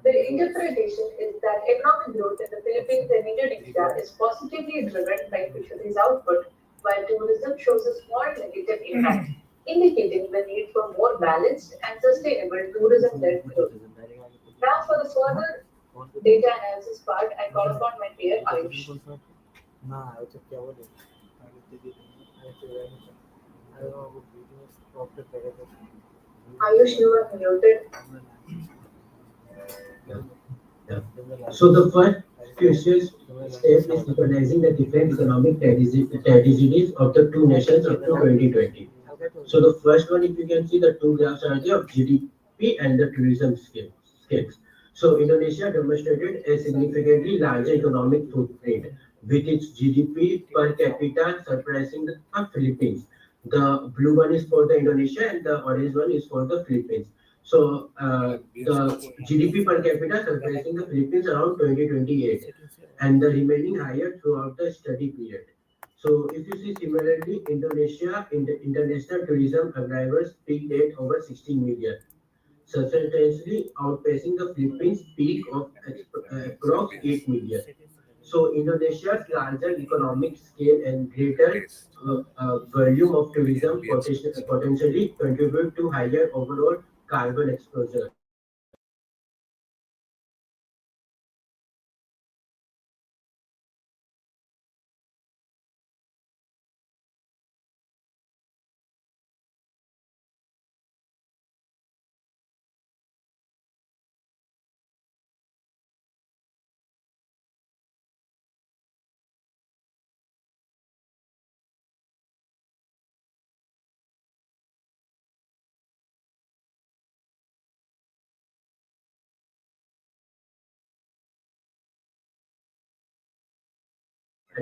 The interpretation is that economic growth in the Philippines and Indonesia is positively driven by fisheries output, while tourism shows a small negative impact, indicating the need for more balanced and sustainable tourism-led growth. Now, for the further data analysis part, I call upon my peer Ayush. Ayush, you are muted. Yeah. So the first crucial step is recognizing the different economic tragedies of the two nations up to 2020. So the first one, if you can see the two graphs are there of GDP and the tourism scales. So Indonesia demonstrated a significantly larger economic footprint with its GDP per capita surpassing the Philippines. The blue one is for the Indonesia and the orange one is for the Philippines. So the GDP per capita surpassing the Philippines around 2028 and the remaining higher throughout the study period. So if you see similarly, Indonesia in the international tourism arrivals peaked at over 16 million, substantially outpacing the Philippines peak of approx 8 million. So Indonesia's larger economic scale and greater volume of tourism potentially contribute to higher overall carbon exposure.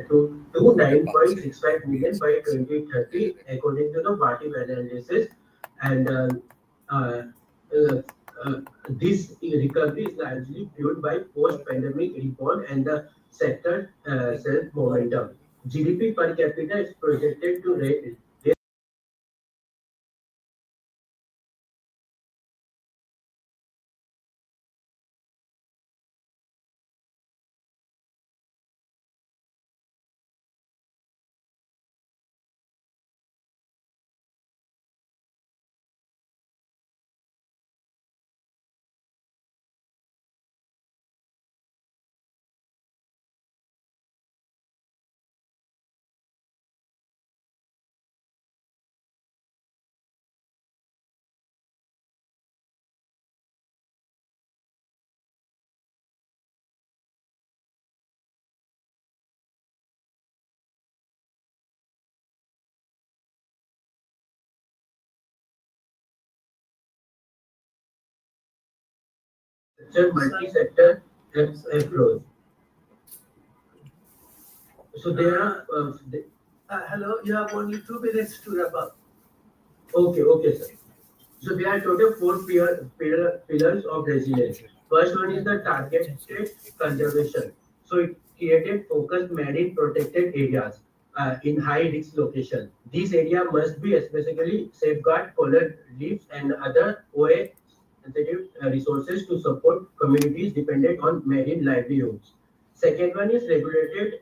To 9.65 million by 2030, according to the Bhatti analysis. And uh, uh, uh, this recovery is largely fueled by post-pandemic rebound and the sector self-momentum. GDP per capita is projected to multi-sector approach. So there are hello, you have only 2 minutes to wrap up. Okay, sir. So there are total four pillars of resilience. First one is the targeted conservation. So it created focused marine protected areas in high risk location. These areas must be especially safeguard coral reefs and other OA sensitive resources to support communities dependent on marine livelihoods. Second one is regulated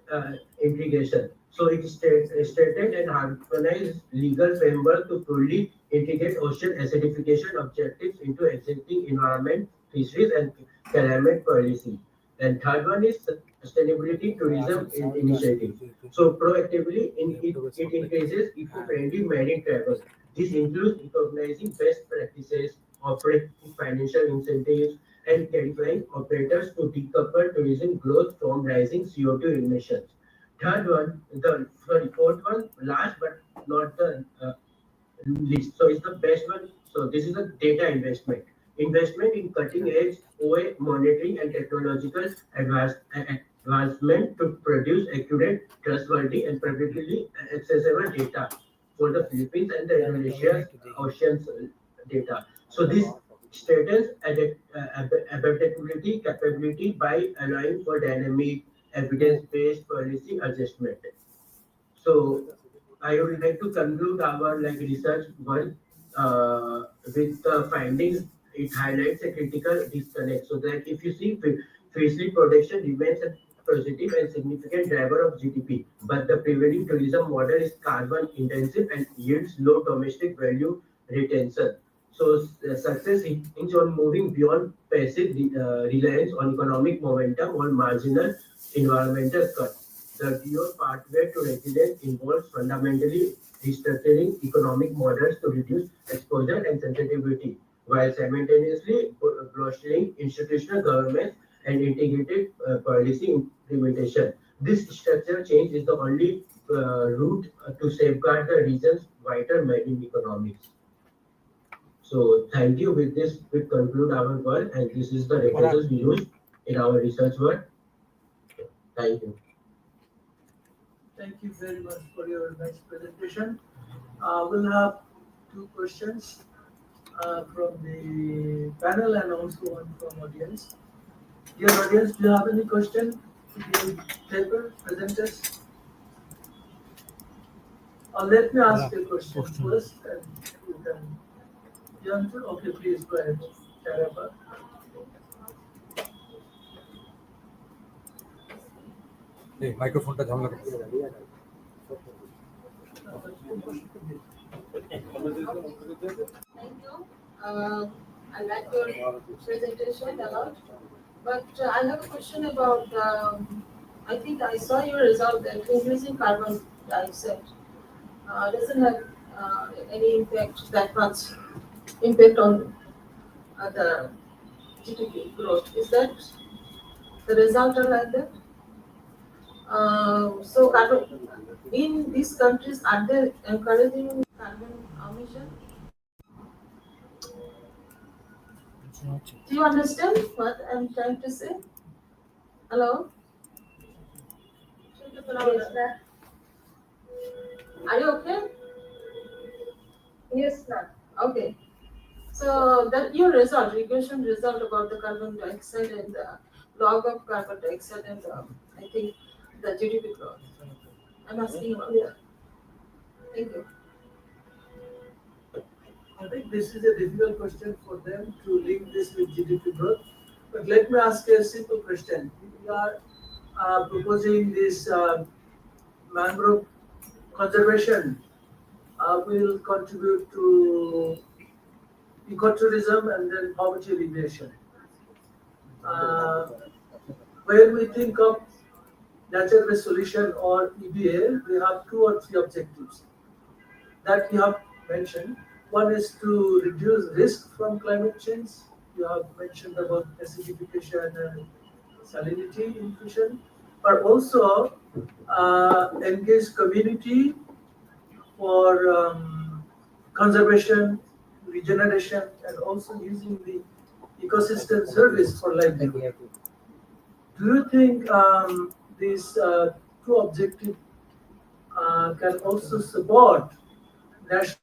integration. So it stated and harmonized legal framework to fully integrate ocean acidification objectives into existing environment, fisheries, and climate policy. And third one is sustainability tourism initiative. So proactively, it increases eco-friendly marine travel. This includes recognizing best practices, offering financial incentives, and clarifying operators to decouple tourism growth from rising CO2 emissions. Third one, fourth one, last but not the least. So it's the best one. So this is a data investment. Investment in cutting edge OA monitoring and technological advancement to produce accurate, trustworthy, and publicly accessible data for the Philippines and the Indonesia's oceans data. So this strengthens adaptability capability by allowing for dynamic, evidence-based policy adjustment. So I would like to conclude our like research work with the findings it highlights a critical disconnect. So that if you see, fishery protection remains a positive and significant driver of GDP, but the prevailing tourism model is carbon intensive and yields low domestic value retention. So success hinges on moving beyond passive reliance on economic momentum or marginal environmental cut. The dual pathway to resilience involves fundamentally restructuring economic models to reduce exposure and sensitivity, while simultaneously bolstering institutional governance and integrated policy implementation. This structural change is the only route to safeguard the region's vital marine economics. So thank you. With this, we conclude our work, and this is the references we use in our research work. Thank you. Thank you very much for your nice presentation. We'll have two questions from the panel and also one from audience. Dear audience, do you have any question to the paper presenters? Let me ask a question first, and you can answer. Okay, please go ahead. Charaba. এই মাইক্রোফোনটা ঝামেলা করতে Thank you. I like your presentation a lot. But I have a question about, I think I saw your result that increasing carbon dioxide doesn't have any impact, that much impact on the GDP growth. Is that the result are like that? So carbon, in these countries, are they encouraging carbon emission? Do you understand what I'm trying to say? Hello? Yes, ma'am. Are you okay? Yes, ma'am. Okay. So that your result, regression result about the carbon dioxide and the log of carbon dioxide and I think the GDP growth. I'm asking about that. Thank you. I think this is a difficult question for them to link this with GDP growth. But let me ask you a simple question. We are proposing this mangrove conservation will contribute to ecotourism and then poverty alleviation. When we think of natural solution or EBA, we have two or three objectives that we have mentioned. One is to reduce risk from climate change. You have mentioned about acidification and salinity inclusion, but also engage community for conservation, regeneration, and also using the ecosystem service for livelihood. Do you think these two objectives can also support national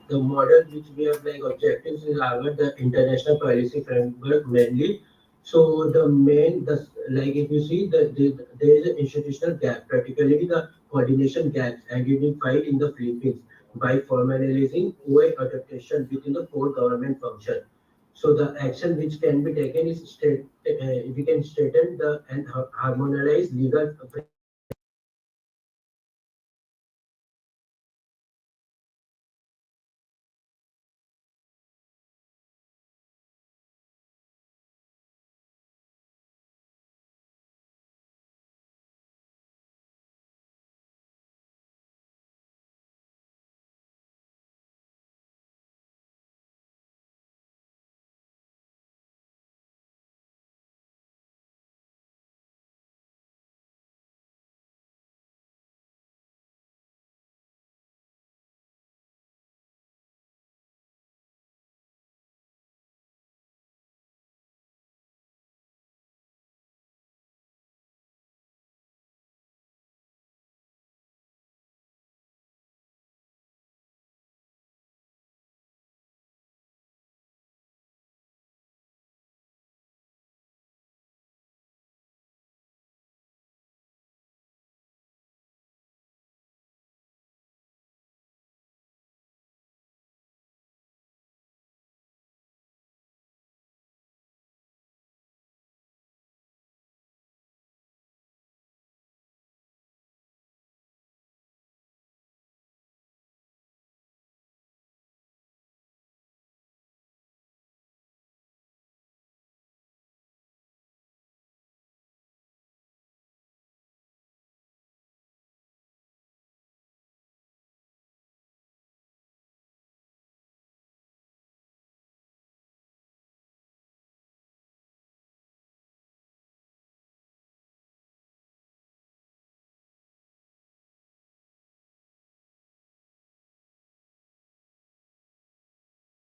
The model which we have like objectives is our the international policy framework mainly. So the main the like if you see there is an institutional gap, particularly the coordination gaps identified in the Philippines by formalizing OA adaptation within the core government function. So the action which can be taken is we can straighten the and harmonize legal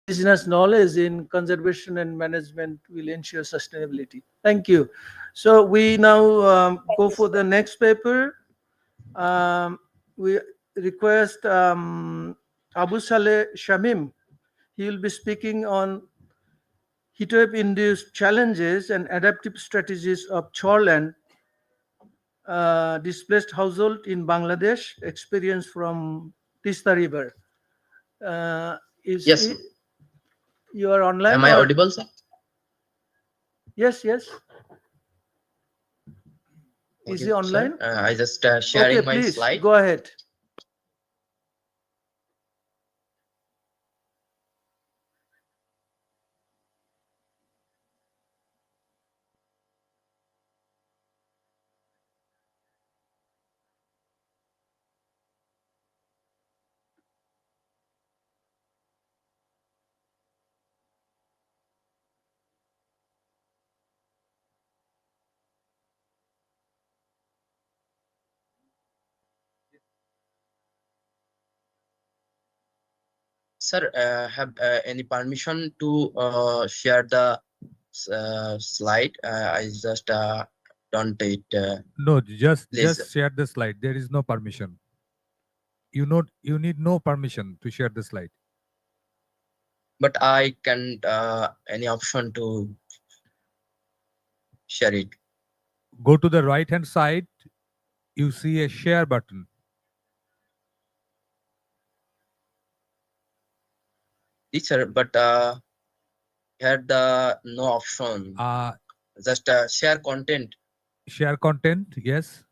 indigenous knowledge in conservation and management will ensure sustainability. Thank you. So we now go for the next paper. We request Abu Saleh Shamim. He will be speaking on heatwave-induced challenges and adaptive strategies of shoreland displaced household in Bangladesh, experience from Tista River. Is Yes. you are online? Am I or- audible, sir? Yes, yes. Is Okay, he online? sir. I just sharing Okay, my please slide. go ahead. Sir, have any permission to share the slide? I just don't it. No, just Please. share the slide. There is no permission. You need no permission to share the slide. But I can't any option to share it. Go to the right hand side. You see a share button. Teacher, but here the no option. Just share content. Share content. Yes.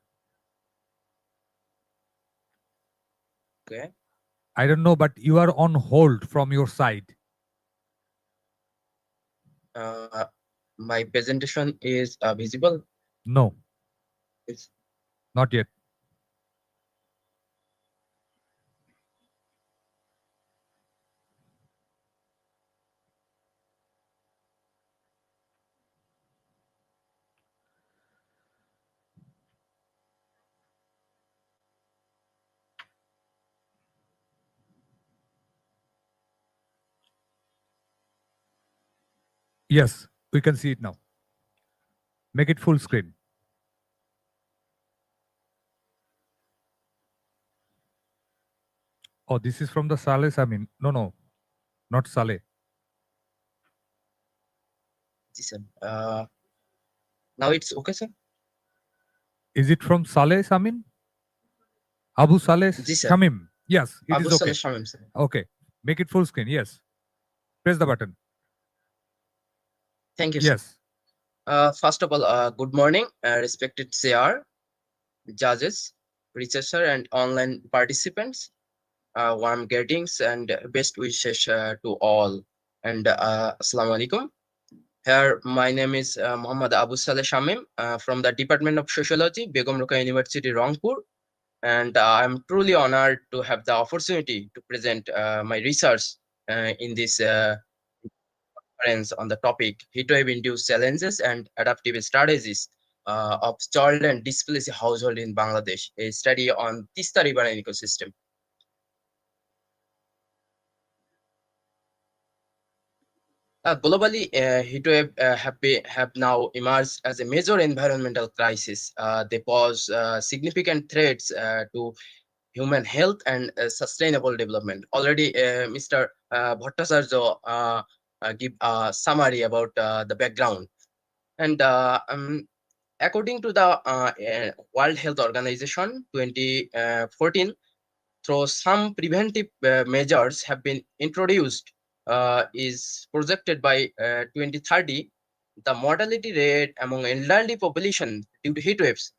Okay. I don't know, but you are on hold from your side. My presentation is visible. No, It's not yet. Yes, we can see it now. Make it full screen. Oh, this is from the Saleh Samin. No, not Saleh. sir. Now it's okay, sir. Is it from Saleh Samin? Abu Saleh sir. Shamim. Yes, it Abu is okay. Saleh Shamim, sir. Okay, make it full screen. Yes, press the button. Thank you, sir. Yes. First of all, good morning, respected CR, judges, researcher, and online participants. Warm greetings and best wishes to all. And Assalamu alaikum. Here, my name is Muhammad Abu Saleh Shamim from the Department of Sociology, Begum Roka University, Rangpur. And I'm truly honored to have the opportunity to present my research in this conference on the topic heatwave-induced challenges and adaptive strategies of child and displaced household in Bangladesh, a study on Tista River ecosystem. Globally, heatwave have now emerged as a major environmental crisis. They pose significant threats to human health and sustainable development. Already, Mr. Bhattacharya give a summary about the background. And according to the World Health Organization 2014, through some preventive measures have been introduced, is projected by 2030, the mortality rate among elderly population due to heat waves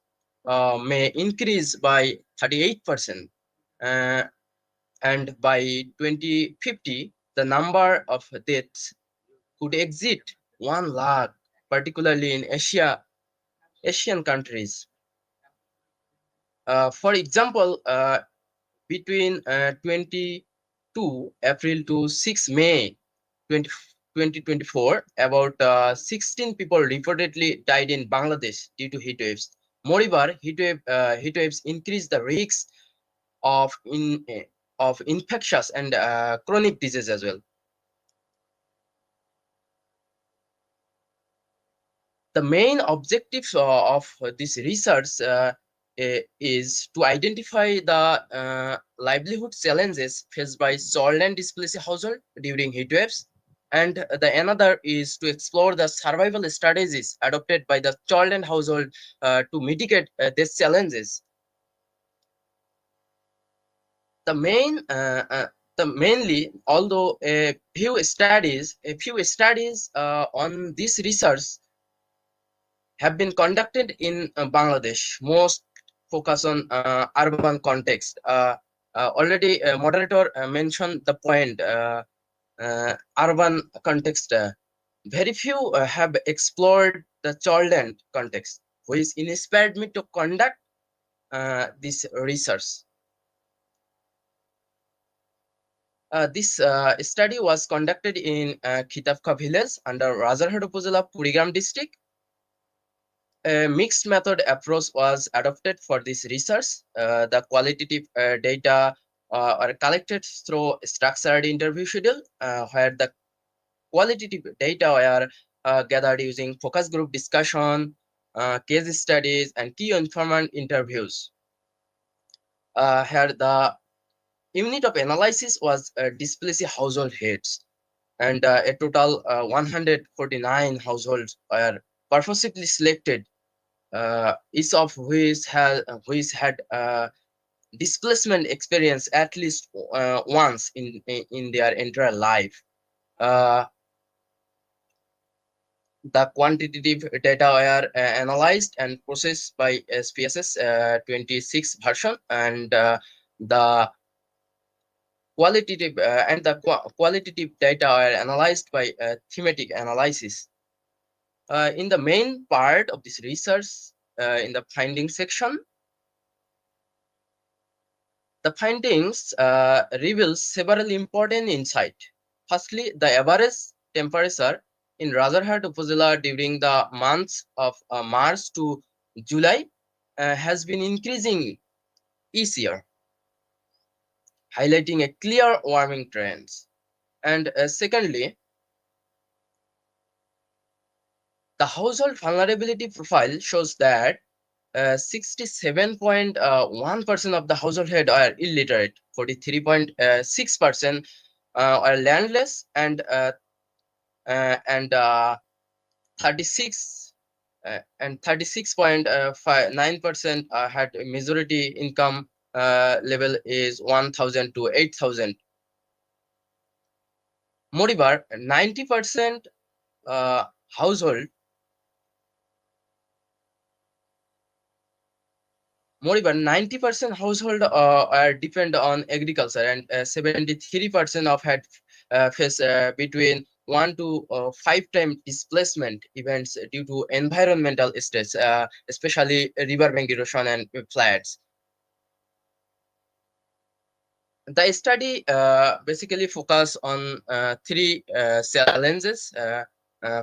may increase by 38%. And by 2050, the number of deaths could exceed 1 lakh, particularly in Asian countries. For example, between 22 April to 6 May 2024, about 16 people reportedly died in Bangladesh due to heat waves. Moreover, heat waves increase the risks of infectious and chronic disease as well. The main objective of this research is to identify the livelihood challenges faced by child and displaced household during heat waves, and the another is to explore the survival strategies adopted by the child and household to mitigate these challenges. The main the mainly, although a few studies on this research have been conducted in Bangladesh. Most focus on urban context. Already, moderator mentioned the point. Urban context. Very few have explored the childland context, which inspired me to conduct this research. This study was conducted in Kitapka village under Razarhat Upazila, Kurigram district. A mixed method approach was adopted for this research. The qualitative data are collected through structured interview schedule, where the qualitative data were gathered using focus group discussion, case studies, and key informant interviews. Here the unit of analysis was displaced household heads, and a total 149 households were purposefully selected, each of which had displacement experience at least once in their entire life. Uh, the quantitative data were analyzed and processed by SPSS 26 version, and the qualitative data are analyzed by thematic analysis. In the main part of this research, in the findings section, the findings reveal several important insights. Firstly, the average temperature in Razarhat Upazila during the months of March to July has been increasing each year, highlighting a clear warming trends. And secondly, the household vulnerability profile shows that 67.1% of the household head are illiterate, 43.6% are landless, and 36 and 36.9% had a majority income level is 1,000 to 8,000. Moreover, 90% household Moreover, 90% household are depend on agriculture, and 73% of had face between 1 to 5 times displacement events due to environmental stress, especially river bank erosion and floods. The study basically focus on three challenges.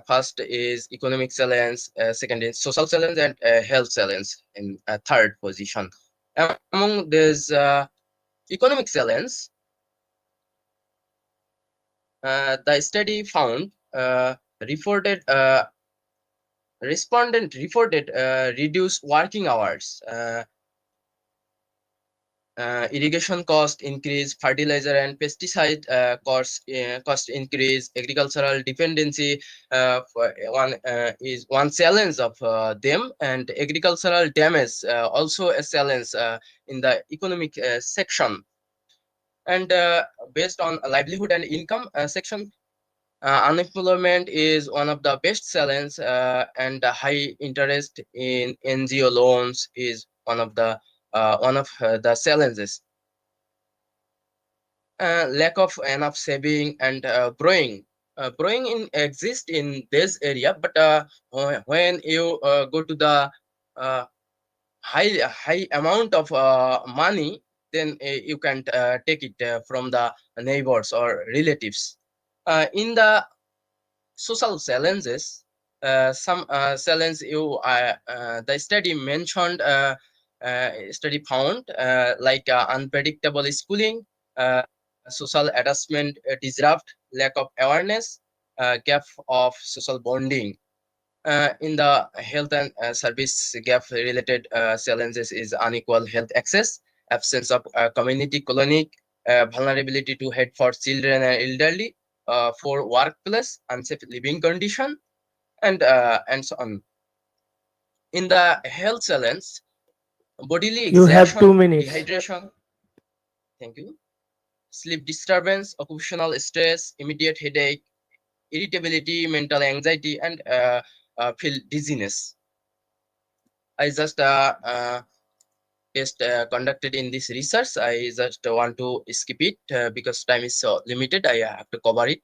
First is economic challenge, second is social challenge, and health challenge in third position. Among these economic challenge, the study found reported respondent reported reduced working hours, irrigation cost increase, fertilizer and pesticide cost increase, agricultural dependency is one challenge of them, and agricultural damage also a challenge in the economic section. And based on livelihood and income section, unemployment is one of the best challenge, and the high interest in NGO loans is one of the challenges. Lack of enough saving and borrowing. Borrowing exists in this area, but when you go to the uh, high amount of money, then you can take it from the neighbors or relatives. In the social challenges, some challenge the study mentioned, study found like unpredictable schooling, uh, social adjustment disrupt, lack of awareness, gap of social bonding. In the health and service gap related challenges is unequal health access, absence of community clinic, vulnerability to head for children and elderly, for workplace, unsafe living condition, and so on. In the health challenge, bodily You have exhaustion, 2 minutes. dehydration, thank you, sleep disturbance, occupational stress, immediate headache, irritability, mental anxiety, and feel dizziness. I just test conducted in this research. I just want to skip it because time is so limited. I have to cover it.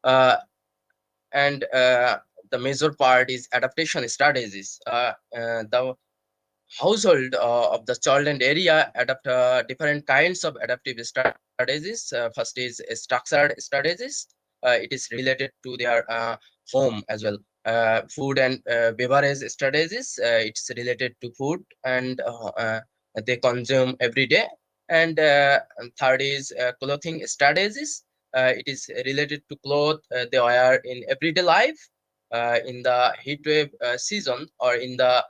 Uh, and The major part is adaptation strategies. The household of the child and area adapt different kinds of adaptive strategies. First is structured strategies. It is related to their home as well. Food and beverage strategies. It's related to food and they consume every day. And third is clothing strategies. It is related to clothes they wear in everyday life. In the heat wave season or in the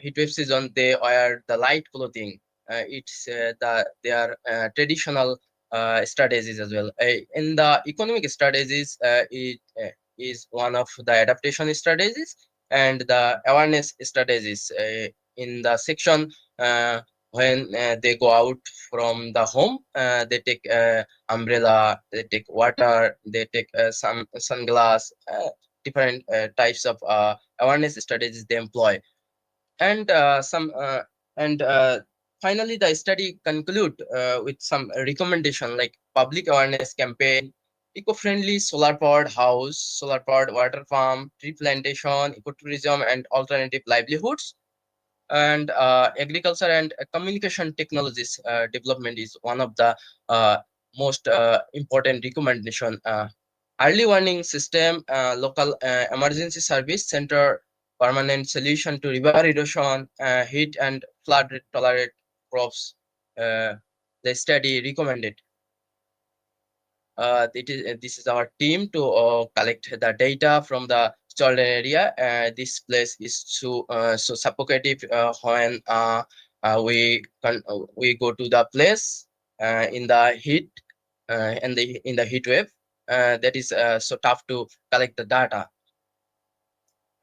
heat wave season, they wear the light clothing. It's their traditional strategies as well. In the economic strategies, it is one of the adaptation strategies and the awareness strategies. In the section, when they go out from the home, they take umbrella, they take water, they take some sunglass, different types of awareness strategies they employ. And some and Finally the study conclude with some recommendation like public awareness campaign, eco-friendly solar powered house, solar powered water farm, tree plantation, ecotourism, and alternative livelihoods. And agriculture and communication technologies development is one of the most important recommendation. Early warning system, local emergency service center, permanent solution to river erosion, heat and flood tolerant crops. Uh, the study recommended. This is our team to collect the data from the stolen area. This place is so suffocative when we go to the place in the heat in the heat wave. That is so tough to collect the data.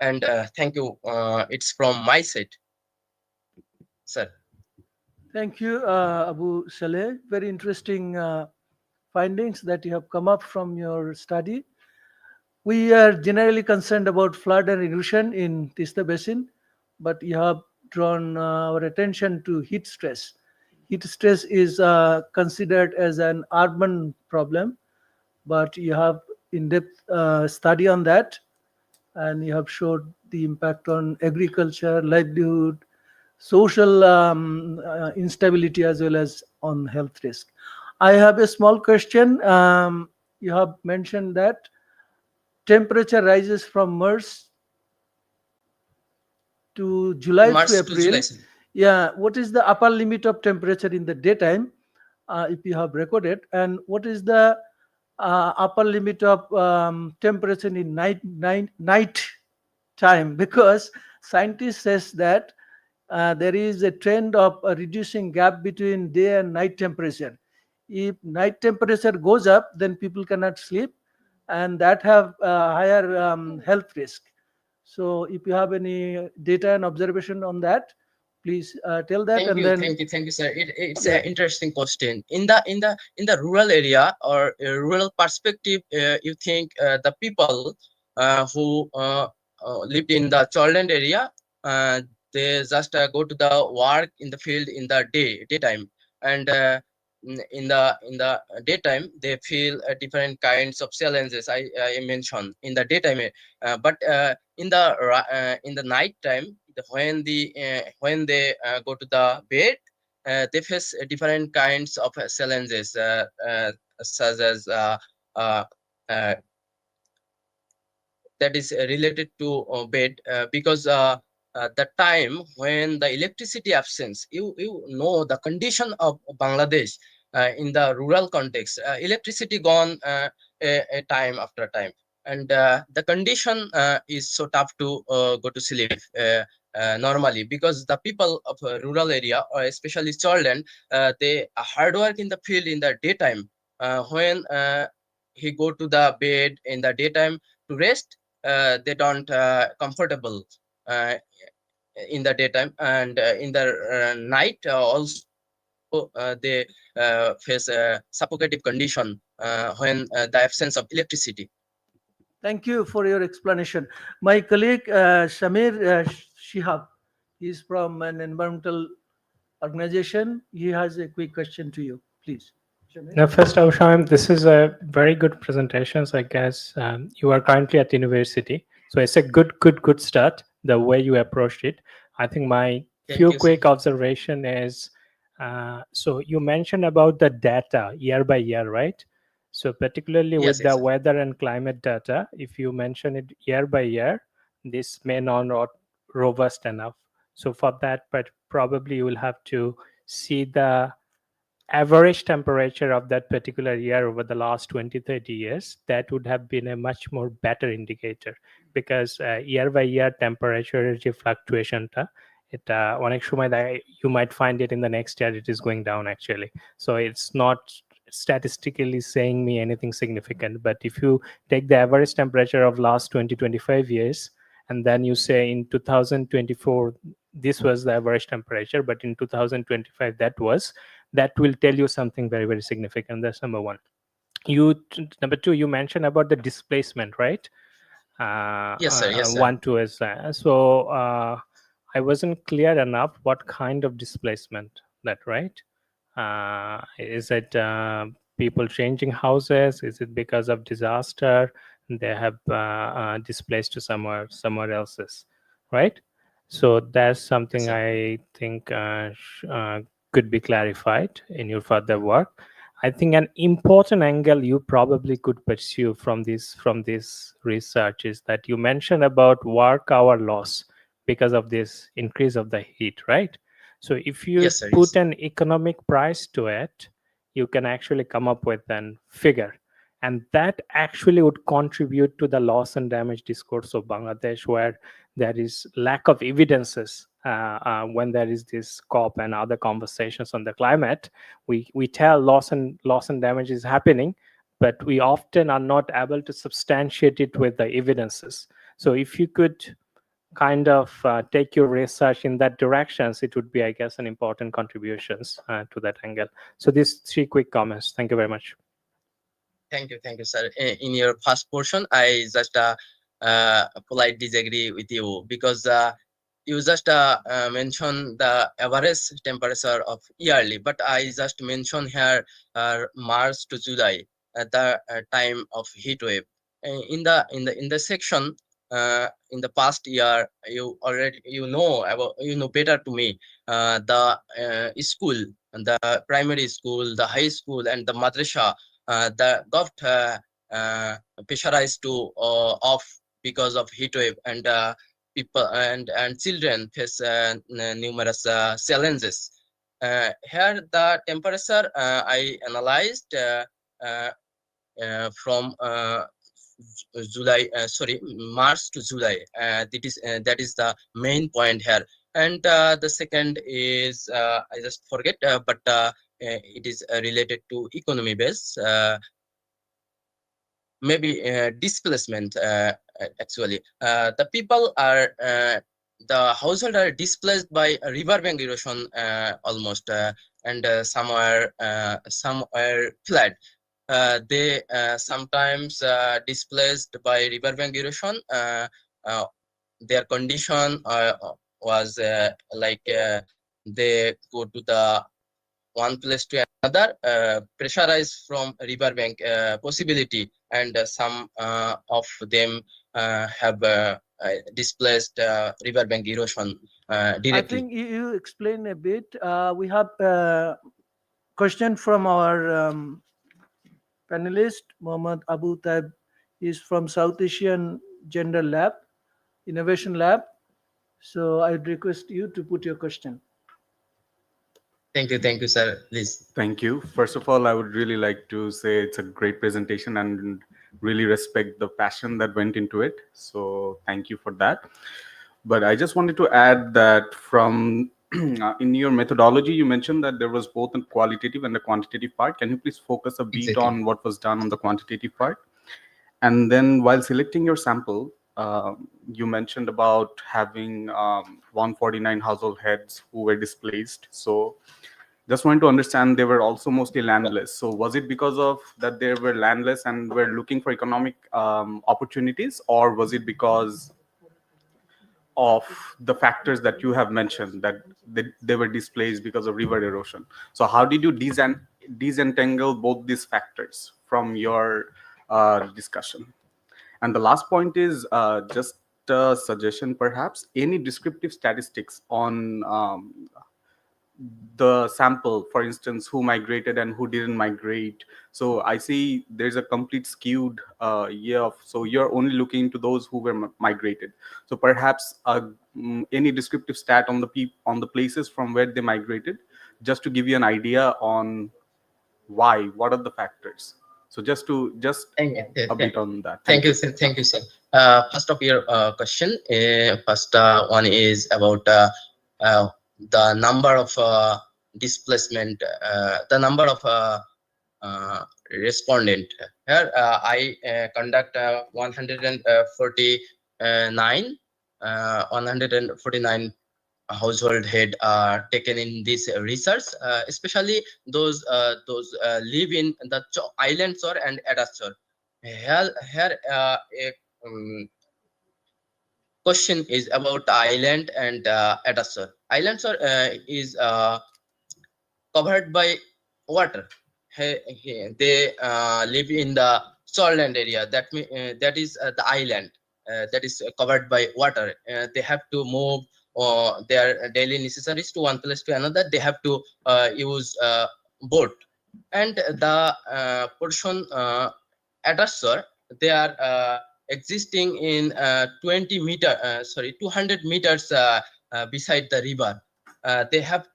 And thank you. It's from my side, sir. Thank you, Abu Saleh. Very interesting findings that you have come up from your study. We are generally concerned about flood and erosion in Tista Basin, but you have drawn our attention to heat stress. Heat stress is considered as an urban problem, but you have in-depth study on that, and you have showed the impact on agriculture, livelihood, social instability, as well as on health risk. I have a small question. You have mentioned that temperature rises from March to July March through to July, April. sir. Yeah, what is the upper limit of temperature in the daytime, if you have recorded, and what is the upper limit of temperature in night time? Because scientists says that there is a trend of reducing gap between day and night temperature. If night temperature goes up, then people cannot sleep, and that have higher health risk. So if you have any data and observation on that, please tell that, Thank and you, then thank you, thank you, sir. It's yeah. an interesting question. In the rural area or rural perspective, you think the people who lived in the Cholland area, uh, they just go to the work in the field in the daytime, and in the daytime they feel different kinds of challenges. I mentioned in the daytime, but in the night time, when they go to the bed, they face different kinds of challenges, such as uh, uh, that is related to bed, because the time when the electricity absence, you know the condition of Bangladesh in the rural context, electricity gone a time after time. and the condition is so tough to go to sleep normally, because the people of a rural area, or especially children, they hard work in the field in the daytime. When he go to the bed in the daytime to rest, they don't comfortable uh, in the daytime, and in the night also they face a suffocative condition when the absence of electricity. Thank you for your explanation. My colleague Shamir Shihab is from an environmental organization. He has a quick question to you, please. Shamir. Now, first, Ausham, this is a very good presentation. So I guess you are currently at university. So it's a good start, the way you approached it. I think my Thank few you, sir. quick observation is, so you mentioned about the data year by year, right? So particularly Yes, with the exactly. weather and climate data, if you mention it year by year, this may not robust enough. So for that, but probably you will have to see the average temperature of that particular year over the last 20-30 years. That would have been a much more better indicator, because year by year temperature যে fluctuationটা এটা অনেক সময় you might find it in the next year it is going down actually. So it's not statistically saying me anything significant, but if you take the average temperature of last 20-25 years and then you say in 2024 this was the average temperature, but in 2025 that will tell you something very significant. That's number one. Number two, you mentioned about the displacement, right? Yes, sir. Yes, sir. One two is so I wasn't clear enough what kind of displacement that, right? Is it people changing houses? Is it because of disaster they have displaced to somewhere else's, right? So that's Yes, something sir. I think could be clarified in your further work. I think an important angle you probably could pursue from this research is that you mentioned about work hour loss because of this increase of the heat, right? So if you Yes, sir. put Yes. an economic price to it, you can actually come up with an figure. And that actually would contribute to the loss and damage discourse of Bangladesh, where there is lack of evidences when there is this COP and other conversations on the climate. We tell loss and damage is happening, but we often are not able to substantiate it with the evidences. So if you could kind of take your research in that directions, it would be, I guess, an important contributions to that angle. So these three quick comments. Thank you very much. Thank you, sir. In your first portion, I just polite disagree with you, because you just mention the average temperature of yearly, but I just mention here March to July at the time of heat wave. In the section in the past year, you know better to me the school, the primary school, the high school, and the madrasa that got pressurized to off because of heat wave, and people and children face numerous challenges. Here the temperature I analyzed uh, from July, sorry, March to July. That is the main point here. And the second is I just forget, but it is related to economy base. Maybe displacement. Actually, the people are the household are displaced by riverbank erosion almost, and somewhere flood. They sometimes displaced by riverbank erosion. Uh, their condition was like they go to the one place to another, pressurized from riverbank possibility, and some of them have displaced riverbank erosion I directly. think you explain a bit. We have a question from our panelist, Mohammad Abu Taib. Is from South Asian Gender Lab, Innovation Lab. So I'd request you to put your question. Thank you, sir. Please. Thank you. First of all, I would really like to say it's a great presentation, and really respect the passion that went into it. So thank you for that. But I just wanted to add that from in your methodology, you mentioned that there was both a qualitative and a quantitative part. Can you please focus a bit Exactly. on what was done on the quantitative part? And then while selecting your sample, you mentioned about having 149 household heads who were displaced. So just wanted to understand, they were also mostly landless. So was it because of that they were landless and were looking for economic opportunities, or was it because of the factors that you have mentioned, that they were displaced because of river erosion? So how did you disentangle both these factors from your discussion? And the last point is just a suggestion, perhaps, any descriptive statistics on the sample, for instance, who migrated and who didn't migrate. So I see there's a complete skewed so you're only looking into those who were migrated. So perhaps any descriptive stat on the places from where they migrated, just to give you an idea on what are the factors. So just Thank a you. bit on that. Thank you, sir. Thank you, sir. First of your question, first one is about the number of displacement, the number of respondent. Here, I conduct 149 household head are taken in this research, especially those live in the islands or and Adaptation. Here a question is about island and Adaptation. Islands are is covered by water. They live in the shoreland area. That is the island that is covered by water. They have to move their daily necessaries to one place to another. They have to use boat, and the portion at Assur, they are existing in 200 meters beside the river. They have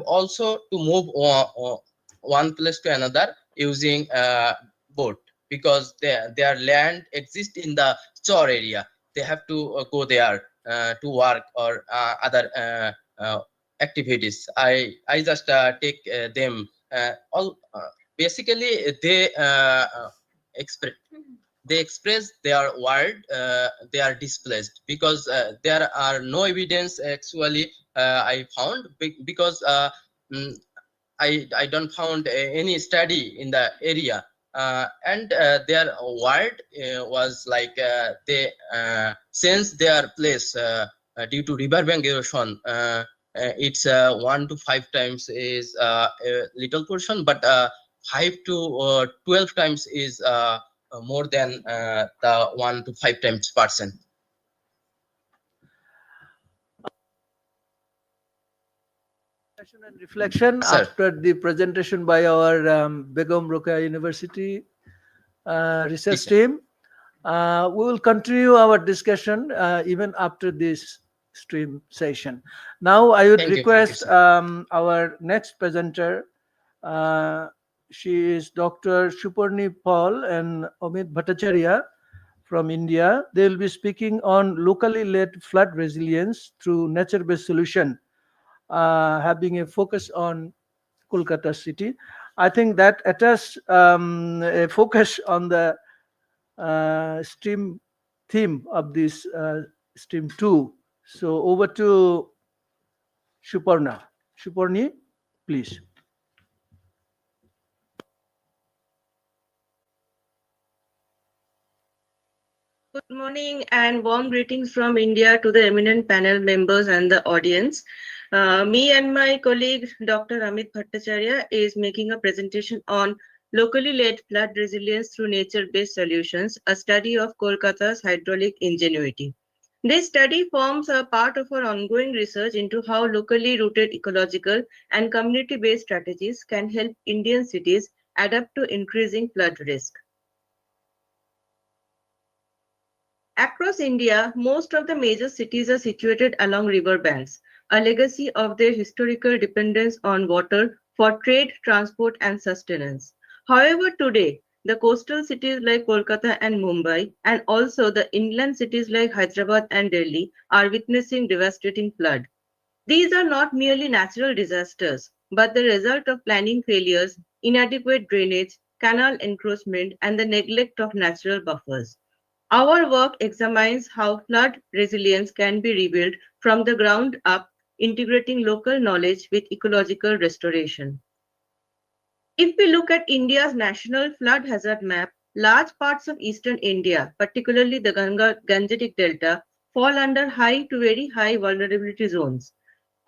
also to move one place to another using boat, because their land exists in the shore area. They have to go there to work or other activities. I just take them all. Basically, express they express their word. They are displaced because there are no evidence actually. I found because mm, I don't found any study in the area, and their word was like they since their place due to riverbank erosion. It's 1 to 5 times is a little portion, but 5 to 12 times is more than the 1 to 5 times percent. And reflection Sir. after the presentation by our Begum Rokeya University research team. We will continue our discussion even after this stream session. Now I would Thank you, request sir. our next presenter. She is Dr. Shuparni Paul and Amit Bhattacharya from India. They will be speaking on locally led flood resilience through nature-based solution, having a focus on Kolkata city. I think that attaches a focus on the stream theme of this stream 2. So over to Shuparna. Shuparni, please. Good morning and warm greetings from India to the eminent panel members and the audience. Me and my colleague Dr. Amit Bhattacharya is making a presentation on locally led flood resilience through nature-based solutions, a study of Kolkata's hydraulic ingenuity. This study forms a part of our ongoing research into how locally rooted ecological and community-based strategies can help Indian cities adapt to increasing flood risk. Across India, most of the major cities are situated along river banks, a legacy of their historical dependence on water for trade, transport, and sustenance. However, today, the coastal cities like Kolkata and Mumbai, and also the inland cities like Hyderabad and Delhi are witnessing devastating flood. These are not merely natural disasters, but the result of planning failures, inadequate drainage, canal encroachment, and the neglect of natural buffers. Our work examines how flood resilience can be rebuilt from the ground up, integrating local knowledge with ecological restoration. If we look at India's national flood hazard map, large parts of eastern India, particularly the Gangetic Delta, fall under high to very high vulnerability zones.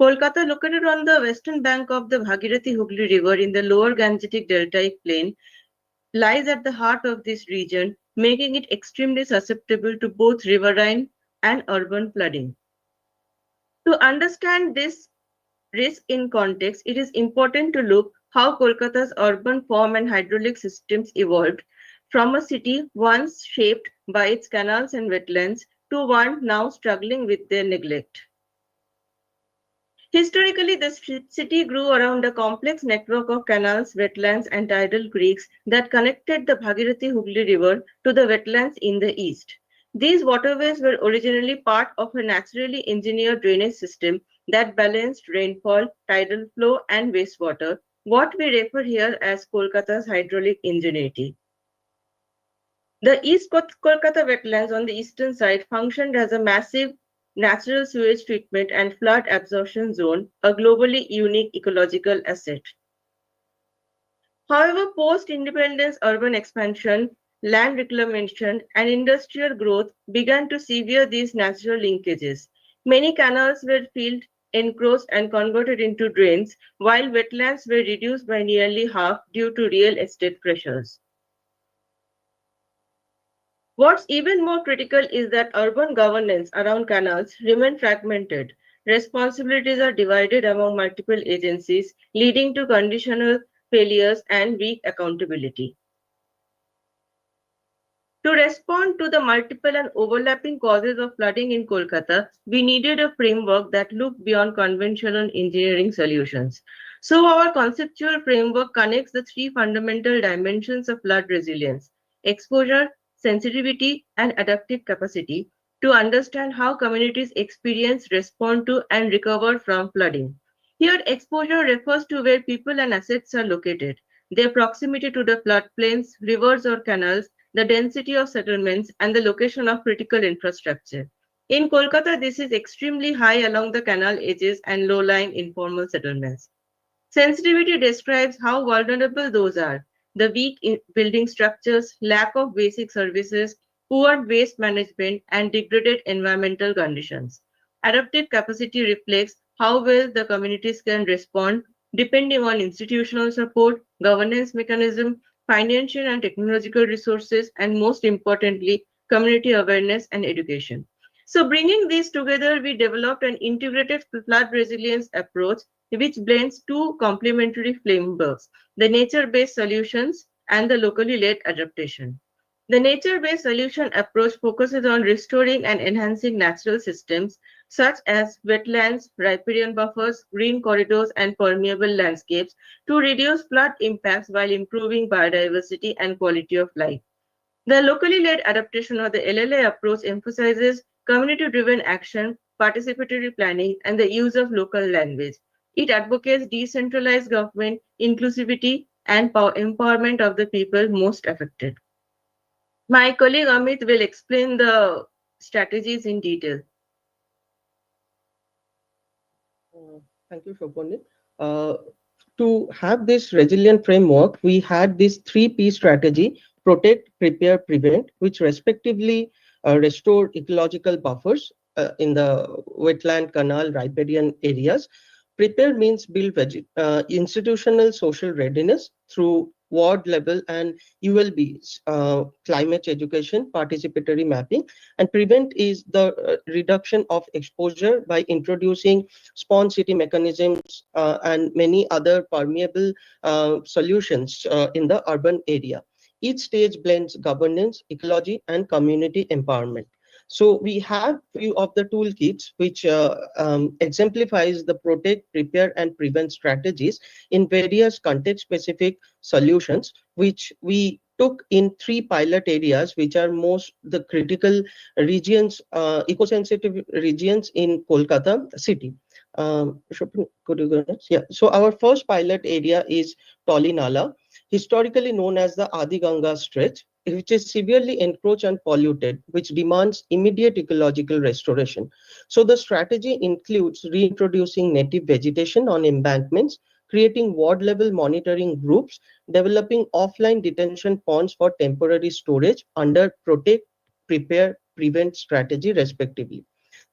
Kolkata, located on the western bank of the Bhagirathi Hooghly River in the lower Gangetic Deltaic plain, lies at the heart of this region, making it extremely susceptible to both riverine and urban flooding. To understand this risk in context, it is important to look how Kolkata's urban form and hydraulic systems evolved from a city once shaped by its canals and wetlands to one now struggling with their neglect. Historically, the city grew around a complex network of canals, wetlands, and tidal creeks that connected the Bhagirathi Hooghly River to the wetlands in the east. These waterways were originally part of a naturally engineered drainage system that balanced rainfall, tidal flow, and wastewater, what we refer here as Kolkata's hydraulic ingenuity. The East Kolkata wetlands on the eastern side functioned as a massive natural sewage treatment and flood absorption zone, a globally unique ecological asset. However, post-independence urban expansion, land reclamation, and industrial growth began to sever these natural linkages. Many canals were filled, encroached, and converted into drains, while wetlands were reduced by nearly half due to real estate pressures. What's even more critical is that urban governance around canals remain fragmented. Responsibilities are divided among multiple agencies, leading to conditional failures and weak accountability. To respond to the multiple and overlapping causes of flooding in Kolkata, we needed a framework that looked beyond conventional engineering solutions. So our conceptual framework connects the three fundamental dimensions of flood resilience: exposure, sensitivity, and adaptive capacity, to understand how communities experience, respond to, and recover from flooding. Here, exposure refers to where people and assets are located, their proximity to the floodplains, rivers, or canals, the density of settlements, and the location of critical infrastructure. In Kolkata, this is extremely high along the canal edges and low-lying informal settlements. Sensitivity describes how vulnerable those are: the weak building structures, lack of basic services, poor waste management, and degraded environmental conditions. Adaptive capacity reflects how well the communities can respond depending on institutional support, governance mechanism, financial and technological resources, and most importantly, community awareness and education. So bringing these together, we developed an integrated flood resilience approach which blends two complementary frameworks: the nature-based solutions and the locally led adaptation. The nature-based solution approach focuses on restoring and enhancing natural systems such as wetlands, riparian buffers, green corridors, and permeable landscapes to reduce flood impacts while improving biodiversity and quality of life. The locally led adaptation or the LLA approach emphasizes community-driven action, participatory planning, and the use of local language. It advocates decentralized government, inclusivity, and empowerment of the people most affected. My colleague Amit will explain the strategies in detail. Thank you, Shobhani. Uh, to have this resilient framework, we had this 3P strategy: protect, prepare, prevent, which respectively restore ecological buffers in the wetland, canal, riparian areas. Prepare means build institutional social readiness through ward level and ULBs, climate education, participatory mapping. And prevent is the reduction of exposure by introducing spawn city mechanisms and many other permeable solutions in the urban area. Each stage blends governance, ecology, and community empowerment. So we have few of the toolkits which exemplifies the protect, prepare, and prevent strategies in various context-specific solutions, which we took in 3 pilot areas, which are most the critical regions, eco-sensitive regions in Kolkata city. Shobhan, could you go next? Yeah. So our first pilot area is Tolinala, historically known as the Adi Ganga stretch, which is severely encroached and polluted, which demands immediate ecological restoration. So the strategy includes reintroducing native vegetation on embankments, creating ward level monitoring groups, developing offline detention ponds for temporary storage under protect, prepare, prevent strategy respectively.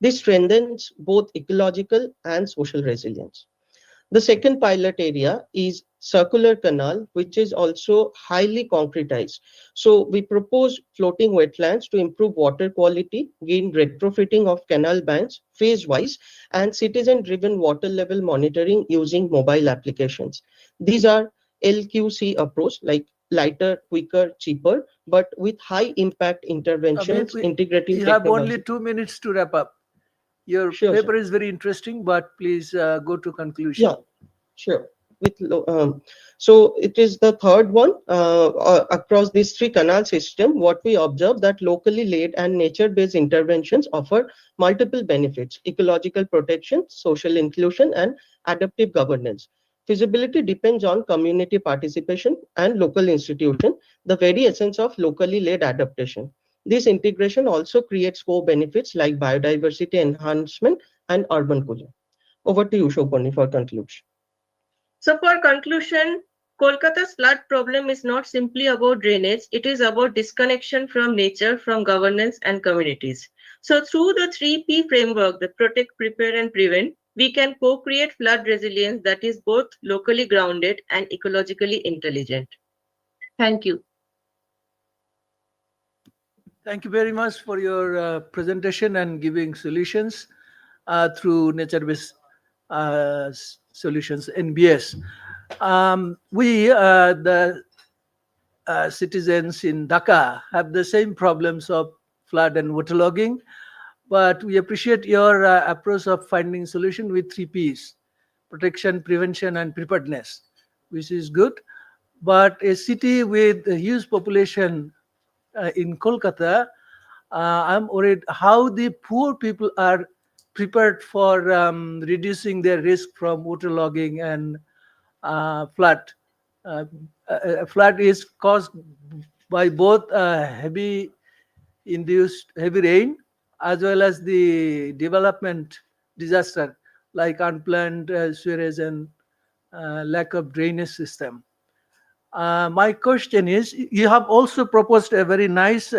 This strengthens both ecological and social resilience. The second pilot area is circular canal, which is also highly concretized. So we propose floating wetlands to improve water quality, gain retrofitting of canal banks phase-wise, and citizen-driven water level monitoring using mobile applications. These are LQC approach, like lighter, quicker, cheaper, but with high impact Amit, interventions integrating you have only technology. 2 minutes to wrap up. Your Sure, sir. paper is very interesting, but please go to conclusion. Yeah. Sure. So it is the third one across these 3 canal system. What we observe that locally laid and nature-based interventions offer multiple benefits: ecological protection, social inclusion, and adaptive governance. Feasibility depends on community participation and local institution, the very essence of locally led adaptation. This integration also creates co-benefits like biodiversity enhancement and urban cooling. Over to you, Shopani, for conclusion. So for conclusion, Kolkata's flood problem is not simply about drainage, it is about disconnection from nature, from governance and communities. So through the 3P framework, the protect, prepare and prevent, we can co-create flood resilience that is both locally grounded and ecologically intelligent. Thank you. Thank you very much for your presentation and giving solutions through nature-based solutions, NBS. The citizens in Dhaka have the same problems of flood and waterlogging, but we appreciate your approach of finding solution with 3Ps: protection, prevention, and preparedness, which is good. But a city with a huge population in Kolkata, I'm worried how the poor people are prepared for reducing their risk from waterlogging and flood. Uh, Flood is caused by both heavy induced heavy rain as well as the development disaster like unplanned sewage and lack of drainage system. My question is, you have also proposed a very nice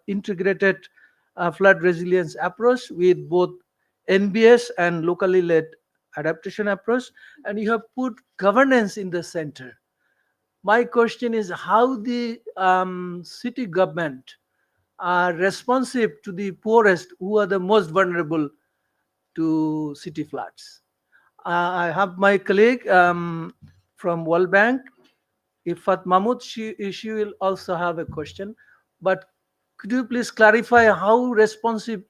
integrated flood resilience approach with both NBS and locally led adaptation approach, and you have put governance in the center. My question is how the city government are responsive to the poorest who are the most vulnerable to city floods. I have my colleague from World Bank, Ifat Mahmood, she will also have a question. But could you please clarify how responsive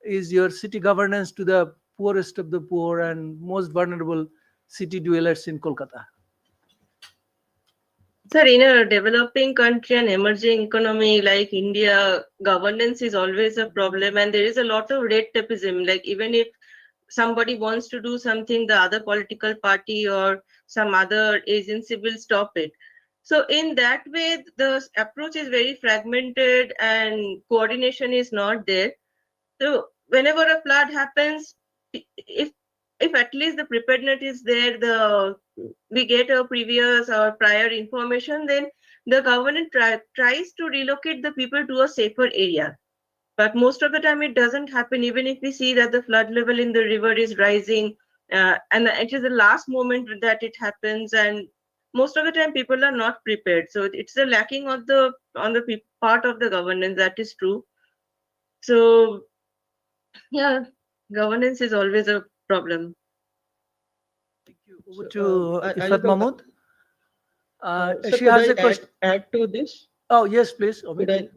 is your city governance to the poorest of the poor and most vulnerable city dwellers in Kolkata? Sir, in a developing country and emerging economy like India, governance is always a problem, and there is a lot of red tapeism. Like even if somebody wants to do something, the other political party or some other agency will stop it. So in that way, the approach is very fragmented and coordination is not there. So whenever a flood happens, if if at least the preparedness is there, the we get a previous or prior information, then the government tries to relocate the people to a safer area. But most of the time it doesn't happen, even if we see that the flood level in the river is rising, and it is the last moment that it happens, and most of the time people are not prepared. So it's a lacking of the on the part of the governance, that is true. So yeah, governance is always a problem. Thank you. Over So, to I'll Ifat come back. Mahmood. So She could has I a question. add to this? Oh, yes, please. Could Amit. I?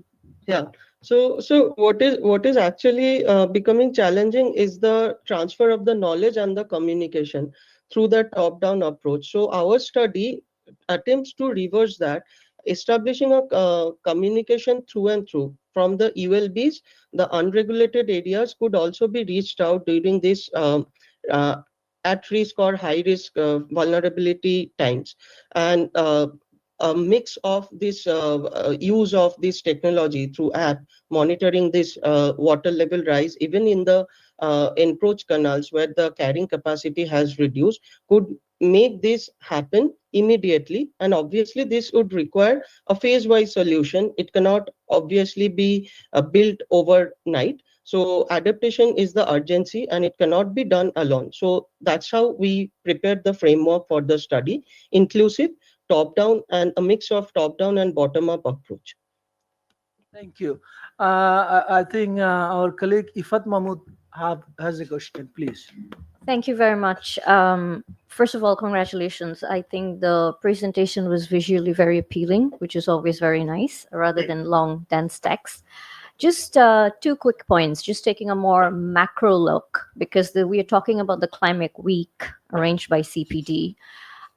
Yeah. So what is actually becoming challenging is the transfer of the knowledge and the communication through the top-down approach. So our study attempts to reverse that establishing a communication through and through from the ULBs, the unregulated areas could also be reached out during this uh, at risk or high risk vulnerability times. And a mix of this use of this technology through app monitoring this water level rise even in the encroach canals where the carrying capacity has reduced could make this happen immediately. And obviously this would require a phase-wise solution. It cannot obviously be built overnight. So adaptation is the urgency and it cannot be done alone. So that's how we prepared the framework for the study, inclusive, top-down, and a mix of top-down and bottom-up approach. Thank you. I think our colleague Ifat Mahmood has a question, please. Thank you very much. First of all, congratulations. I think the presentation was visually very appealing, which is always very nice, rather than long, dense text. Just two quick points, just taking a more macro look, because we are talking about the Climate Week arranged by CPD.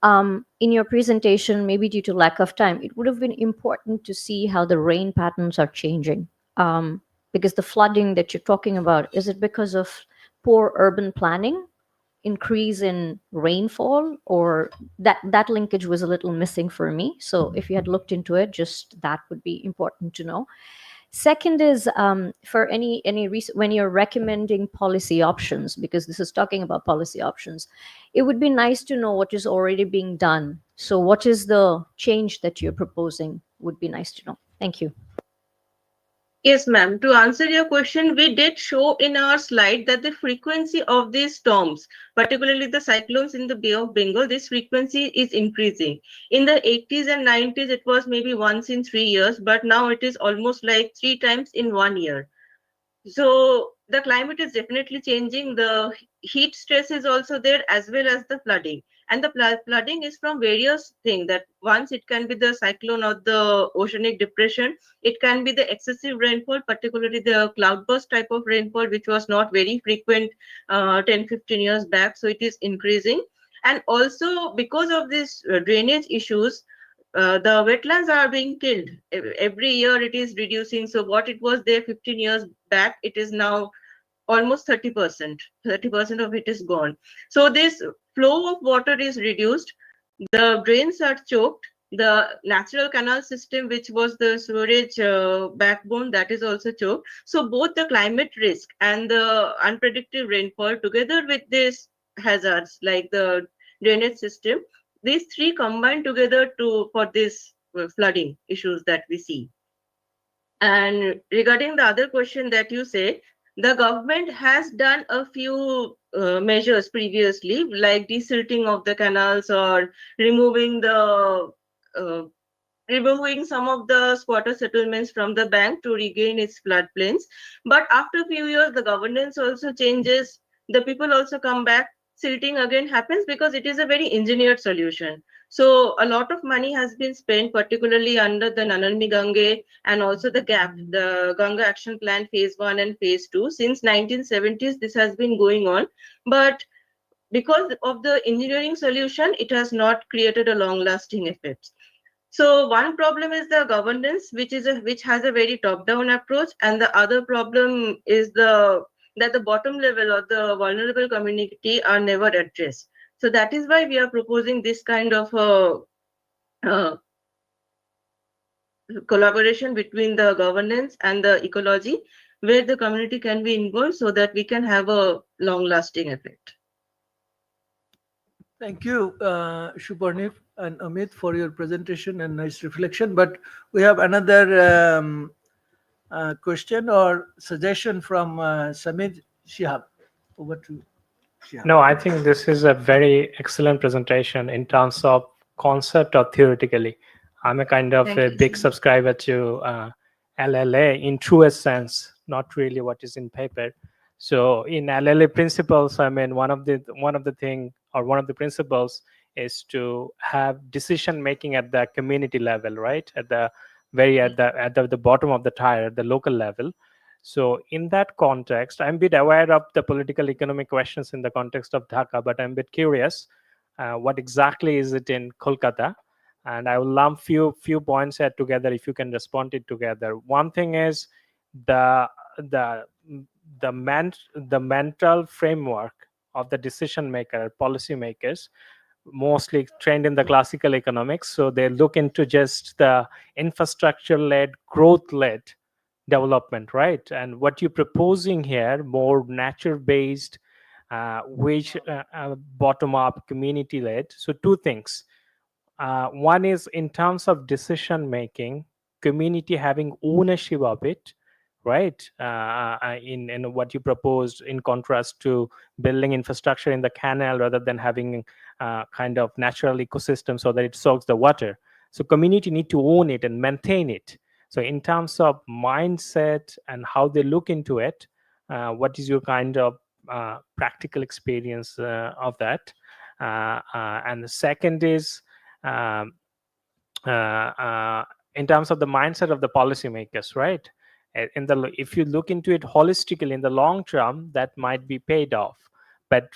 In your presentation, maybe due to lack of time, it would have been important to see how the rain patterns are changing. Because the flooding that you're talking about, is it because of poor urban planning, increase in rainfall, or that linkage was a little missing for me? So if you had looked into it, just that would be important to know. Second is for any when you're recommending policy options, because this is talking about policy options, it would be nice to know what is already being done. So what is the change that you're proposing would be nice to know. Thank you. Yes, ma'am. To answer your question, we did show in our slide that the frequency of these storms, particularly the cyclones in the Bay of Bengal, this frequency is increasing. In the 80s and 90s, it was maybe once in 3 years, but now it is almost like 3 times in 1 year. So the climate is definitely changing. The heat stress is also there, as well as the flooding. And the flooding is from various things. That once it can be the cyclone or the oceanic depression, it can be the excessive rainfall, particularly the cloudburst type of rainfall, which was not very frequent 10-15 years back. So it is increasing. And also because of these drainage issues, the wetlands are being killed. Every year it is reducing. So what it was there 15 years back, it is now almost 30%. 30% of it is gone. So this flow of water is reduced. The drains are choked. The natural canal system, which was the storage backbone, that is also choked. So both the climate risk and the unpredictable rainfall, together with these hazards like the drainage system, these three combine together for this flooding issues that we see. And regarding the other question that you say, the government has done a few measures previously, like desilting of the canals or removing some of the squatter settlements from the bank to regain its floodplains. But after a few years, the governance also changes. The people also come back. Silting again happens because it is a very engineered solution. So a lot of money has been spent, particularly under the Nanalmi Gange and also the GAP, the Ganga Action Plan Phase 1 and Phase 2. Since 1970s, this has been going on. But because of the engineering solution, it has not created a long-lasting effect. So one problem is the governance, which has a very top-down approach, and the other problem is that the bottom level or the vulnerable community are never addressed. So that is why we are proposing this kind of collaboration between the governance and the ecology, where the community can be involved so that we can have a long-lasting effect. Thank you, Shuparnif and Amit, for your presentation and nice reflection. But we have another question or suggestion from Samid Shihab. Over to Shihab. No, I think this is a very excellent presentation in terms of concept or theoretically. I'm a kind of a big subscriber to LLA in truest sense, not really what is in paper. So in LLA principles, I mean, one of the principles is to have decision making at the community level, right? At the bottom of the tire, at the local level. So in that context, I'm a bit aware of the political economic questions in the context of Dhaka, but I'm a bit curious, what exactly is it in Kolkata? and I will lump few points here together if you can respond it together. One thing is the the the mental framework of the decision maker, policy makers, mostly trained in the classical economics, so they look into just the infrastructure led, growth led development, right? And what you're proposing here, more nature based, which bottom up, community led. So two things. One is in terms of decision making, community having ownership of it, right? In what you proposed, in contrast to building infrastructure in the canal rather than having kind of natural ecosystem so that it soaks the water. So community need to own it and maintain it. So in terms of mindset and how they look into it, what is your kind of practical experience of that? And the second is um, uh, in terms of the mindset of the policymakers, right? In the if you look into it holistically in the long term, that might be paid off, but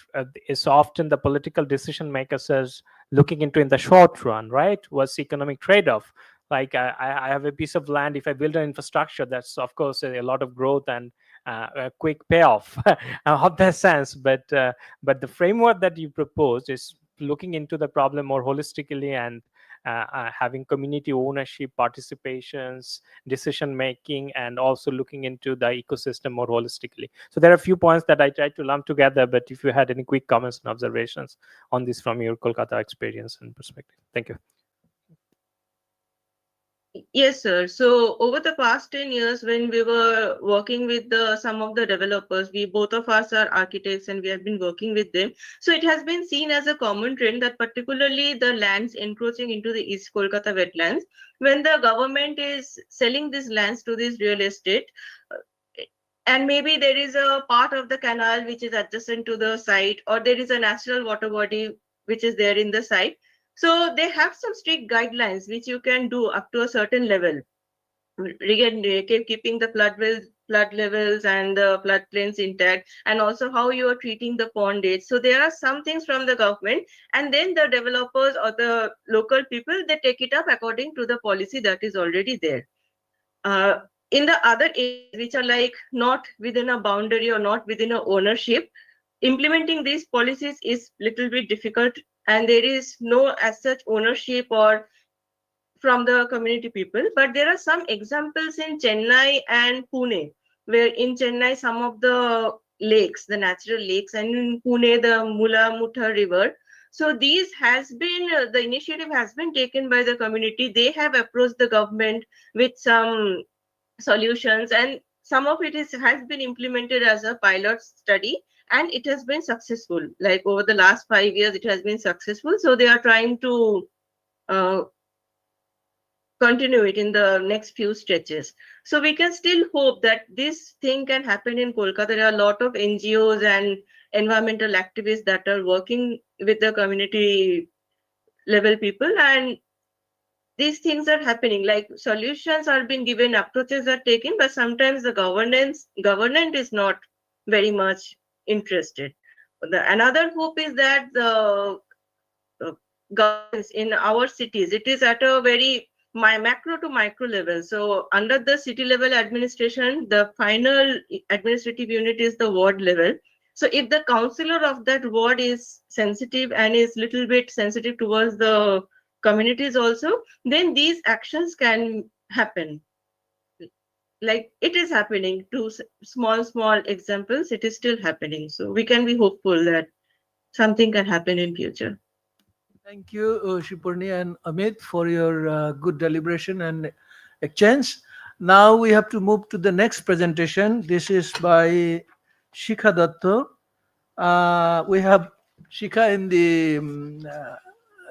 it's often the political decision makers is looking into in the short run, right? What's economic trade-off? Like I have a piece of land. If I build an infrastructure, that's of course a lot of growth and a quick payoff of that sense. But the framework that you proposed is looking into the problem more holistically and having community ownership, participations, decision making, and also looking into the ecosystem more holistically. So there are a few points that I tried to lump together, but if you had any quick comments and observations on this from your Kolkata experience and perspective. Thank you. Yes, sir. So over the past 10 years, when we were working with some of the developers, we both of us are architects and we have been working with them. So it has been seen as a common trend that particularly the lands encroaching into the East Kolkata wetlands, when the government is selling these lands to this real estate, and maybe there is a part of the canal which is adjacent to the site, or there is a natural water body which is there in the site. So they have some strict guidelines which you can do up to a certain level, again keeping the flood levels and the floodplains intact, and also how you are treating the pond edge. So there are some things from the government, and then the developers or the local people, they take it up according to the policy that is already there. In the other areas which are like not within a boundary or not within a ownership, implementing these policies is little bit difficult, and there is no as such ownership or from the community people. But there are some examples in Chennai and Pune, where in Chennai some of the lakes, the natural lakes, and in Pune the Mula Mutha river. So these has been the initiative has been taken by the community. They have approached the government with some solutions, and some of it has been implemented as a pilot study, and it has been successful. Like over the last 5 years, it has been successful. So they are trying to uh, continue it in the next few stretches. So we can still hope that this thing can happen in Kolkata. There are a lot of NGOs and environmental activists that are working with the community level people, and these things are happening. Like solutions are being given, approaches are taken, but sometimes the government is not very much interested. Another hope is that the governance in our cities, it is at a very macro to micro level. So under the city level administration, the final administrative unit is the ward level. So if the councillor of that ward is sensitive and is little bit sensitive towards the communities also, then these actions can happen. Like it is happening. To small examples, it is still happening. So we can be hopeful that something can happen in future. Thank you, Shipurni and Amit, for your good deliberation and exchange. Now we have to move to the next presentation. This is by Shikha Datta. We have Shikha in the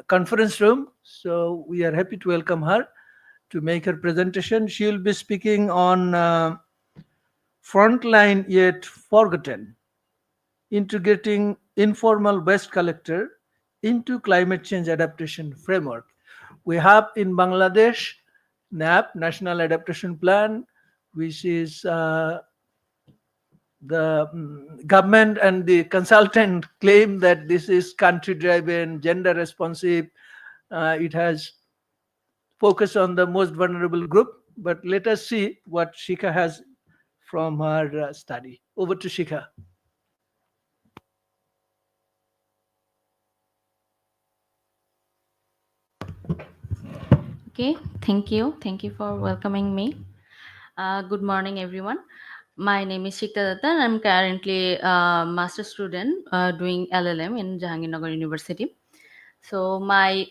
conference room, so we are happy to welcome her to make her presentation. She will be speaking on frontline yet forgotten, integrating informal waste collector into climate change adaptation framework. We have in Bangladesh NAP, National Adaptation Plan, which is the government and the consultant claim that this is country driven, gender responsive. It has focus on the most vulnerable group. But let us see what Shikha has from her study. Over to Shikha. Okay, thank you. Thank you for welcoming me. Good morning, everyone. My name is Shikta Datta. I'm currently a master student doing LLM in Jahangirnagar University. So my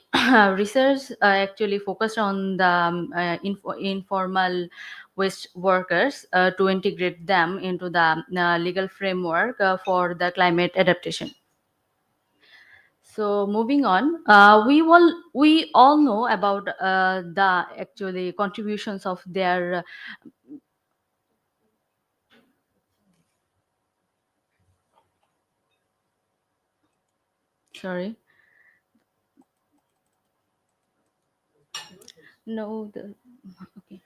research actually focused on the informal waste workers to integrate them into the legal framework for the climate adaptation. So moving on, we all know about the actually contributions of their sorry, no, the okay.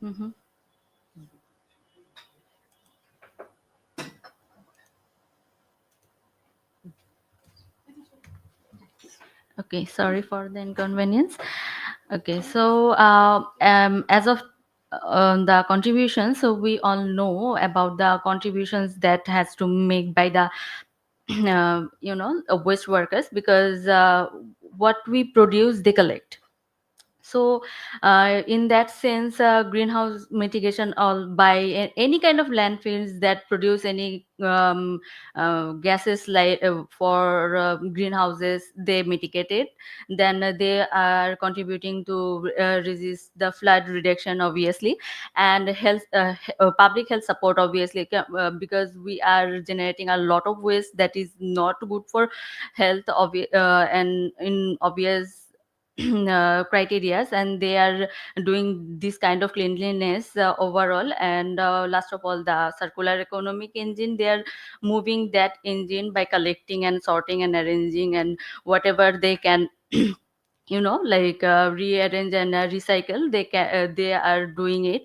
Mhm. Okay, sorry for the inconvenience. Okay, so as of the contributions, so we all know about the contributions that has to make by the waste workers, because what we produce they collect. So in that sense, greenhouse mitigation all by any kind of landfills that produce any gases like for greenhouses, they mitigate it. Then they are contributing to resist the flood reduction, obviously, and health public health support, obviously, because we are generating a lot of waste that is not good for health, and in obvious criterias, and they are doing this kind of cleanliness overall. And last of all, the circular economic engine, they are moving that engine by collecting and sorting and arranging and whatever they can like rearrange and recycle, they are doing it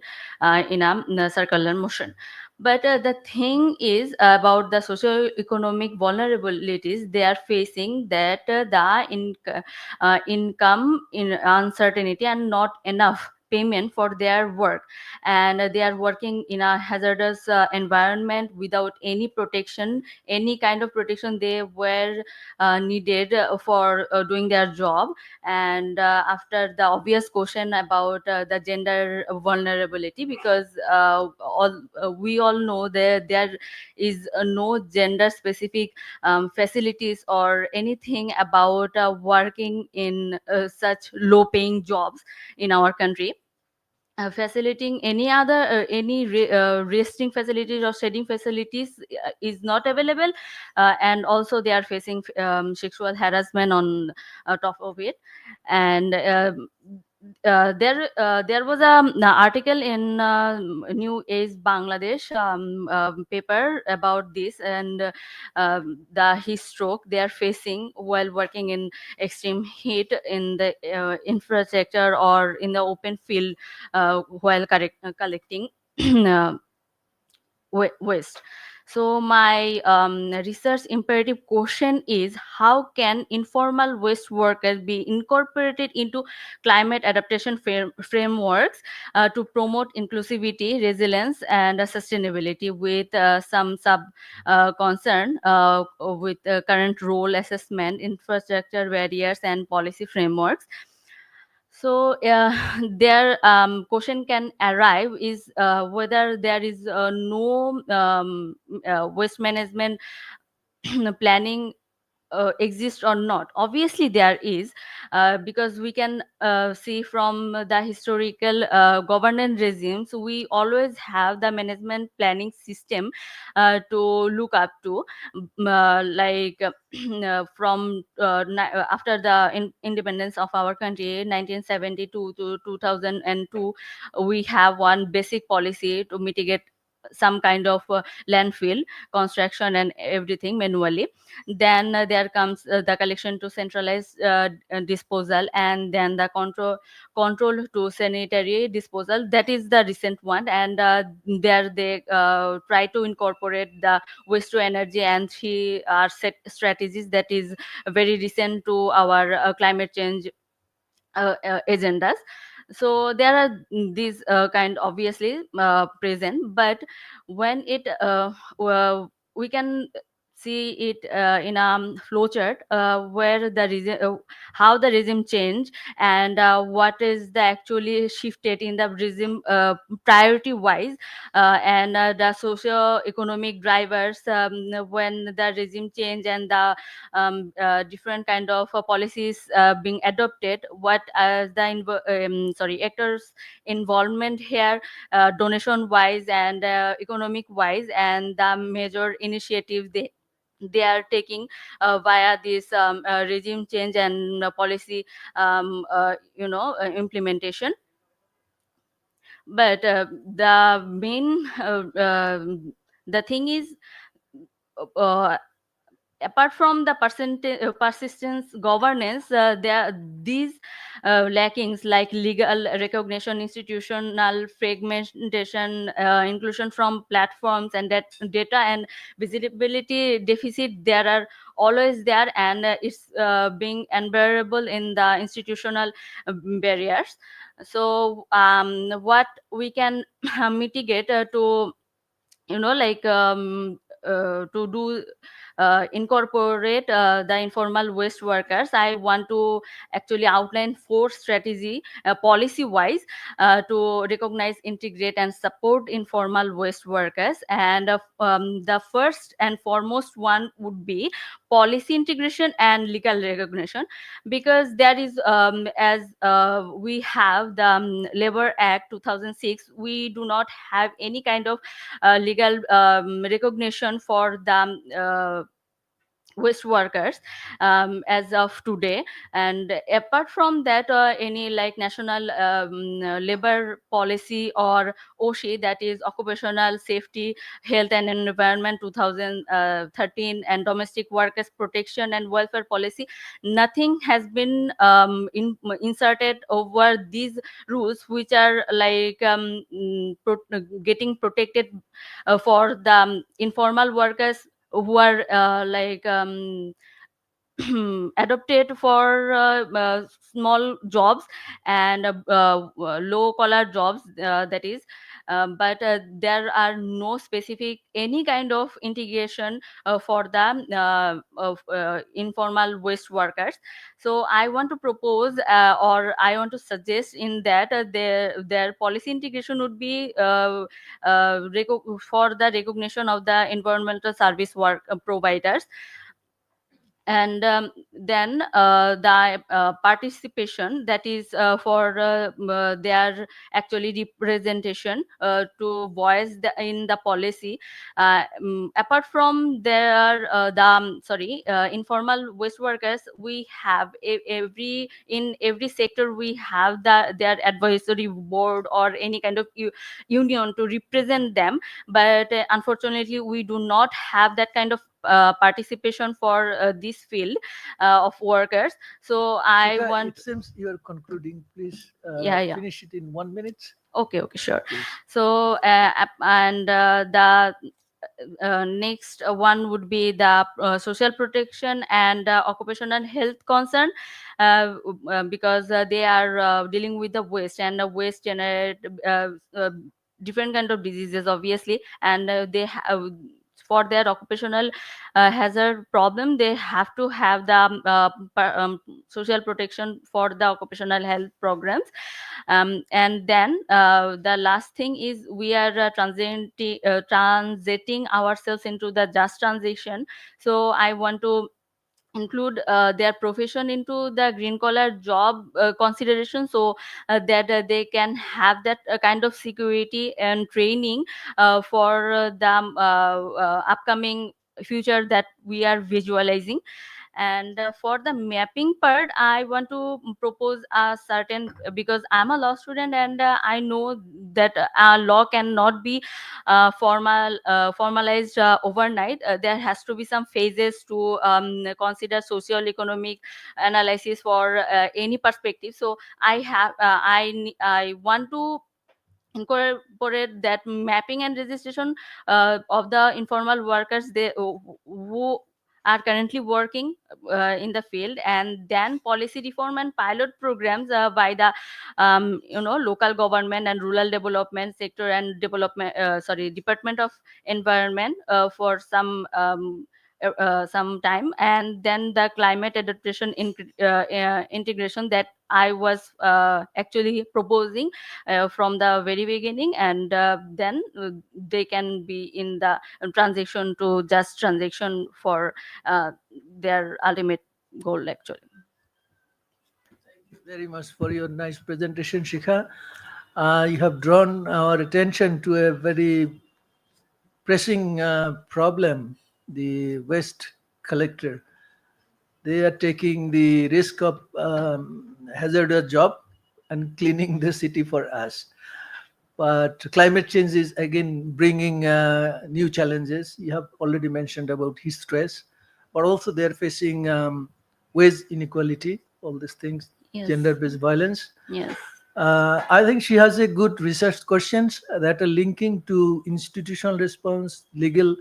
in a circular motion. But the thing is about the socio-economic vulnerabilities they are facing, that income in uncertainty and not enough payment for their work, and they are working in a hazardous environment without any protection, any kind of protection they were needed for doing their job. And after the obvious question about the gender vulnerability, because we all know that there is no gender specific facilities or anything about working in such low paying jobs in our country. Facilitating any other resting facilities or shedding facilities is not available, and also they are facing sexual harassment on top of it. And there was an article in New Age Bangladesh paper about this, and the heat stroke they are facing while working in extreme heat in the infrastructure or in the open field while collecting uh, waste. So my research imperative question is, how can informal waste workers be incorporated into climate adaptation frameworks to promote inclusivity, resilience, and sustainability, with some sub concern with current role assessment, infrastructure barriers, and policy frameworks. So their question can arrive is whether there is no waste management planning exist or not? Obviously there is, because we can see from the historical governance regimes, we always have the management planning system to look up to. Like after the independence of our country, 1972 to 2002, we have one basic policy to mitigate some kind of landfill construction and everything manually. Then there comes the collection to centralized disposal, and then the control to sanitary disposal. That is the recent one, and there they try to incorporate the waste to energy and three are set strategies that is very recent to our climate change agendas. So there are these kind obviously present, but when it we can see it in a flowchart where the how the regime change, and what is the actually shifted in the regime priority wise, and the socio-economic drivers when the regime change and the different kind of policies being adopted, what the actors involvement here, donation wise and economic wise, and the major initiative they are taking via this regime change and policy implementation. But the main the thing is, uh, apart from the persistence governance, there are these lackings like legal recognition, institutional fragmentation, inclusion from platforms, and that data and visibility deficit, there are always there, and it's being unbearable in the institutional barriers. So what we can mitigate to like to do incorporate the informal waste workers, I want to actually outline four strategy policy wise to recognize, integrate, and support informal waste workers. And the first and foremost one would be policy integration and legal recognition, because there is as we have the labor act 2006, we do not have any kind of legal recognition for the waste workers as of today. And apart from that, any like national labor policy or OSHI, that is occupational safety, health and environment 2013, and domestic workers protection and welfare policy, nothing has been inserted over these rules, which are like getting protected for the informal workers who are adopted for small jobs and low collar jobs, that is but there are no specific any kind of integration for the informal waste workers. So I want to propose or I want to suggest in that their policy integration would be for the recognition of the environmental service work providers. And then the participation, that is for their actually representation to voice in the policy. Apart from their informal waste workers, we have in every sector we have their advisory board or any kind of union to represent them. But unfortunately we do not have that kind of participation for this field of workers. So I Shikha, want. it seems you are concluding. Please Yeah. finish it in 1 minute. Okay, sure. Please. So and the next one would be the social protection and occupational health concern, because they are dealing with the waste, and waste generate different kind of diseases obviously, and they have for their occupational hazard problem, they have to have the social protection for the occupational health programs. And then the last thing is we are transiting ourselves into the just transition. So I want to include their profession into the green collar job consideration, so that they can have that kind of security and training for the upcoming future that we are visualizing. And for the mapping part, I want to propose a certain, because I'm a law student, and I know that law cannot be formalized overnight. There has to be some phases to consider social economic analysis for any perspective. So I want to incorporate that mapping and registration of the informal workers, they who are currently working in the field, and then policy reform and pilot programs by the local government and rural development sector and department of environment for some time, and then the climate adaptation integration that I was actually proposing from the very beginning, and then they can be in the transition to just transition for uh, their ultimate goal actually. Thank you very much for your nice presentation, Shikha. You have drawn our attention to a very pressing problem, the waste collector. They are taking the risk of hazardous job and cleaning the city for us. But climate change is again bringing new challenges. You have already mentioned about heat stress, but also they are facing wage inequality, all these things, Yes. gender-based violence. Yes. I think she has a good research questions that are linking to institutional response, legal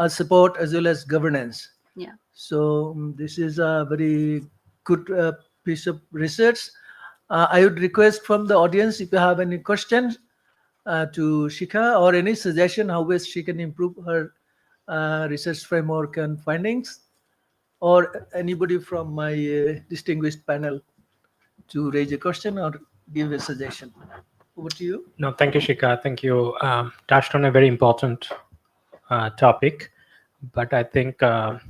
support, as well as governance. Yeah. So this is a very good piece of research. I would request from the audience if you have any questions to Shikha or any suggestion how best she can improve her research framework and findings, or anybody from my distinguished panel to raise a question or give a suggestion. Over to you. No, thank you, Shika. Thank you. Touched on a very important topic, but I think to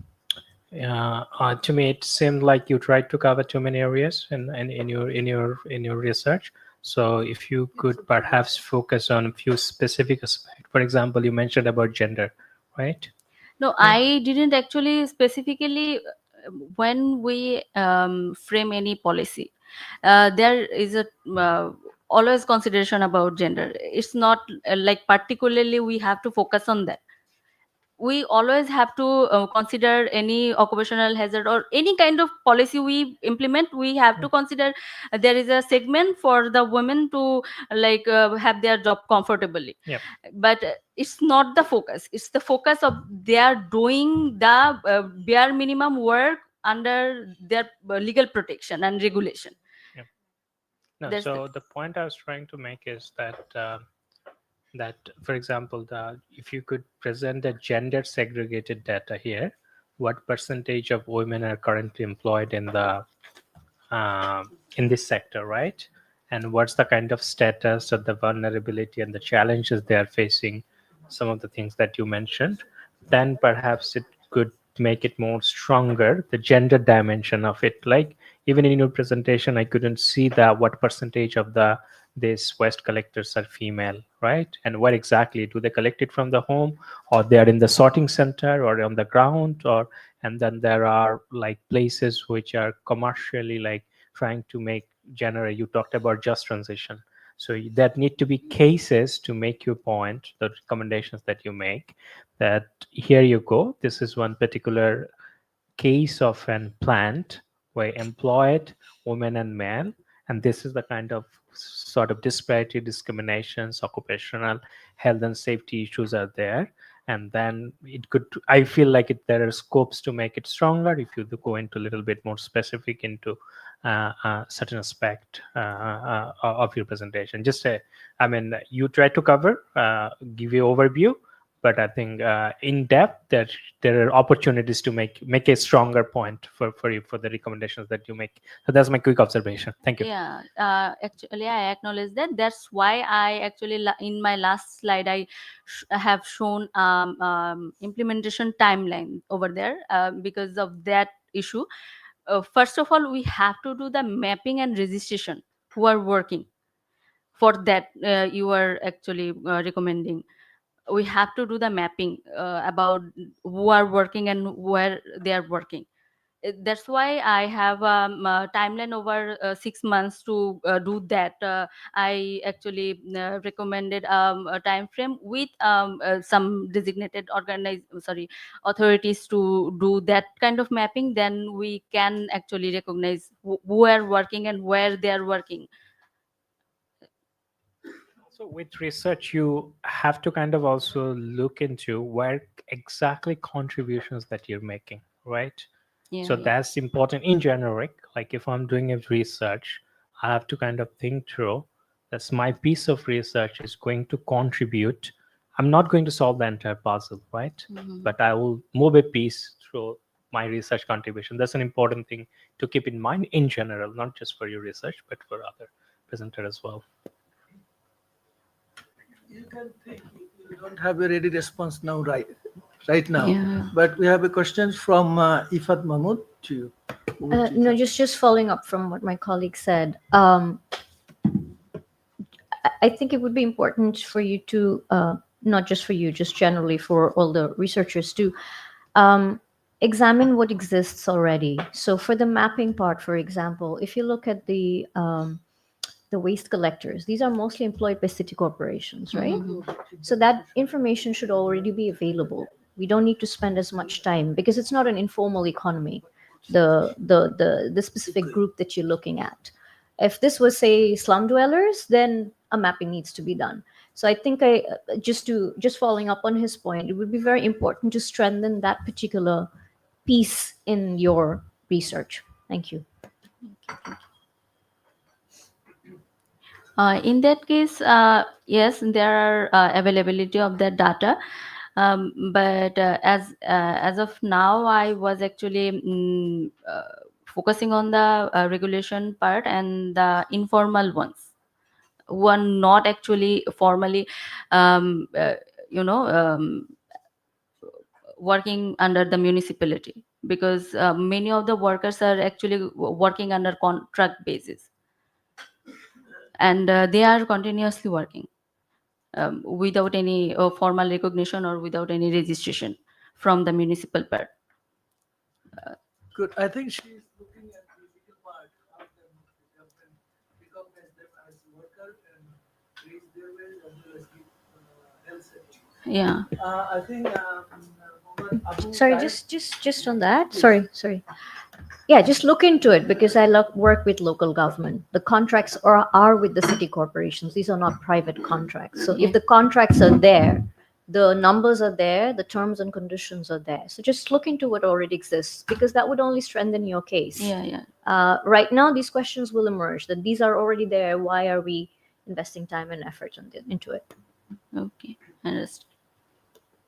me it seemed like you tried to cover too many areas in your research. So if you could perhaps focus on a few specific aspects. For example, you mentioned about gender, right? No, I didn't actually specifically. When we frame any policy, there is a always consideration about gender. It's not like particularly we have to focus on that. We always have to consider any occupational hazard or any kind of policy we implement. We have to consider there is a segment for the women to have their job comfortably. Yep. But it's not the focus. It's the focus of they are doing the bare minimum work under their legal protection and regulation. Yep. No, That's so the point I was trying to make is that, for example, if you could present the gender segregated data here, what percentage of women are currently employed in this sector, right? And what's the kind of status of the vulnerability and the challenges they are facing, some of the things that you mentioned, then perhaps it could make it more stronger, the gender dimension of it. Like even in your presentation, I couldn't see what percentage of these waste collectors are female, right? And what exactly do they collect it from the home, or they are in the sorting center or on the ground, and then there are like places which are commercially like trying to generate. You talked about just transition, so that need to be cases to make your point, the recommendations that you make, that here you go, this is one particular case of an plant where employed women and men, and this is the kind of sort of disparity, discriminations, occupational health and safety issues are there. And then it could, I feel like there are scopes to make it stronger if you go into a little bit more specific into certain aspect of your presentation. Just you try to cover, give you overview, but I think in depth that there are opportunities to make a stronger point for you, for the recommendations that you make. So that's my quick observation. Thank you. Yeah, actually I acknowledge that. That's why I actually in my last slide I have shown implementation timeline over there, because of that issue. First of all, we have to do the mapping and registration who are working. For that, you are actually recommending. We have to do the mapping about who are working and where they are working. That's why I have a timeline over 6 months to do that. I actually recommended a time frame with some designated authorities to do that kind of mapping. Then we can actually recognize who are working and where they are working. So with research, you have to kind of also look into where exactly contributions that you're making, right? Yeah, So yeah. that's important in generic. Like if I'm doing a research, I have to kind of think through that's my piece of research is going to contribute. I'm not going to solve the entire puzzle, right? Mhm. But I will move a piece through my research contribution. That's an important thing to keep in mind in general, not just for your research, but for other presenter as well. You can think if you don't have a ready response now, right now. Yeah. But we have a question from Ifat Mahmood to you. Over to you, No, Ifat. just following up from what my colleague said. I think it would be important for you to, not just for you, just generally for all the researchers to examine what exists already. So for the mapping part, for example, if you look at the waste collectors, these are mostly employed by city corporations, right? So that information should already be available. We don't need to spend as much time because it's not an informal economy. The specific group that you're looking at. If this was say slum dwellers, then a mapping needs to be done. So I think just following up on his point, it would be very important to strengthen that particular piece in your research. Thank you. In that case, yes, there are availability of that data, but as of now, I was actually focusing on the regulation part and the informal ones, who are not actually formally, um, uh, you know, working under the municipality, because many of the workers are actually working under contract basis, and they are continuously working without any formal recognition or without any registration from the municipal part. Good. I think she's looking at the legal part, how the government recognize them as worker and raise their wage as well as give health service. Yeah. I think Mohammed Abu Sorry, Taib, just on that. Sorry. Yeah, just look into it because I work with local government. The contracts are with the city corporations. These are not private contracts. So if the contracts are there, the numbers are there, the terms and conditions are there. So just look into what already exists because that would only strengthen your case. Yeah. Right now, these questions will emerge that these are already there. Why are we investing time and effort into it? Okay, understood.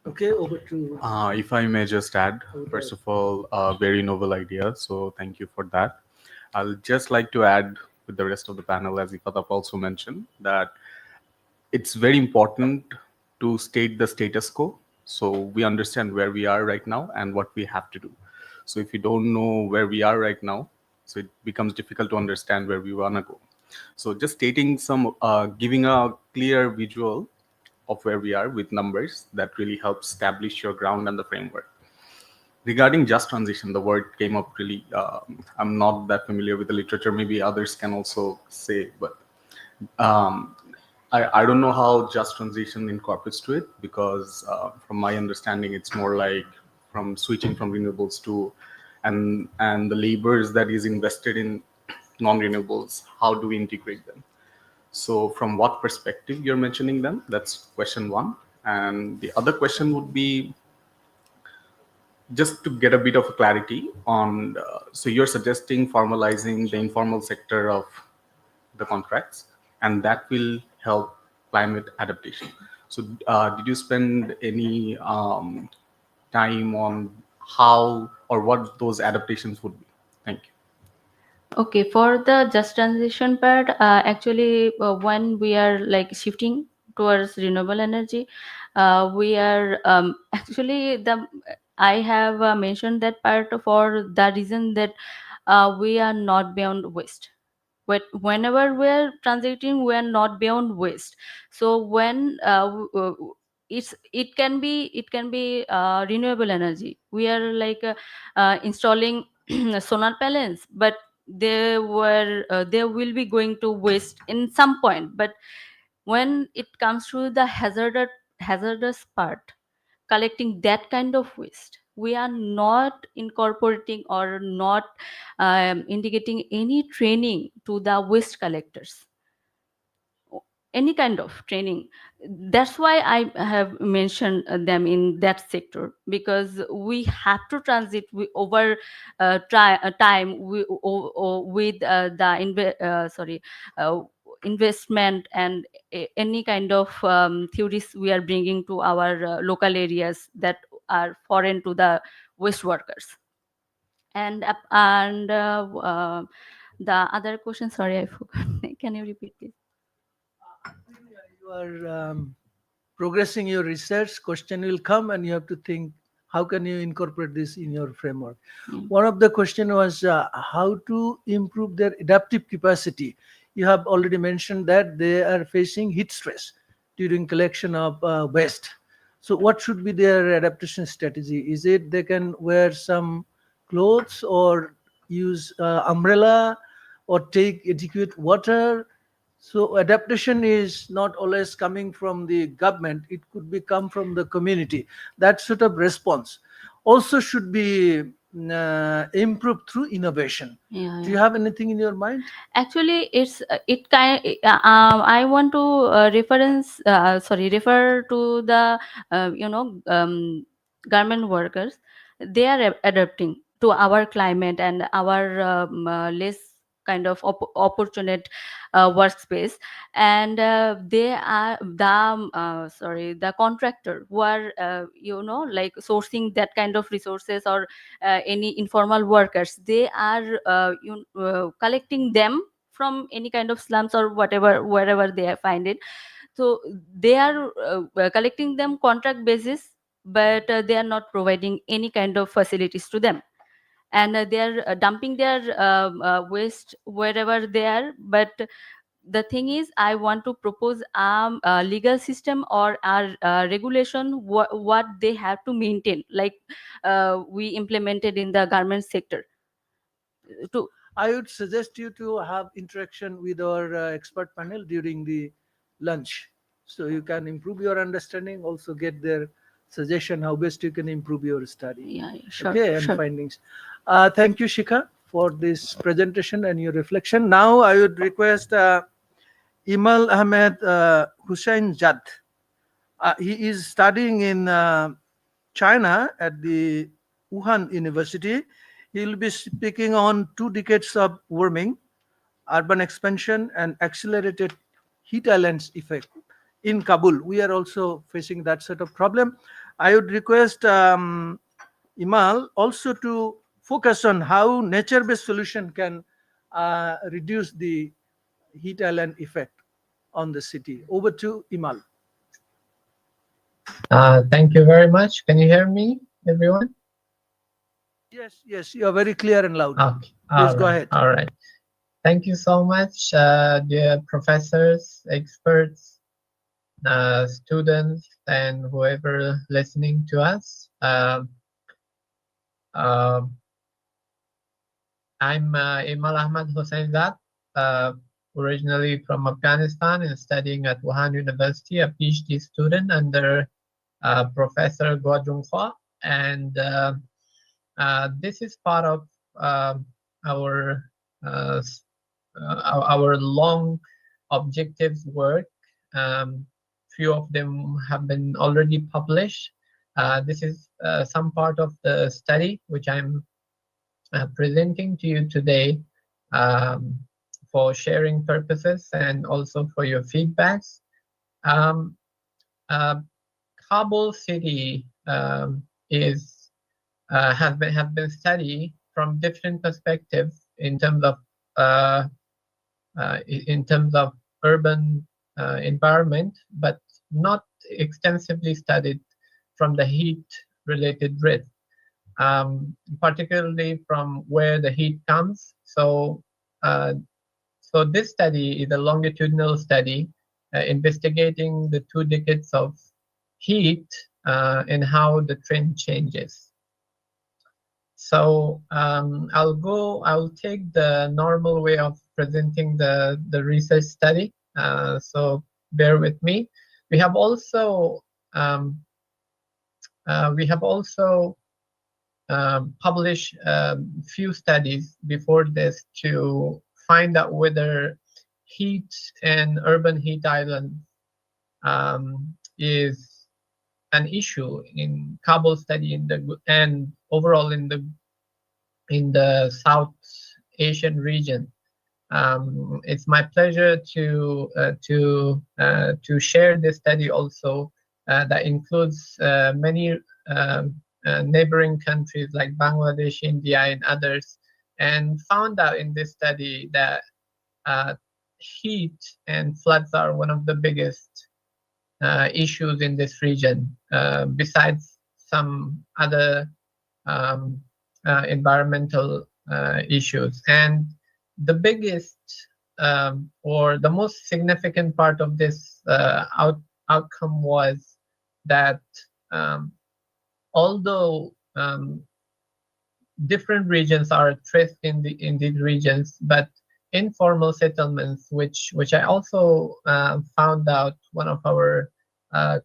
okay, over to If I may just add, Okay. first of all, a very novel idea. So thank you for that. I'll just like to add with the rest of the panel, as Ifatap also mentioned, that it's very important to state the status quo so we understand where we are right now and what we have to do. So if you don't know where we are right now, so it becomes difficult to understand where we want to go. So just stating giving a clear visual of where we are with numbers, that really helps establish your ground and the framework. Regarding just transition, the word came up really, I'm not that familiar with the literature, maybe others can also say, but um, I don't know how just transition incorporates to it, because from my understanding, it's more like from switching from renewables to, and the labors that is invested in non-renewables, how do we integrate them? So from what perspective you're mentioning them? That's question one. And the other question would be just to get a bit of clarity on, so you're suggesting formalizing the informal sector of the contracts, and that will help climate adaptation. So did you spend any time on how or what those adaptations would be? Thank you. Okay, for the just transition part, actually, when we are like shifting towards renewable energy, we are actually I have mentioned that part for the reason that we are not beyond waste. But whenever we are transiting, we are not beyond waste. So when it can be renewable energy. We are like installing solar panels, but they will be going to waste in some point. But when it comes to the hazardous part, collecting that kind of waste, we are not incorporating or not indicating any training to the waste collectors, any kind of training. That's why I have mentioned them in that sector, because we have to transit over time with uh, investment and any kind of theories we are bringing to our local areas that are foreign to the waste workers. And the other question, sorry, I forgot. Can you repeat, please? You are progressing your research, question will come and you have to think how can you incorporate this in your framework. One of the question was how to improve their adaptive capacity. You have already mentioned that they are facing heat stress during collection of waste. So what should be their adaptation strategy? Is it they can wear some clothes or use umbrella or take adequate water? So adaptation is not always coming from the government. It could be come from the community. That sort of response also should be improved through innovation. Yeah, Do you have anything in your mind? actually it's it kind I want to refer to the garment workers. They are adapting to our climate and our less kind of opportunate workspace, and they are the contractor who are like sourcing that kind of resources, or any informal workers. They are collecting them from any kind of slums or whatever, wherever they find it. So they are collecting them contract basis, but they are not providing any kind of facilities to them, and they are dumping their waste wherever they are. But the thing is, I want to propose a legal system or a regulation, what they have to maintain, like we implemented in the garment sector to. I would suggest you to have interaction with our expert panel during the lunch. So you can improve your understanding, also get their suggestion how best you can improve your study. Yeah, sure, Okay, and sure. findings. Thank you, Shikha, for this presentation and your reflection. Now I would request Imal Ahmed Hussain Jad. He is studying in China at the Wuhan University. He will be speaking on 2 decades of warming, urban expansion, and accelerated heat islands effect in Kabul. We are also facing that sort of problem. I would request Imal also to focus on how nature-based solution can reduce the heat island effect on the city. Over to Imal. Thank you very much. Can you hear me, everyone? Yes, yes, you are very clear and loud. Okay. Please go ahead. All right. Thank you so much, dear professors, experts, students, and whoever listening to us. I'm Imal Ahmad Hossainzad, originally from Afghanistan and studying at Wuhan University, a PhD student under Professor Guo Junghua. And this is part of our long objectives work. Few of them have been already published. This is some part of the study which I'm presenting to you today for sharing purposes and also for your feedbacks. Kabul city have been studied from different perspectives in terms of urban environment, but not extensively studied from the heat related risk. particularly from where the heat comes. So this study is a longitudinal study investigating the 2 decades of heat and how the trend changes. So I'll take the normal way of presenting the research study. So bear with me. We have also published few studies before this to find out whether heat and urban heat islands is an issue in Kabul study and overall in the South Asian region. It's my pleasure to share this study also that includes many neighboring countries like Bangladesh, India, and others, and found out in this study that heat and floods are one of the biggest issues in this region, besides some other environmental issues. And the biggest or the most significant part of this outcome was that although different regions are traced in these regions, but informal settlements, which I also found out one of our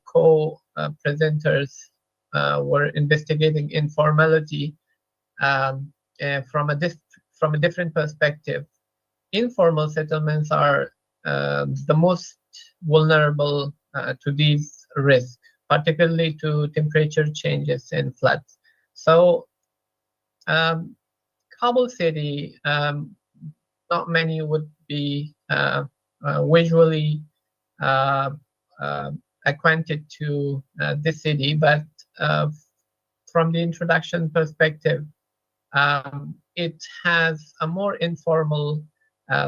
co-presenters were investigating informality from a different perspective. Informal settlements are the most vulnerable to these risks, particularly to temperature changes and floods. So Kabul city, not many would be visually acquainted to this city, but from the introduction perspective, it has a more informal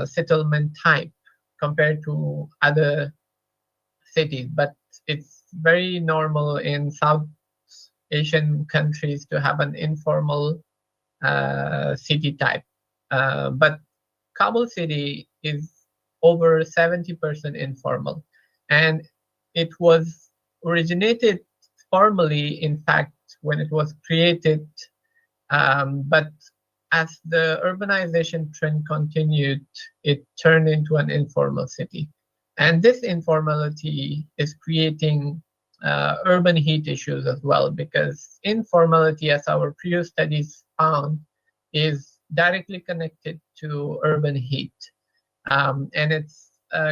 settlement type compared to other cities, but it's very normal in South Asian countries to have an informal city type. But Kabul city is over 70% informal, and it was originated formally, in fact, when it was created, but as the urbanization trend continued, it turned into an informal city. And this informality is creating urban heat issues as well, because informality, as our previous studies found, is directly connected to urban heat. And it's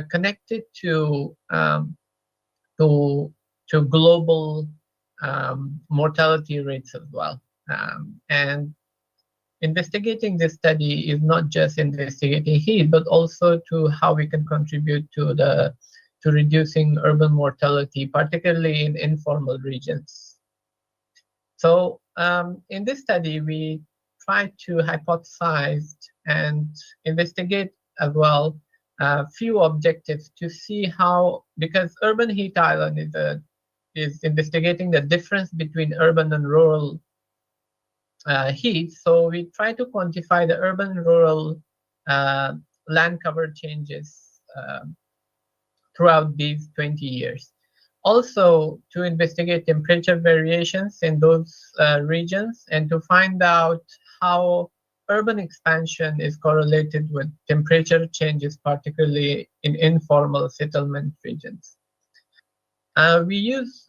connected to global mortality rates as well. And investigating this study is not just investigating heat, but also to how we can contribute to reducing urban mortality, particularly in informal regions. So in this study, we tried to hypothesize and investigate as well a few objectives to see how, because urban heat island is investigating the difference between urban and rural heat. So we try to quantify the urban-rural land cover changes throughout these 20 years. Also, to investigate temperature variations in those regions and to find out how urban expansion is correlated with temperature changes, particularly in informal settlement regions. We use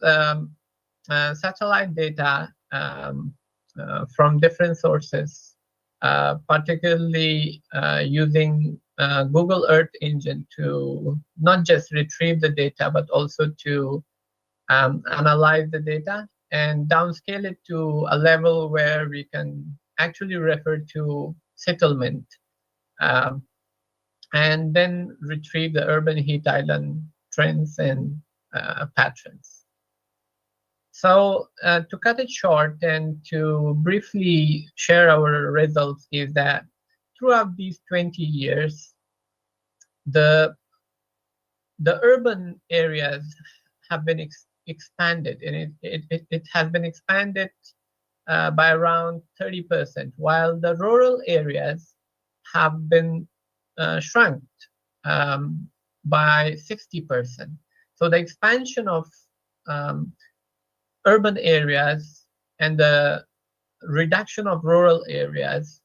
satellite data from different sources, particularly using Google Earth Engine to not just retrieve the data, but also to analyze the data and downscale it to a level where we can actually refer to settlement, and then retrieve the urban heat island trends and patterns. So to cut it short and to briefly share our results is that throughout these 20 years, the urban areas have been expanded, and it has been expanded by around 30%, while the rural areas have been shrunk um, by 60%. So the expansion of um, urban areas and the reduction of rural areas,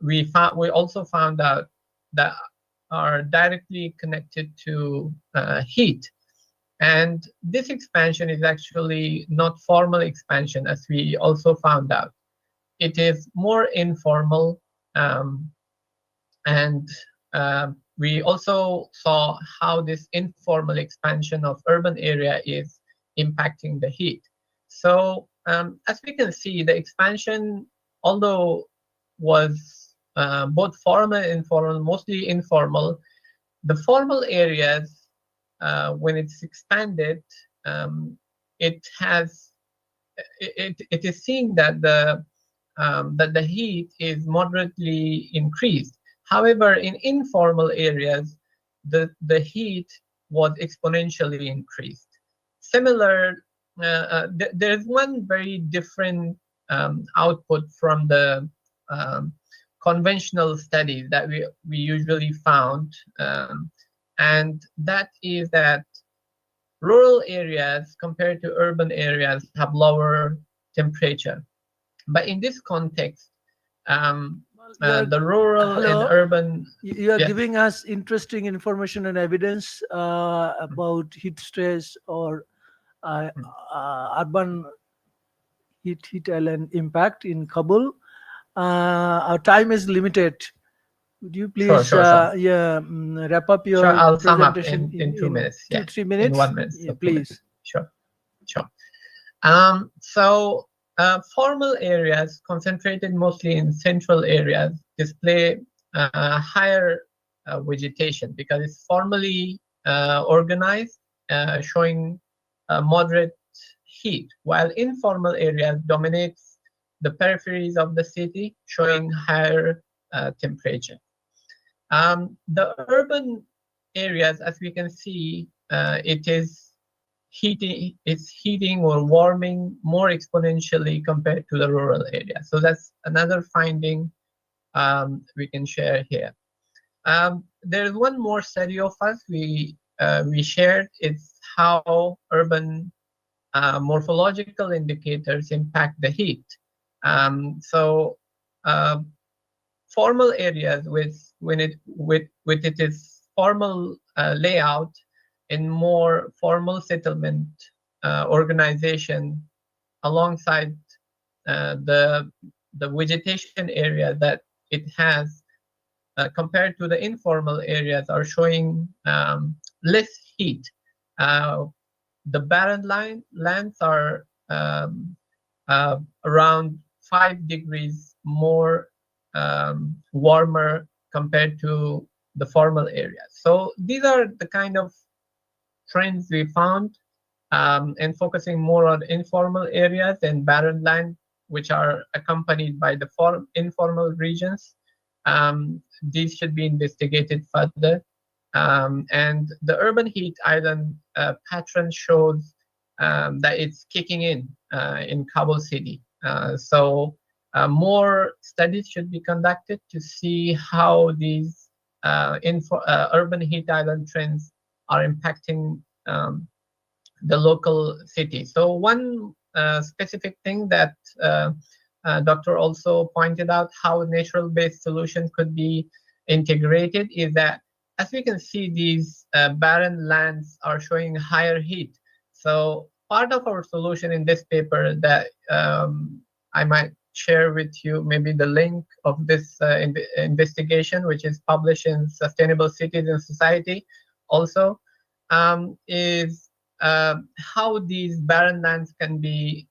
we also found out that are directly connected to heat. And this expansion is actually not formal expansion, as we also found out. It is more informal, um, and we also saw how this informal expansion of urban area is impacting the heat. So as we can see, the expansion, although was both formal and informal, mostly informal, the formal areas, when it's expanded, it has it is seen that the heat is moderately increased. However, in informal areas, the heat was exponentially increased. Similar, there's one very different output from the um, conventional studies that we usually found, and that is that rural areas compared to urban areas have lower temperature. But in this context, the rural and Hello. urban, You are yes, giving us interesting information and evidence about heat stress or urban heat island impact in Kabul. Our time is limited. Would you sure, please sure, sure. wrap up Sure, your I'll sum up presentation in 2 minutes. two, Yeah, 3 minutes? in 1 minute, Yeah, so 2 minutes. please. Sure, sure. So formal areas concentrated mostly in central areas display higher vegetation because it's formally organized, showing moderate heat, while informal areas dominates the peripheries of the city, showing higher temperature. The urban areas, as we can see, it's heating or warming more exponentially compared to the rural area. So that's another finding we can share here. There's one more study of us we shared. It's how urban morphological indicators impact the heat. So uh, formal areas with its formal layout in more formal settlement organization alongside the vegetation area that it has compared to the informal areas are showing less heat. The barren lands are around 5 degrees more warmer compared to the formal areas. So these are the kind of trends we found, and focusing more on informal areas and barren land, which are accompanied by the informal regions. These should be investigated further. And the urban heat island pattern shows that it's kicking in Kabul city. So more studies should be conducted to see how these urban heat island trends are impacting the local city. So one specific thing that Doctor also pointed out how natural-based solution could be integrated is that, as we can see, these barren lands are showing higher heat. So part of our solution in this paper that I might share with you, maybe the link of this investigation, which is published in Sustainable Cities and Society also, is how these barren lands can be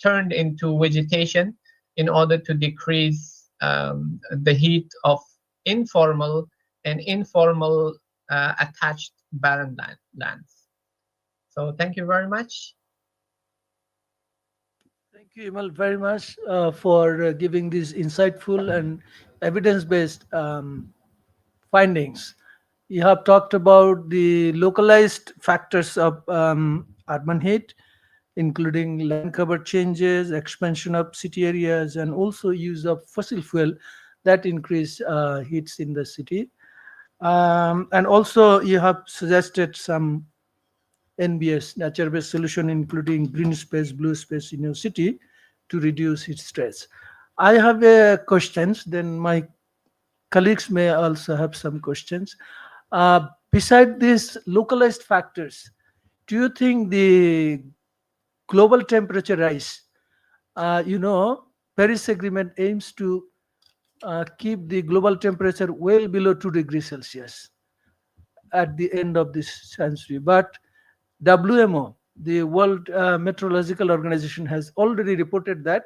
turned into vegetation in order to decrease the heat of informal and informal attached barren lands. So thank you very much. Thank you, Imal, very much for giving these insightful and evidence-based findings. You have talked about the localized factors of urban heat, including land cover changes, expansion of city areas, and also use of fossil fuel that increase heats in the city. And also, you have suggested some NBS, nature-based solution, including green space, blue space in your city to reduce heat stress. I have questions, then my colleagues may also have some questions. Beside these localized factors, do you think the global temperature rise, Paris Agreement aims to keep the global temperature well below 2 degrees Celsius at the end of this century. But WMO, the World Meteorological Organization, has already reported that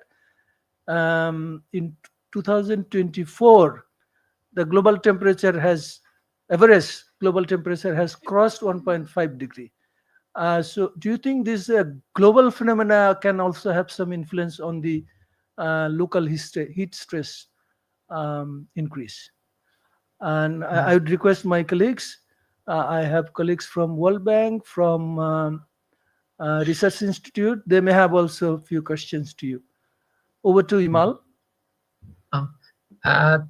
in 2024, the global temperature has average global temperature has crossed 1.5 degree. So, do you think this global phenomena can also have some influence on the local heat stress increase? And I would request my colleagues. I have colleagues from World Bank, from Research Institute. They may have also a few questions to you. Over to Imal.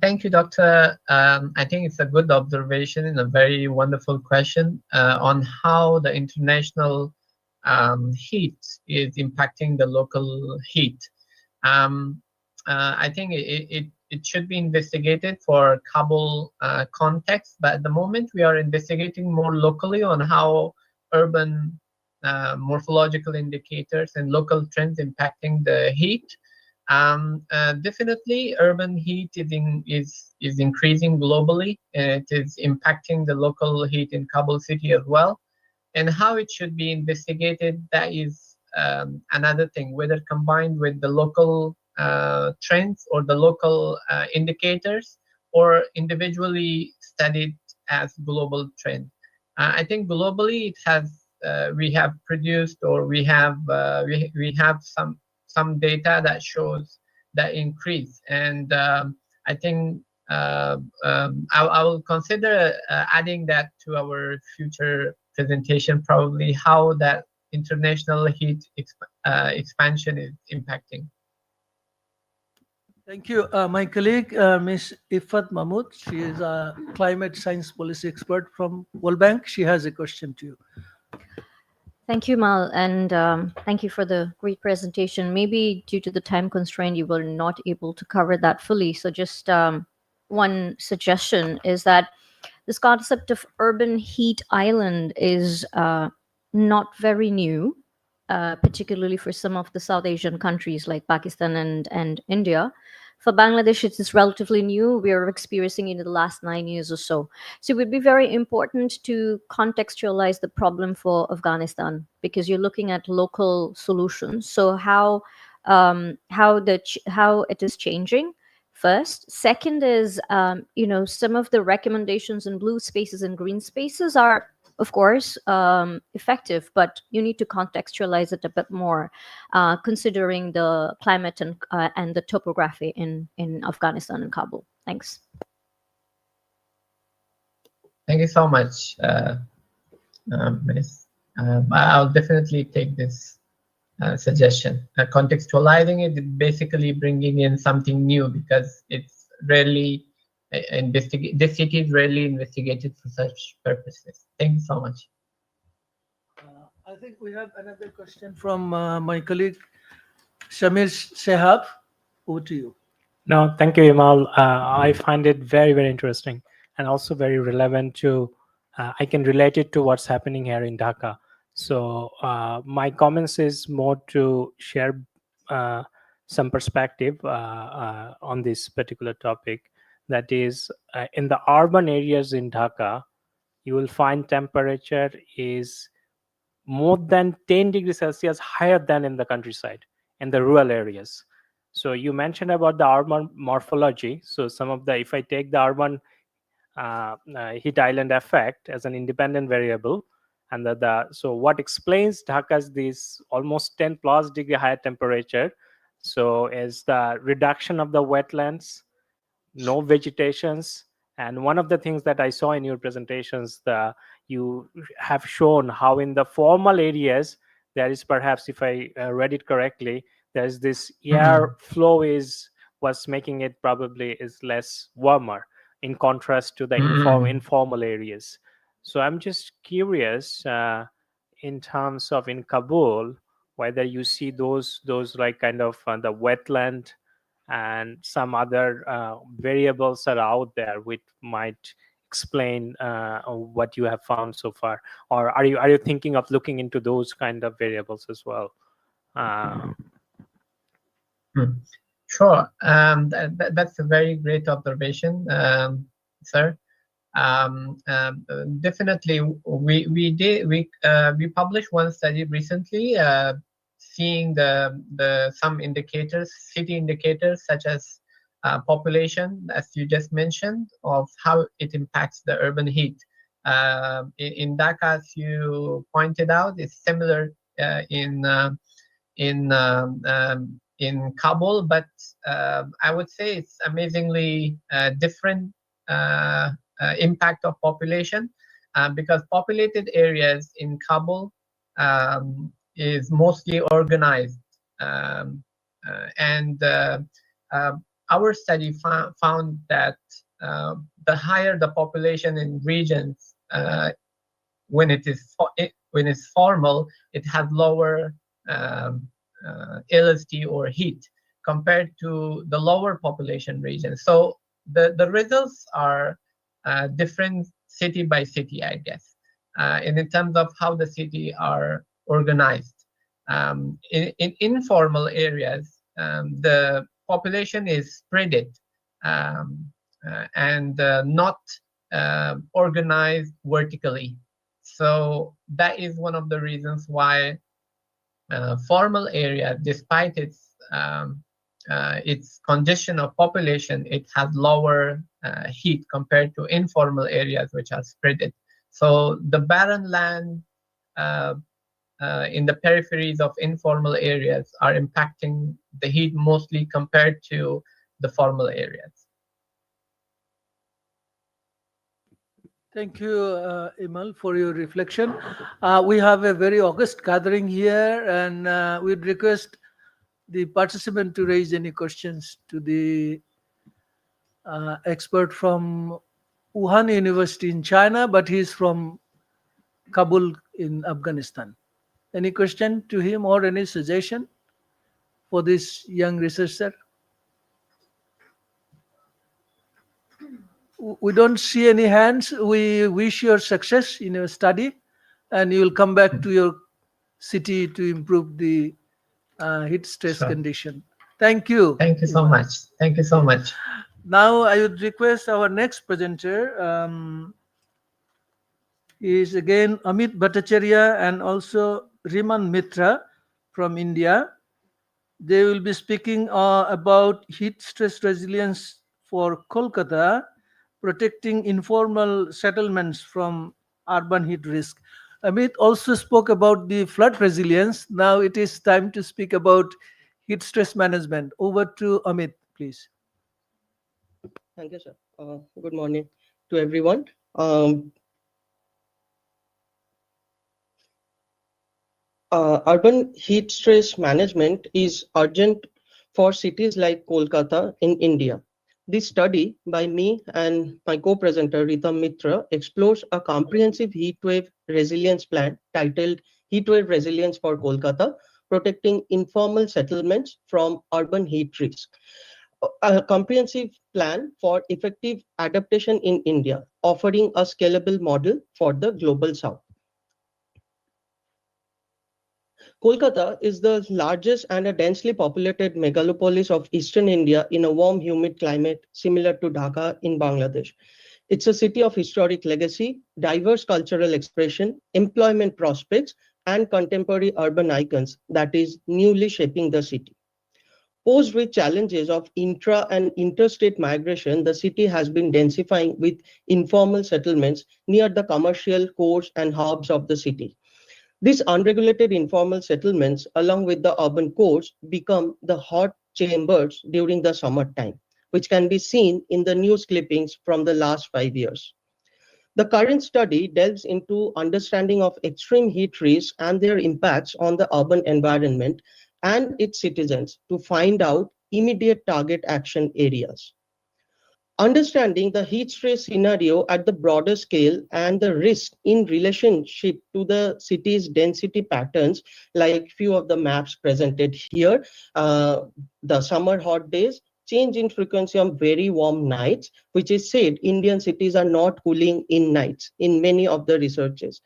Thank you, Doctor. I think it's a good observation and a very wonderful question on how the international heat is impacting the local heat. I think it should be investigated for Kabul context, but at the moment we are investigating more locally on how urban morphological indicators and local trends impacting the heat. Definitely, urban heat is increasing globally, and it is impacting the local heat in Kabul city as well. And how it should be investigated, that is another thing, whether combined with the local trends or the local indicators, or individually studied as global trend. I think globally it has we have produced, or we have some data that shows that increase, and I think I will consider adding that to our future presentation, probably how that international heat expansion is impacting. Thank you. My colleague, Ms. Ifat Mahmood, she is a climate science policy expert from World Bank. She has a question to you. Thank you, Mal, and thank you for the great presentation. Maybe due to the time constraint, you were not able to cover that fully. So just one suggestion is that this concept of urban heat island is not very new, particularly for some of the South Asian countries like Pakistan and India. For Bangladesh, it is relatively new. We are experiencing it in the last 9 years or so. So it would be very important to contextualize the problem for Afghanistan, because you're looking at local solutions. So how it is changing. First, second is some of the recommendations in blue spaces and green spaces are, of course, effective, but you need to contextualize it a bit more, considering the climate and the topography in Afghanistan and Kabul. Thanks. Thank you so much, Miss. I'll definitely take this suggestion. Contextualizing it, basically bringing in something new, because it's rarely this city is rarely investigated for such purposes. Thank you so much. I think we have another question from my colleague Shamir Shehab. Over to you. No, thank you, Imal. I find it very, very interesting and also very relevant to, I can relate it to what's happening here in Dhaka. So my comments is more to share some perspective on this particular topic. That is, in the urban areas in Dhaka, you will find temperature is more than 10 degrees Celsius higher than in the countryside, in the rural areas. So you mentioned about the urban morphology. So some of the, if I take the urban heat island effect as an independent variable, and so what explains Dhaka's this almost 10 plus degree higher temperature? So is the reduction of the wetlands, no vegetations, and one of the things that I saw in your presentations, you have shown how in the formal areas there is perhaps, if I read it correctly, there's this air flow was making it probably is less warmer in contrast to the informal areas. So I'm just curious, in terms of in Kabul, whether you see those like kind of the wetland and some other variables are out there which might explain what you have found so far, or are you thinking of looking into those kind of variables as well? Sure. That's a very great observation, sir. Definitely, we published one study recently, seeing the some indicators, city indicators such as population, as you just mentioned, of how it impacts the urban heat. In Dhaka, as you pointed out, it's similar in Kabul, but I would say it's amazingly different impact of population, because populated areas in Kabul is mostly organized, and our study found that the higher the population in regions, when it's formal, it has lower LST or heat compared to the lower population regions. So the results are different city by city, I guess, and in terms of how the city are organized. In informal areas, the population is spread and not organized vertically. So that is one of the reasons why formal area, despite its congestion of population, it has lower heat compared to informal areas which are spread. So the barren land in the peripheries of informal areas are impacting the heat mostly compared to the formal areas. Thank you, Imal, for your reflection. We have a very august gathering here, and we'd request the participant to raise any questions to the expert from Wuhan University in China, but he's from Kabul in Afghanistan. Any question to him or any suggestion for this young researcher? We don't see any hands. We wish your success in your study, and you will come back to your city to improve the heat stress condition. Thank you. Thank you so much. Thank you so much. Now I would request our next presenter is again Amit Bhattacharya and also Riman Mitra from India. They will be speaking about heat stress resilience for Kolkata, protecting informal settlements from urban heat risk. Amit also spoke about the flood resilience. Now it is time to speak about heat stress management. Over to Amit, please. Thank you, sir. Good morning to everyone. Urban heat stress management is urgent for cities like Kolkata in India. This study by me and my co-presenter Ritam Mitra explores a comprehensive heatwave resilience plan titled Heatwave Resilience for Kolkata, Protecting Informal Settlements from Urban Heat Risk. A comprehensive plan for effective adaptation in India, offering a scalable model for the global south. Kolkata is the largest and a densely populated megalopolis of eastern India in a warm, humid climate similar to Dhaka in Bangladesh. It's a city of historic legacy, diverse cultural expression, employment prospects, and contemporary urban icons that is newly shaping the city. Posed with challenges of intra and interstate migration, the city has been densifying with informal settlements near the commercial cores and hubs of the city. These unregulated informal settlements, along with the urban cores, become the hot chambers during the summertime, which can be seen in the news clippings from the last 5 years. The current study delves into understanding of extreme heat risks and their impacts on the urban environment and its citizens to find out immediate target action areas. Understanding the heat stress scenario at the broader scale and the risk in relationship to the city's density patterns, like few of the maps presented here, the summer hot days, change in frequency of very warm nights, which is said Indian cities are not cooling in nights in many of the researches,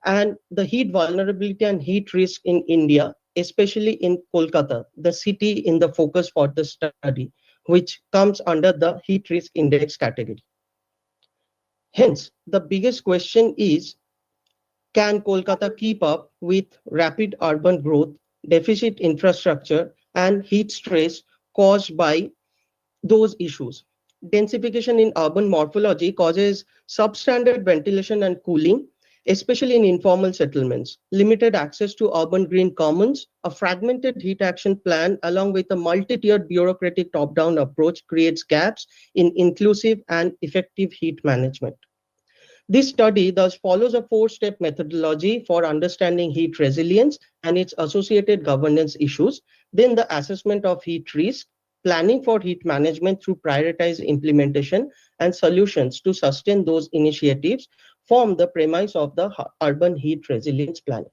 and the heat vulnerability and heat risk in India, especially in Kolkata, the city in the focus for the study, which comes under the heat risk index category. Hence, the biggest question is, can Kolkata keep up with rapid urban growth, deficit infrastructure, and heat stress caused by those issues? Densification in urban morphology causes substandard ventilation and cooling, especially in informal settlements. Limited access to urban green commons, a fragmented heat action plan, along with a multi-tiered bureaucratic top-down approach creates gaps in inclusive and effective heat management. This study thus follows a four-step methodology for understanding heat resilience and its associated governance issues, then the assessment of heat risk, planning for heat management through prioritized implementation, and solutions to sustain those initiatives form the premise of the urban heat resilience plan.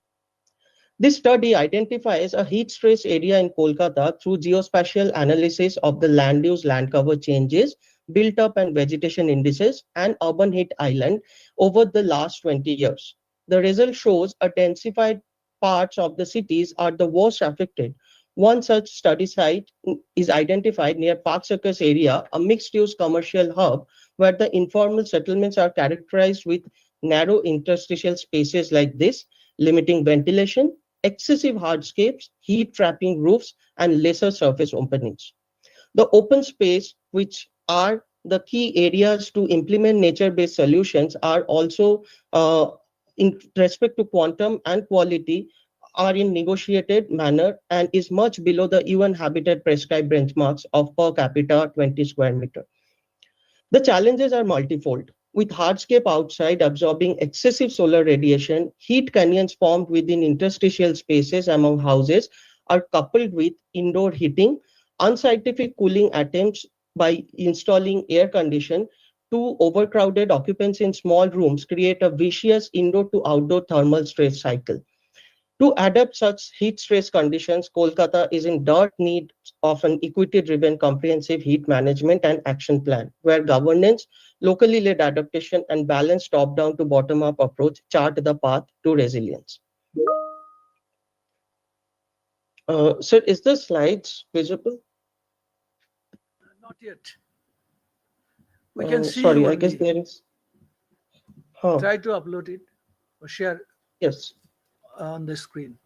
This study identifies a heat stress area in Kolkata through geospatial analysis of the land use land cover changes, built up and vegetation indices, and urban heat island over the last 20 years. The result shows a densified parts of the cities are the worst affected. One such study site is identified near Park Circus area, a mixed-use commercial hub where the informal settlements are characterized with narrow interstitial spaces like this, limiting ventilation, excessive hardscapes, heat trapping roofs, and lesser surface openings. The open space, which are the key areas to implement nature-based solutions, are also in respect to quantum and quality are in negotiated manner and is much below the UN Habitat prescribed benchmarks of per capita 20 square meter. The challenges are multifold. With hardscape outside absorbing excessive solar radiation, heat canyons formed within interstitial spaces among houses are coupled with indoor heating, unscientific cooling attempts by installing air condition to overcrowded occupants in small rooms create a vicious indoor to outdoor thermal stress cycle. To adapt such heat stress conditions, Kolkata is in direct need of an equity-driven comprehensive heat management and action plan, where governance, locally led adaptation, and balanced top-down to bottom-up approach chart the path to resilience. Sir, is the slides visible? Not yet. We can see you Sorry, I guess only. there is. Huh. Try to upload it or share Yes. on the screen.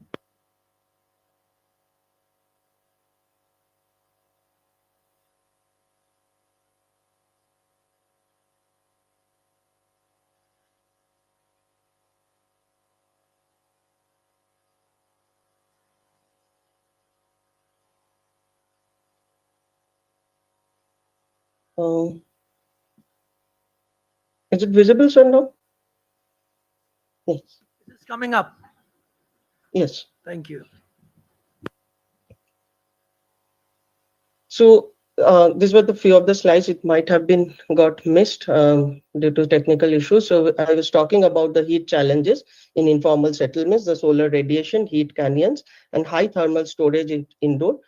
Is it visible, sir, now? Yes. It's coming up. Yes. Thank you. So these were the few of the slides. It might have been got missed due to technical issues. So I was talking about the heat challenges in informal settlements, the solar radiation, heat canyons, and high thermal storage indoor.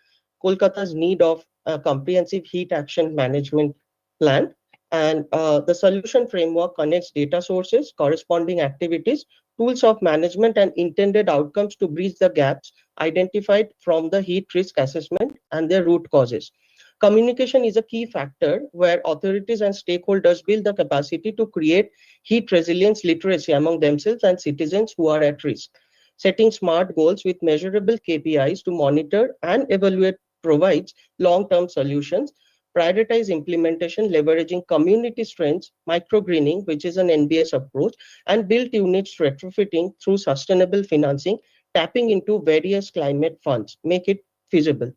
Kolkata's need of a comprehensive heat action management plan. And the solution framework connects data sources, corresponding activities, tools of management, and intended outcomes to bridge the gaps identified from the heat risk assessment and their root causes. Communication is a key factor where authorities and stakeholders build the capacity to create heat resilience literacy among themselves and citizens who are at risk. Setting smart goals with measurable KPIs to monitor and evaluate provides long-term solutions. Prioritize implementation, leveraging community strengths, microgreening, which is an NBS approach, and built units retrofitting through sustainable financing, tapping into various climate funds, make it feasible.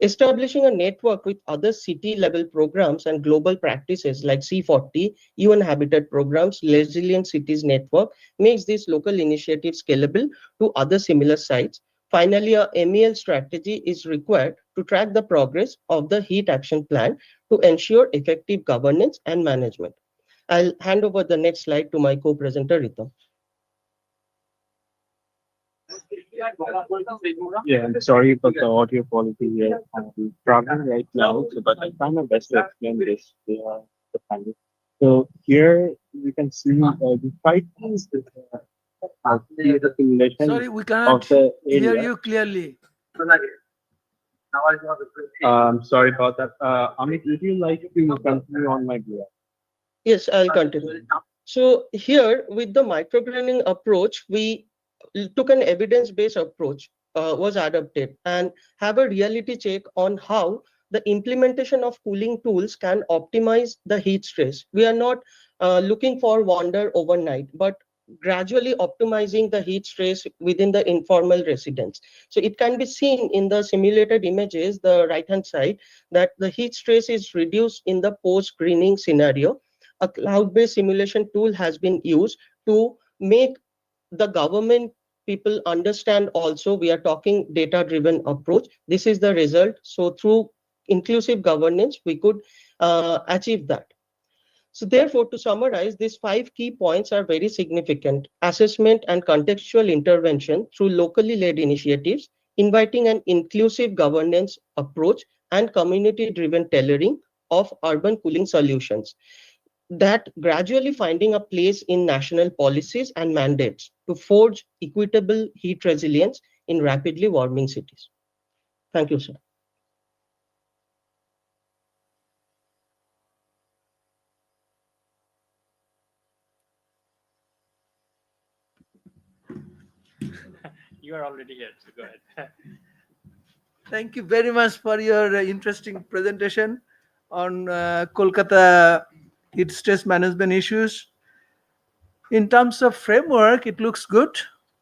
Establishing a network with other city-level programs and global practices like C40, UN Habitat programs, Resilient Cities Network makes this local initiative scalable to other similar sites. Finally, a MEL strategy is required to track the progress of the heat action plan to ensure effective governance and management. I'll hand over the next slide to my co-presenter, Ritam. Yeah, I'm sorry for the audio quality here. I'm traveling right now, so but I try my best to explain this to the panel. So here we can see the fight is the simulation Sorry, we of cannot the hear area. you clearly. Sorry about that. Amit, would you like to continue on my behalf? Yes, I'll continue. So here with the micrograining approach, we took an evidence-based approach, was adopted, and have a reality check on how the implementation of cooling tools can optimize the heat stress. We are not looking for wonder overnight, but gradually optimizing the heat stress within the informal residence. So it can be seen in the simulated images, the right-hand side, that the heat stress is reduced in the post-greening scenario. A cloud-based simulation tool has been used to make the government people understand also we are talking data-driven approach. This is the result. So through inclusive governance, we could achieve that. So therefore, to summarize, these 5 key points are very significant. Assessment and contextual intervention through locally led initiatives, inviting an inclusive governance approach, and community-driven tailoring of urban cooling solutions that gradually finding a place in national policies and mandates to forge equitable heat resilience in rapidly warming cities. Thank you, sir. You are already here, so go ahead. Thank you very much for your interesting presentation on Kolkata heat stress management issues. In terms of framework, it looks good,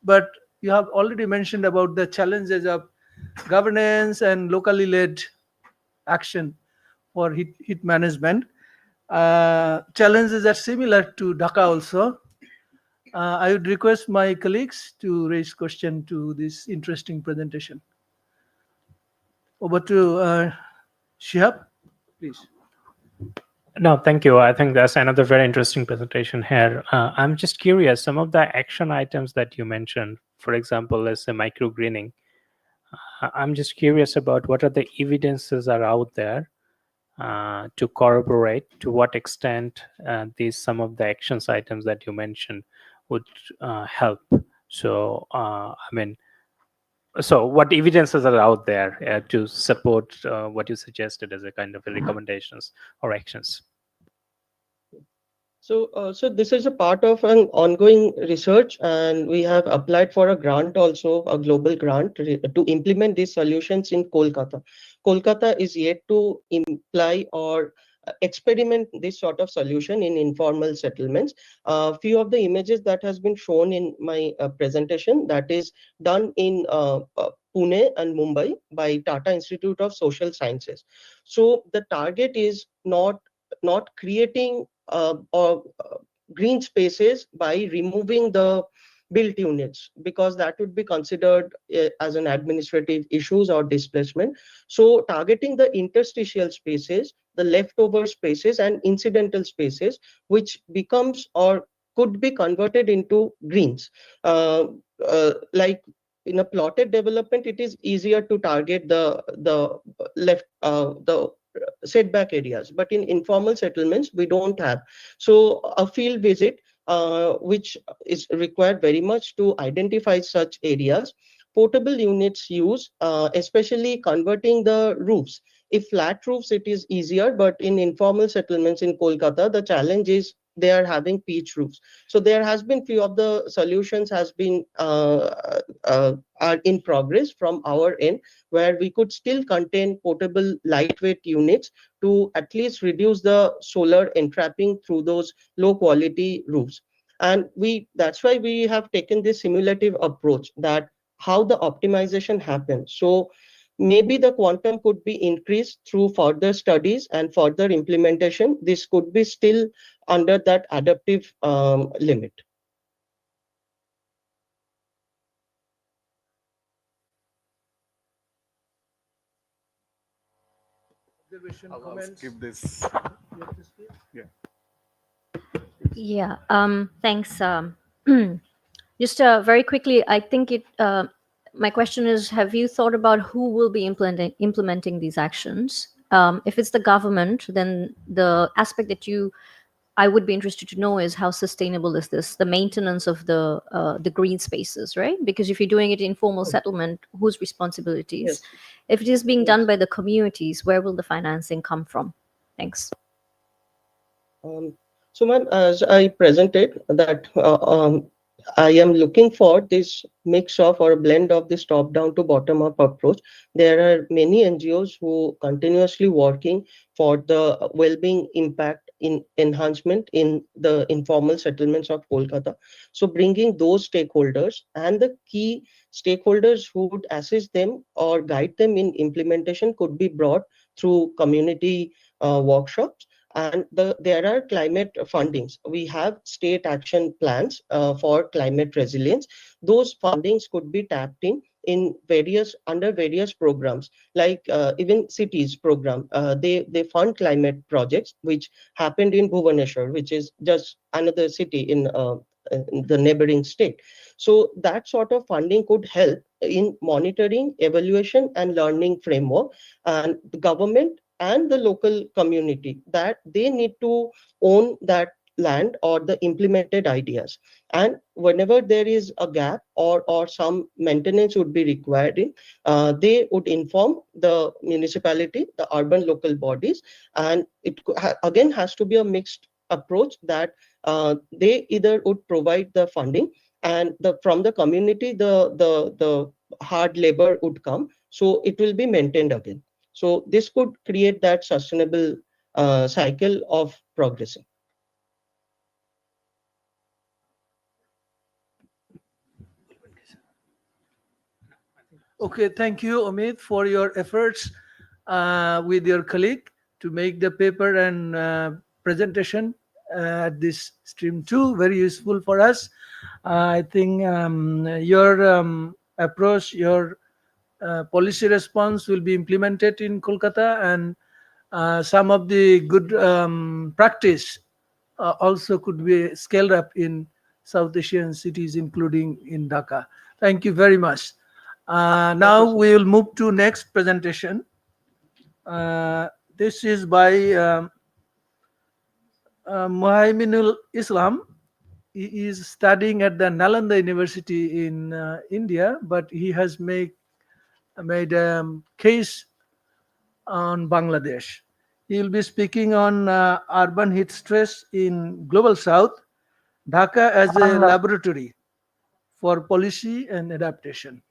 but you have already mentioned about the challenges of governance and locally led action for heat management. Challenges are similar to Dhaka also. I would request my colleagues to raise question to this interesting presentation. Over to Shihab, please. No, thank you. I think that's another very interesting presentation here. I'm just curious, some of the action items that you mentioned, for example, let's say microgreening. I'm just curious about what are the evidences are out there to corroborate to what extent these some of the actions items that you mentioned would help. So, so what evidences are out there to support what you suggested as a kind of a recommendations or actions? So this is a part of an ongoing research, and we have applied for a grant also, a global grant to implement these solutions in Kolkata. Kolkata is yet to imply or experiment this sort of solution in informal settlements. A few of the images that has been shown in my presentation that is done in Pune and Mumbai by Tata Institute of Social Sciences. So the target is not creating or green spaces by removing the built units, because that would be considered as an administrative issues or displacement. So targeting the interstitial spaces, the leftover spaces and incidental spaces, which becomes or could be converted into greens. Like in a plotted development, it is easier to target the setback areas, but in informal settlements we don't have. So a field visit which is required very much to identify such areas. Portable units use, especially converting the roofs. If flat roofs, it is easier, but in informal settlements in Kolkata, the challenge is they are having pitch roofs. So there has been few of the solutions has been are in progress from our end, where we could still contain portable lightweight units to at least reduce the solar entrapping through those low quality roofs. And that's why we have taken this simulative approach, that how the optimization happens. So maybe the quantum could be increased through further studies and further implementation. This could be still under that adaptive limit. Observation, I'll comments? skip this. You have to speak? Yeah. Yeah. Thanks. Just very quickly, I think it. My question is: have you thought about who will be implementing these actions? If it's the government, then the aspect that I would be interested to know is how sustainable is this, the maintenance of the green spaces, right? Because if you're doing it in informal settlement, whose responsibilities? Yes. If it is being done Yes. by the communities, where will the financing come from? Thanks. So, ma'am, as I presented that I am looking for this mix of or a blend of this top-down to bottom-up approach. There are many NGOs who continuously working for the well-being impact in enhancement in the informal settlements of Kolkata. So bringing those stakeholders and the key stakeholders who would assist them or guide them in implementation could be brought through community workshops. And there are climate fundings. We have state action plans for climate resilience. Those fundings could be tapped in various under various programs, like even cities program. They fund climate projects, which happened in Bhubaneswar, which is just another city in the neighboring state. So that sort of funding could help in monitoring, evaluation, and learning framework. And the government and the local community, that they need to own that land or the implemented ideas. And whenever there is a gap or some maintenance would be required in, they would inform the municipality, the urban local bodies. And it again has to be a mixed approach, that they either would provide the funding, and from the community the hard labor would come, so it will be maintained again. So this could create that sustainable cycle of progressing. Okay, thank you, Amit, for your efforts with your colleague to make the paper and presentation at this stream too. Very useful for us. I think your approach, your policy response will be implemented in Kolkata, and some of the good practice also could be scaled up in South Asian cities, including in Dhaka. Thank you very much. Now we will move to next presentation. This is by Muhaiminul Islam. He is studying at the Nalanda University in India, but he has made a case on Bangladesh. He will be speaking on urban heat stress in Global South, Dhaka as a laboratory for policy and adaptation.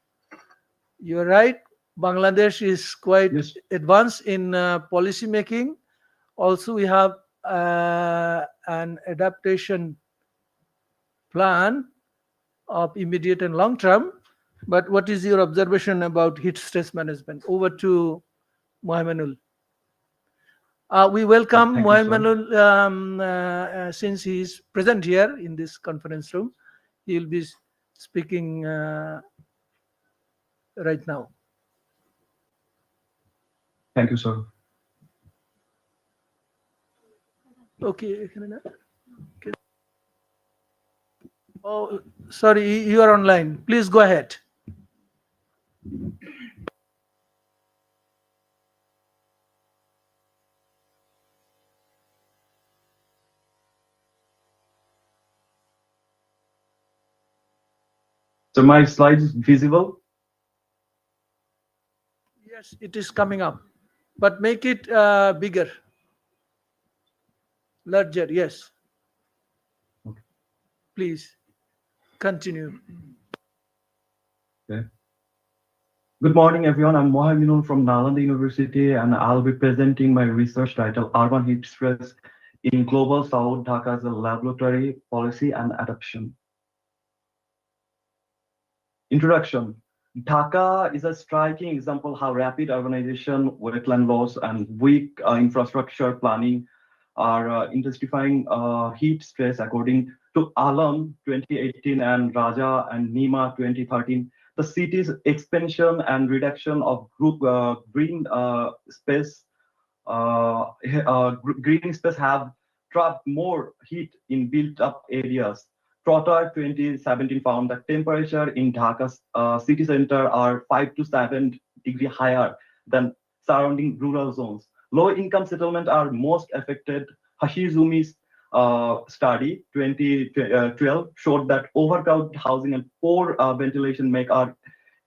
You're right, Bangladesh is quite advanced in policy making. Also, we have an adaptation plan of immediate and long term. But what is your observation about heat stress management? Over to Mohamanul. We welcome Thank you, sir. Mohamanul since he is present here in this conference room. He will be speaking right now. Thank you, sir. Okay. Oh, sorry, you are online. Please go ahead. So my slide is visible? Yes, it is coming up, but make it bigger, larger. Yes. Okay. Please continue. Okay. Good morning, everyone. I'm Mohaminul from Nalanda University, and I'll be presenting my research title, Urban Heat Stress in Global South, Dhaka as a Laboratory, Policy and Adaptation. Introduction. Dhaka is a striking example how rapid urbanization, wetland loss, and weak infrastructure planning are intensifying heat stress. According to Alam 2018 and Raja and Nima 2013, the city's expansion and reduction of green space green space have trapped more heat in built-up areas. Trotter 2017 found that temperature in Dhaka's city center are 5 to 7 degrees higher than surrounding rural zones. Low-income settlements are most affected. Hashizumi's study 2012 showed that overcrowded housing and poor ventilation make our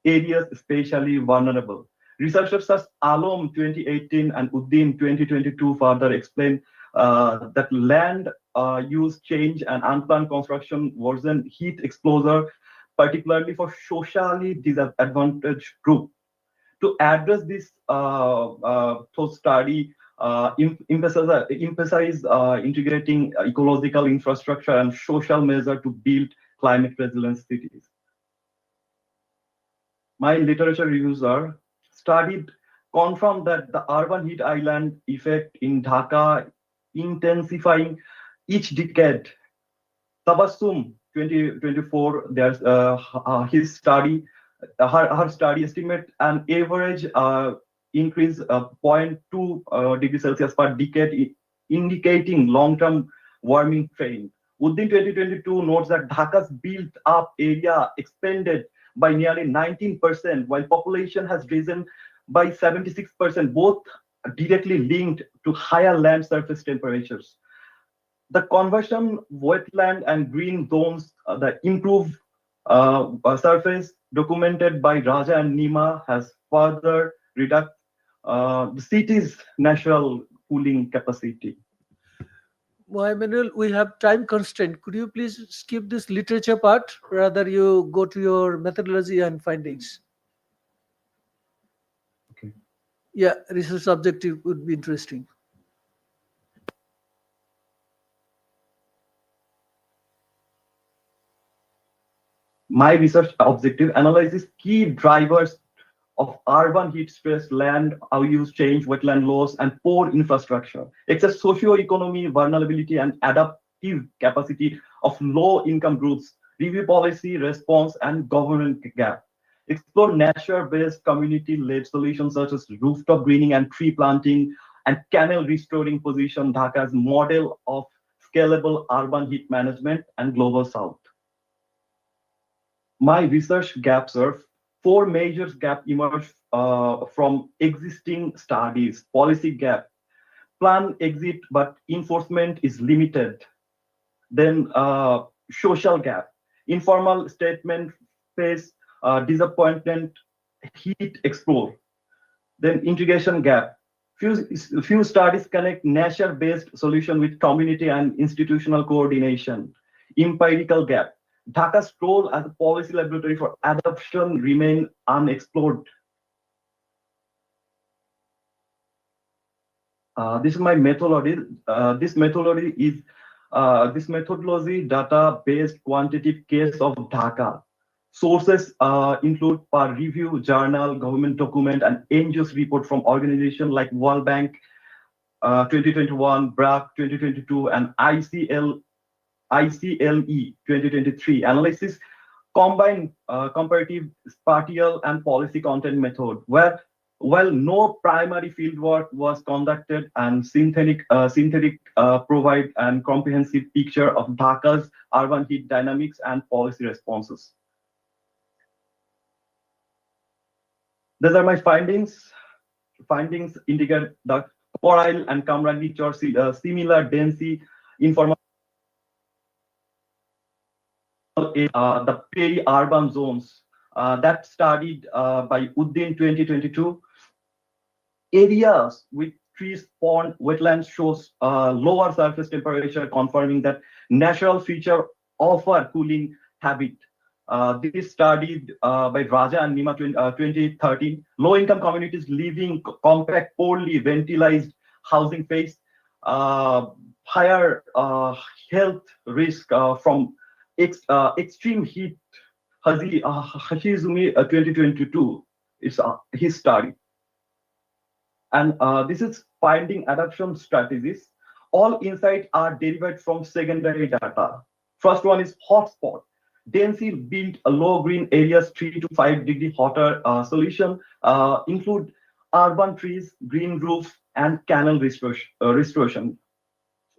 areas especially vulnerable. Researchers such as Alom 2018 and Uddin 2022 further explain that land use change and unplanned construction worsen heat exposure, particularly for socially disadvantaged groups. To address this thought study, emphasize integrating ecological infrastructure and social measure to build climate resilient cities. My literature reviews are studied confirmed that the urban heat island effect in Dhaka intensifying each decade. Tabassum 2024, there's his study, her study estimate an average increase of 0.2 degrees Celsius per decade, indicating long-term warming trend. Within 2022 notes that Dhaka's built-up area expanded by nearly 19%, while population has risen by 76%, both directly linked to higher land surface temperatures. The conversion wetland and green zones, the improved surface documented by Raja and Nima has further reduced the city's natural cooling capacity. Manuel, we have time constraint. Could you please skip this literature part? Rather, you go to your methodology and findings. Okay. Yeah, research objective would be interesting. My research objective analyzes key drivers of urban heat stress, land use change, wetland loss, and poor infrastructure. Excess socio-economy, vulnerability, and adaptive capacity of low-income groups, review policy, response, and government gap. Explore nature-based community-led solutions such as rooftop greening and tree planting, and canal restoring position Dhaka as model of scalable urban heat management and global south. My research gaps are four major gaps emerge from existing studies. Policy gap, plan exit, but enforcement is limited. Then social gap, informal statement face disappointment, heat explore. Then integration gap, few studies connect nature-based solution with community and institutional coordination. Empirical gap, Dhaka's role as a policy laboratory for adoption remain unexplored. This is my methodology. This methodology data-based quantitative case of Dhaka. Sources include per review, journal, government document, and NGOs report from organizations like World Bank 2021, BRAC 2022, and ICLE 2023. Analysis combine comparative, spatial, and policy content method, where while no primary fieldwork was conducted and synthetic provide a comprehensive picture of Dhaka's urban heat dynamics and policy responses. These are my findings. Findings indicate that Coral and Kamrani similar density informal the peri-urban zones that studied by Uddin 2022. Areas with trees, pond, wetlands shows lower surface temperature, confirming that natural feature offer cooling habit. This studied by Raja and Nima 2013. Low-income communities living compact, poorly ventilated housing face higher health risk from extreme heat Hashizumi 2022. It's his study. And this is finding adoption strategies. All insights are derived from secondary data. First one is hotspot. Densely built low green areas 3 to 5 degree hotter solution include urban trees, green roofs, and canal restoration.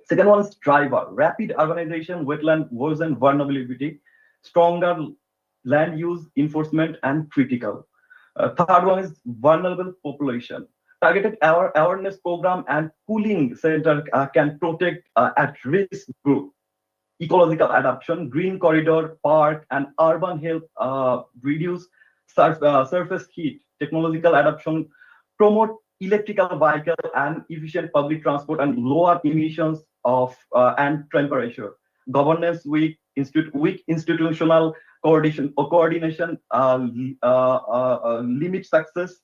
Second one is driver. Rapid urbanization, wetland erosion vulnerability, stronger land use enforcement, and critical. Third one is vulnerable population. Targeted awareness program and cooling center can protect at-risk group. Ecological adaptation, green corridor, park, and urban health reduce surface heat. Technological adoption promote electrical vehicle and efficient public transport and lower emissions of and temperature. Governance weak institutional coordination limit success.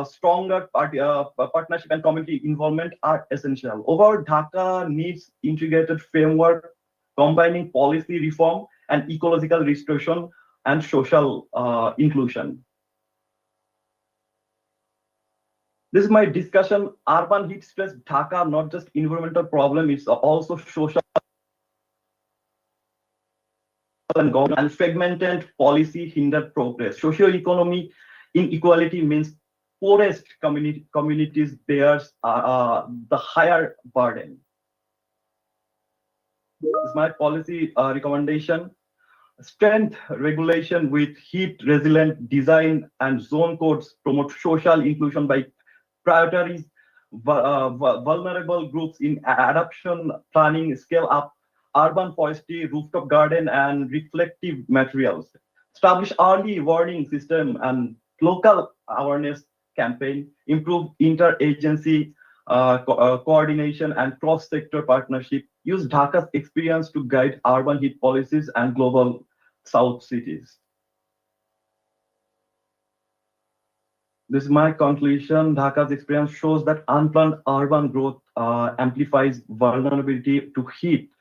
Stronger partnership and community involvement are essential. Overall, Dhaka needs integrated framework combining policy reform and ecological restoration and social inclusion. This is my discussion. Urban heat stress, Dhaka, not just environmental problem, it's also social and fragmented policy hindered progress. Socio-economic inequality means poorest communities bears the higher burden. This is my policy recommendation. Strength regulation with heat resilient design and zone codes promote social inclusion by prioritizing vulnerable groups in adoption planning, scale up urban forestry, rooftop garden, and reflective materials. Establish early warning system and local awareness campaign, improve interagency coordination and cross-sector partnership, use Dhaka's experience to guide urban heat policies and global south cities. This is my conclusion. Dhaka's experience shows that unplanned urban growth amplifies vulnerability to heat,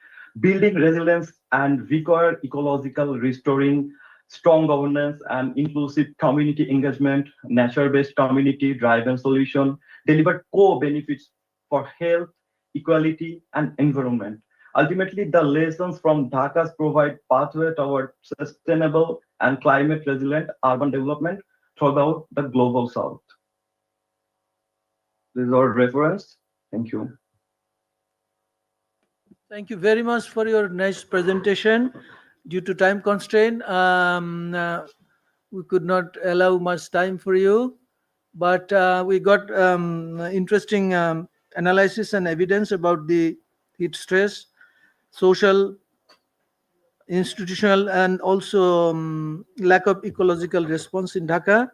building resilience and require ecological restoring, strong governance and inclusive community engagement, nature-based community-driven solution, deliver co-benefits for health, equality, and environment. Ultimately, the lessons from Dhaka's provide pathway toward sustainable and climate-resilient urban development throughout the global south. This is our reference. Thank you. Thank you very much for your nice presentation. Due to time constraint, we could not allow much time for you, but we got interesting analysis and evidence about the heat stress, social, institutional, and also lack of ecological response in Dhaka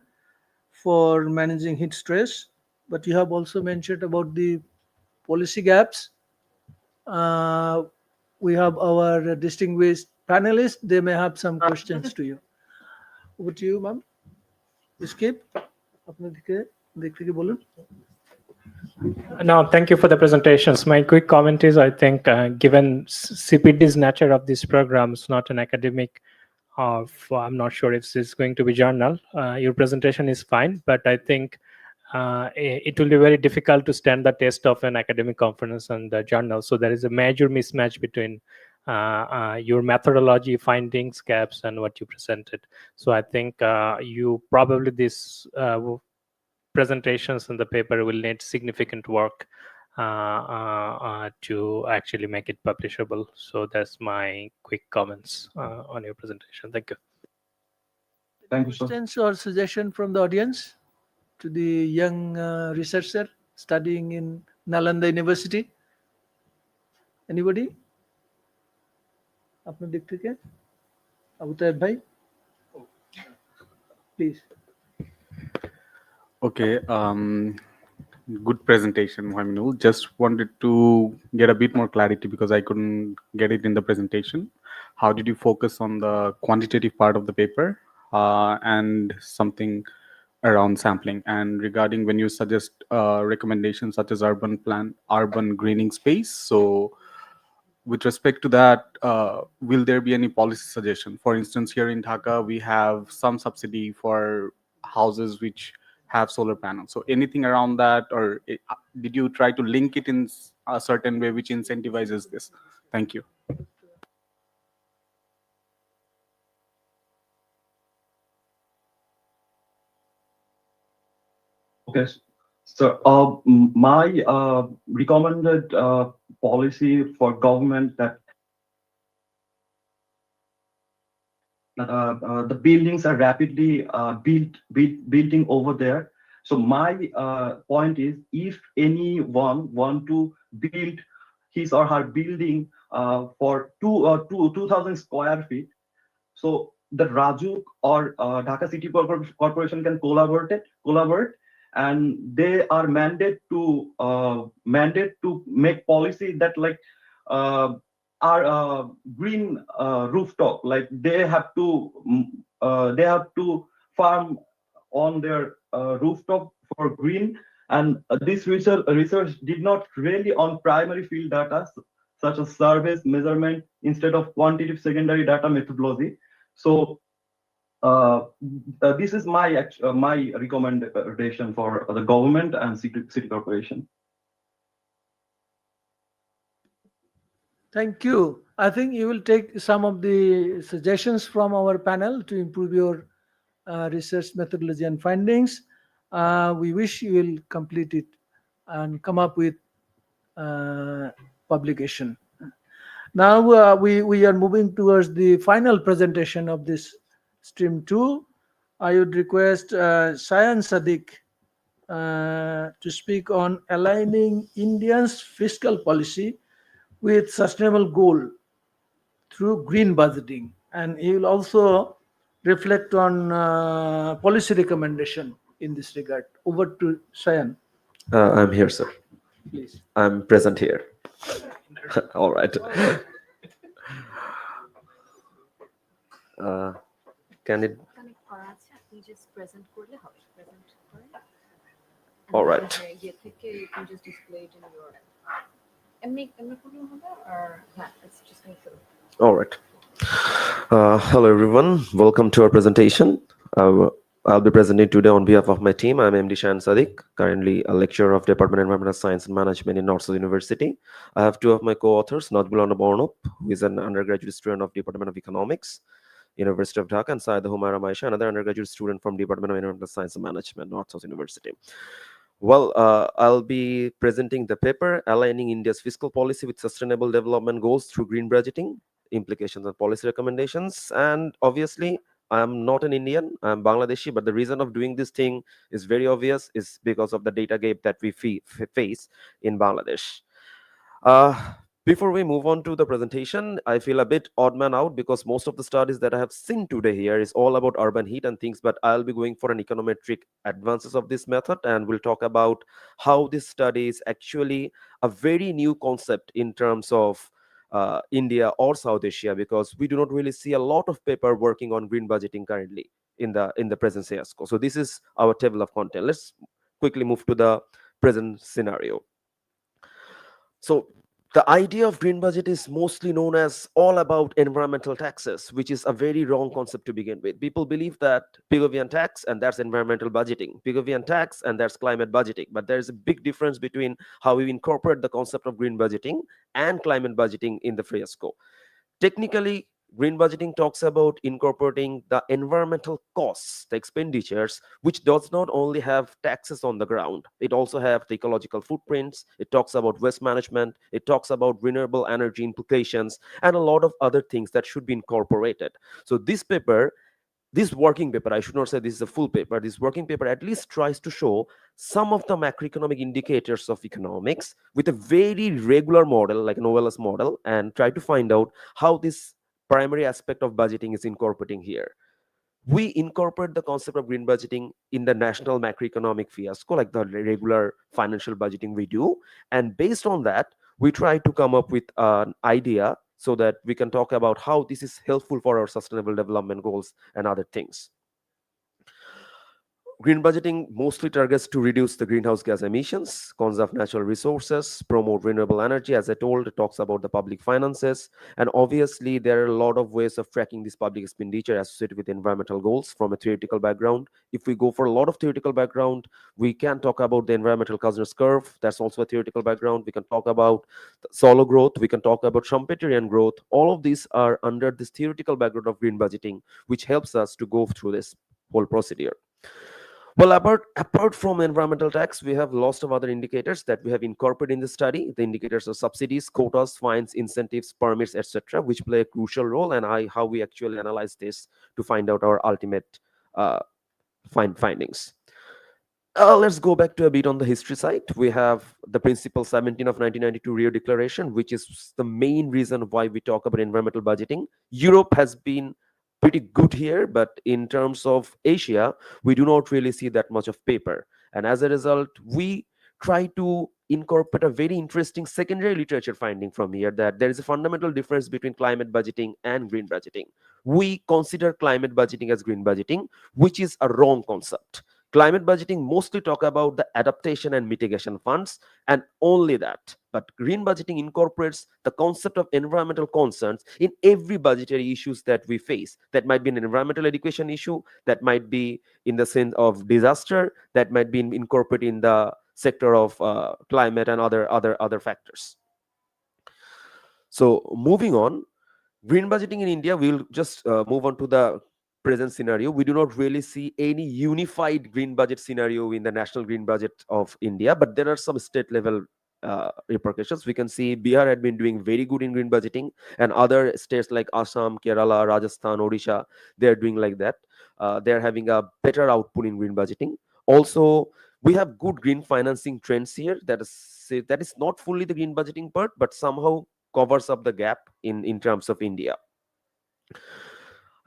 for managing heat stress. But you have also mentioned about the policy gaps. We have our distinguished panelists. They may have some questions to you. Over to you, ma'am. Skip. No, thank you for the presentations. My quick comment is, I think, given CPD's nature of these programs, not an academic, I'm not sure if this is going to be journal. Your presentation is fine, but I think it will be very difficult to stand the test of an academic conference and the journal. So there is a major mismatch between your methodology, findings, gaps, and what you presented. So I think you probably this presentations in the paper will need significant work to actually make it publishable. So that's my quick comments on your presentation. Thank you. Thank you, sir. Questions or suggestion from the audience to the young researcher studying in Nalanda University? Anybody? आपने देखते क्या? अबू तैयब भाई, please. Okay, good presentation, Mohaminul. Just wanted to get a bit more clarity because I couldn't get it in the presentation. How did you focus on the quantitative part of the paper and something around sampling? And regarding when you suggest recommendations such as urban greening space, so with respect to that, will there be any policy suggestion? For instance, here in Dhaka, we have some subsidy for houses which have solar panels. So anything around that, or did you try to link it in a certain way which incentivizes this? Thank you. Okay. So my recommended policy for government that the buildings are rapidly building over there. So my point is, if anyone want to build his or her building for 2,000 square feet, so the Rajuk or Dhaka City Corporation can collaborate, and they are mandate to make policy that like are green rooftop, like they have to farm on their rooftop for green. And this research did not really on primary field data such as surveys measurement instead of quantitative secondary data methodology. So this is my recommendation for the government and city corporation. Thank you. I think you will take some of the suggestions from our panel to improve your research methodology and findings. We wish you will complete it and come up with publication. Now we are moving towards the final presentation of this stream 2. I would request Sayan Sadiq to speak on aligning India's fiscal policy with sustainable goal through green budgeting, and he will also reflect on policy recommendation in this regard. Over to Sayan. I'm here, sir. Please. I'm present here. All right. Can it? All right. All right. Hello, everyone. Welcome to our presentation. I'll be presenting today on behalf of my team. I'm MD Shan Sadiq, currently a lecturer of Department of Environmental Science and Management in North South University. I have two of my co-authors, Nazmul Bornop, who is an undergraduate student of Department of Economics, University of Dhaka, and Syed Humaira Maisha, another undergraduate student from Department of Environmental Science and Management, North South University. Well, I'll be presenting the paper, Aligning India's Fiscal Policy with Sustainable Development Goals Through Green Budgeting, Implications and Policy Recommendations. And obviously, I'm not an Indian, I'm Bangladeshi, but the reason of doing this thing is very obvious, is because of the data gap that we face in Bangladesh. Before we move on to the presentation, I feel a bit odd man out because most of the studies that I have seen today here is all about urban heat and things, but I'll be going for an econometric advances of this method, and we'll talk about how this study is actually a very new concept in terms of India or South Asia, because we do not really see a lot of paper working on green budgeting currently in the present CSCO. So this is our table of content. Let's quickly move to the present scenario. So the idea of green budget is mostly known as all about environmental taxes, which is a very wrong concept to begin with. People believe that Pigovian tax and that's environmental budgeting, Pigovian tax and that's climate budgeting. But there's a big difference between how we incorporate the concept of green budgeting and climate budgeting in the FRESCO. Technically, green budgeting talks about incorporating the environmental costs, the expenditures, which does not only have taxes on the ground, it also have the ecological footprints, it talks about waste management, it talks about renewable energy implications, and a lot of other things that should be incorporated. So this working paper, I should not say this is a full paper, this working paper at least tries to show some of the macroeconomic indicators of economics with a very regular model, like an OLS model, and try to find out how this primary aspect of budgeting is incorporating here. We incorporate the concept of green budgeting in the national macroeconomic fiasco, like the regular financial budgeting we do. And based on that, we try to come up with an idea so that we can talk about how this is helpful for our sustainable development goals and other things. Green budgeting mostly targets to reduce the greenhouse gas emissions, conserve natural resources, promote renewable energy. As I told, it talks about the public finances. And obviously, there are a lot of ways of tracking this public expenditure associated with environmental goals from a theoretical background. If we go for a lot of theoretical background, we can talk about the environmental Kuznets curve. That's also a theoretical background. We can talk about solo growth. We can talk about Schumpeterian growth. All of these are under this theoretical background of green budgeting, which helps us to go through this whole procedure. Well, apart from environmental tax, we have lots of other indicators that we have incorporated in the study. The indicators are subsidies, quotas, fines, incentives, permits, etc., which play a crucial role, and how we actually analyze this to find out our ultimate uh, findings. Let's go back to a bit on the history side. We have the Principle 17 of 1992 Rio Declaration, which is the main reason why we talk about environmental budgeting. Europe has been pretty good here, but in terms of Asia, we do not really see that much of paper. And as a result, we try to incorporate a very interesting secondary literature finding from here, that there is a fundamental difference between climate budgeting and green budgeting. We consider climate budgeting as green budgeting, which is a wrong concept. Climate budgeting mostly talk about the adaptation and mitigation funds and only that. But green budgeting incorporates the concept of environmental concerns in every budgetary issues that we face. That might be an environmental education issue, that might be in the sense of disaster, that might be incorporated in the sector of climate and other factors. So moving on, green budgeting in India, we'll just move on to the present scenario. We do not really see any unified green budget scenario in the national green budget of India, but there are some state level repercussions. We can see Bihar had been doing very good in green budgeting, and other states like Assam, Kerala, Rajasthan, Odisha, they are doing like that. They are having a better output in green budgeting. Also, we have good green financing trends here. That is not fully the green budgeting part, but somehow covers up the gap in terms of India.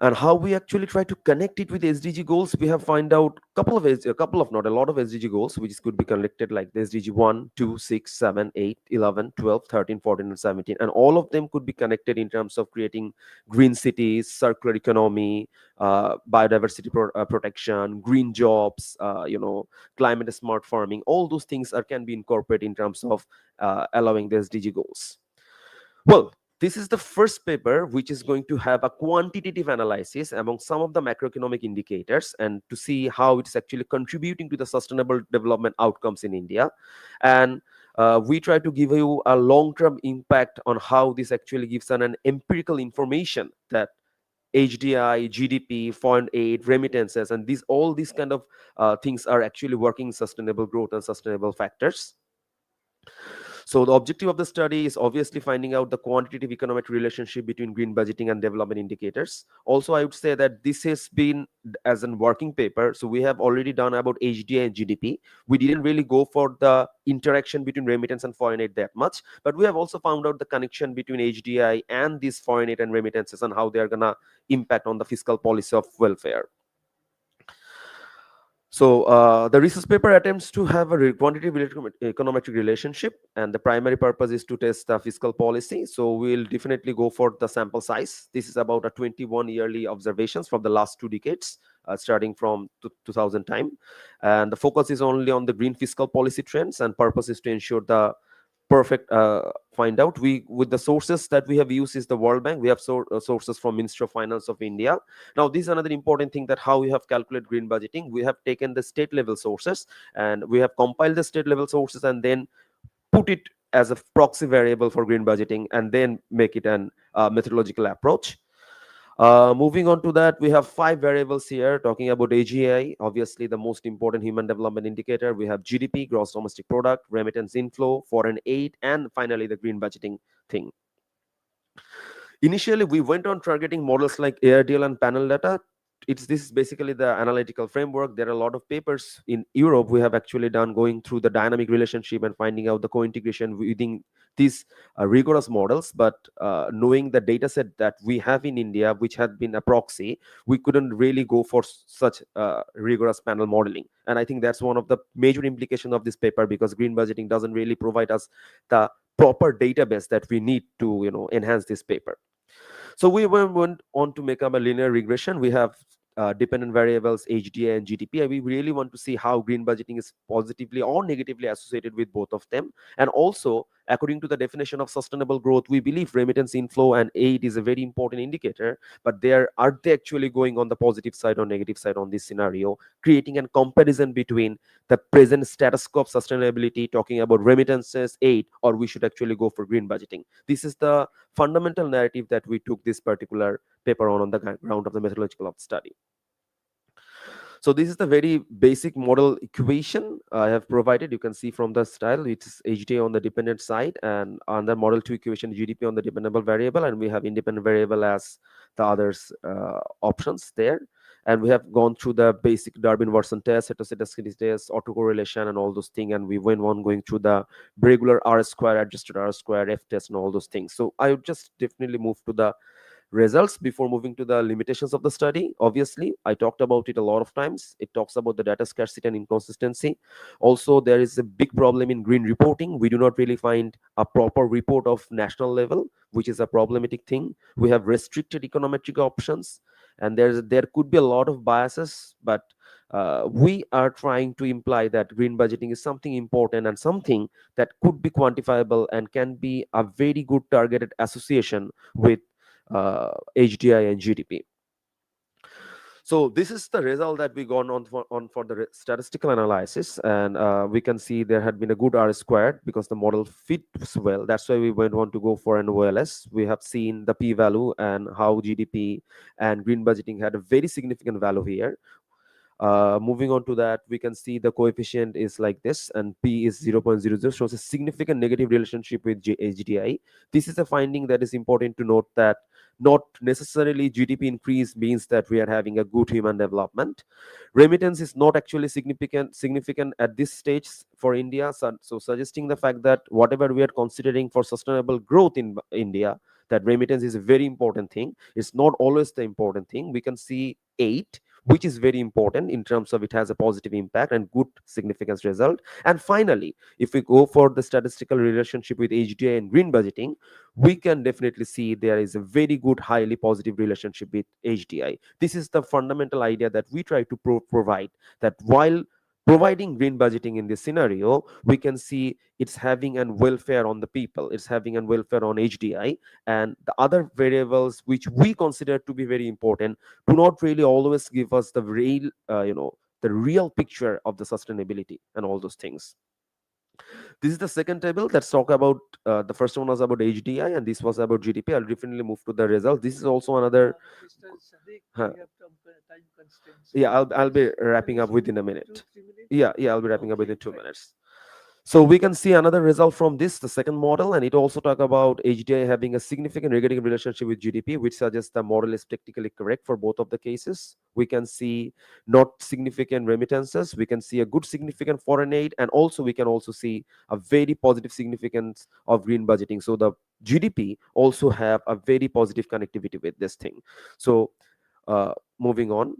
And how we actually try to connect it with SDG goals, we have find out not a lot of SDG goals, which could be connected like the SDG 1, 2, 6, 7, 8, 11, 12, 13, 14, and 17. And all of them could be connected in terms of creating green cities, circular economy, biodiversity protection, green jobs, climate smart farming. All those things can be incorporated in terms of allowing the SDG goals. Well, this is the first paper which is going to have a quantitative analysis among some of the macroeconomic indicators and to see how it's actually contributing to the sustainable development outcomes in India. And we try to give you a long-term impact on how this actually gives an empirical information that HDI, GDP, foreign aid, remittances, and all these kind of things are actually working sustainable growth and sustainable factors. So the objective of the study is obviously finding out the quantitative economic relationship between green budgeting and development indicators. Also, I would say that this has been as a working paper. So we have already done about HDI and GDP. We didn't really go for the interaction between remittance and foreign aid that much, but we have also found out the connection between HDI and these foreign aid and remittances and how they are gonna impact on the fiscal policy of welfare. So the research paper attempts to have a quantitative econometric relationship, and the primary purpose is to test the fiscal policy. So we'll definitely go for the sample size. This is about a 21 yearly observations from the last 2 decades, starting from 2000 time. And the focus is only on the green fiscal policy trends, and purpose is to ensure the perfect find out. With the sources that we have used is the World Bank. We have sources from Ministry of Finance of India. Now this is another important thing, that how we have calculated green budgeting. We have taken the state level sources and we have compiled the state level sources and then put it as a proxy variable for green budgeting and then make it an methodological approach. Moving on to that, we have 5 variables here talking about AGI, obviously the most important human development indicator. We have GDP, gross domestic product, remittance inflow, foreign aid, and finally the green budgeting thing. Initially, we went on targeting models like ARDL and panel data. This is basically the analytical framework. There are a lot of papers in Europe we have actually done going through the dynamic relationship and finding out the co-integration within these rigorous models. But knowing the data set that we have in India, which had been a proxy, we couldn't really go for such rigorous panel modeling. And I think that's one of the major implications of this paper, because green budgeting doesn't really provide us the proper database that we need to enhance this paper. So we went on to make up a linear regression. We have dependent variables HDA and GDP, and we really want to see how green budgeting is positively or negatively associated with both of them. And also, according to the definition of sustainable growth, we believe remittance inflow and aid is a very important indicator, but are they actually going on the positive side or negative side on this scenario, creating a comparison between the present status quo of sustainability, talking about remittances, aid, or we should actually go for green budgeting. This is the fundamental narrative that we took this particular paper on the ground of the methodological of study. So this is the very basic model equation I have provided. You can see from the style, it's HDA on the dependent side, and on the model 2 equation, GDP on the dependable variable, and we have independent variable as the others options there. And we have gone through the basic Darwin-Watson test, heteroscedasticity test, autocorrelation, and all those things. And we went on going through the regular R square, adjusted R square, F test, and all those things. So I would just definitely move to the results before moving to the limitations of the study. Obviously, I talked about it a lot of times. It talks about the data scarcity and inconsistency. Also, there is a big problem in green reporting. We do not really find a proper report of national level, which is a problematic thing. We have restricted econometric options, and there could be a lot of biases, but we are trying to imply that green budgeting is something important and something that could be quantifiable and can be a very good targeted association with HDI and GDP. So this is the result that we gone on for the statistical analysis, and we can see there had been a good R squared because the model fits well. That's why we went on to go for an OLS. We have seen the p-value and how GDP and green budgeting had a very significant value here. Moving on to that, we can see the coefficient is like this, and P is 0.00, shows a significant negative relationship with HDI. This is a finding that is important to note, that not necessarily GDP increase means that we are having a good human development. Remittance is not actually significant at this stage for India, so suggesting the fact that whatever we are considering for sustainable growth in India, that remittance is a very important thing. It's not always the important thing. We can see 8, which is very important in terms of it has a positive impact and good significance result. And finally, if we go for the statistical relationship with HDI and green budgeting, we can definitely see there is a very good, highly positive relationship with HDI. This is the fundamental idea that we try to provide, that while providing green budgeting in this scenario, we can see it's having an welfare on the people, it's having an welfare on HDI, and the other variables which we consider to be very important do not really always give us the real the real picture of the sustainability and all those things. This is the second table. Let's talk about the first one was about HDI and this was about GDP. I'll definitely move to the result. This is also another Mr. Sadiq, Huh. we have time constraints. Yeah, I'll be wrapping up within a minute. Yeah, I'll be wrapping up within 2 minutes. So we can see another result from this, the second model, and it also talk about HDI having a significant negative relationship with GDP, which suggests the model is technically correct for both of the cases. We can see not significant remittances, we can see a good significant foreign aid, and also we can also see a very positive significance of green budgeting. So the GDP also have a very positive connectivity with this thing. So moving on.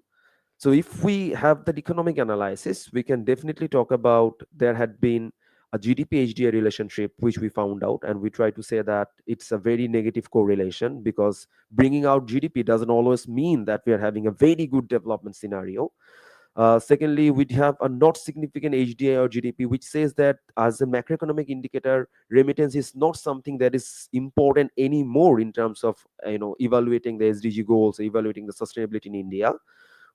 So if we have the economic analysis, we can definitely talk about there had been a GDP HDI relationship, which we found out, and we try to say that it's a very negative correlation because bringing out GDP doesn't always mean that we are having a very good development scenario. Secondly, we have a not significant HDI or GDP, which says that as a macroeconomic indicator, remittance is not something that is important anymore in terms of evaluating the SDG goals, evaluating the sustainability in India.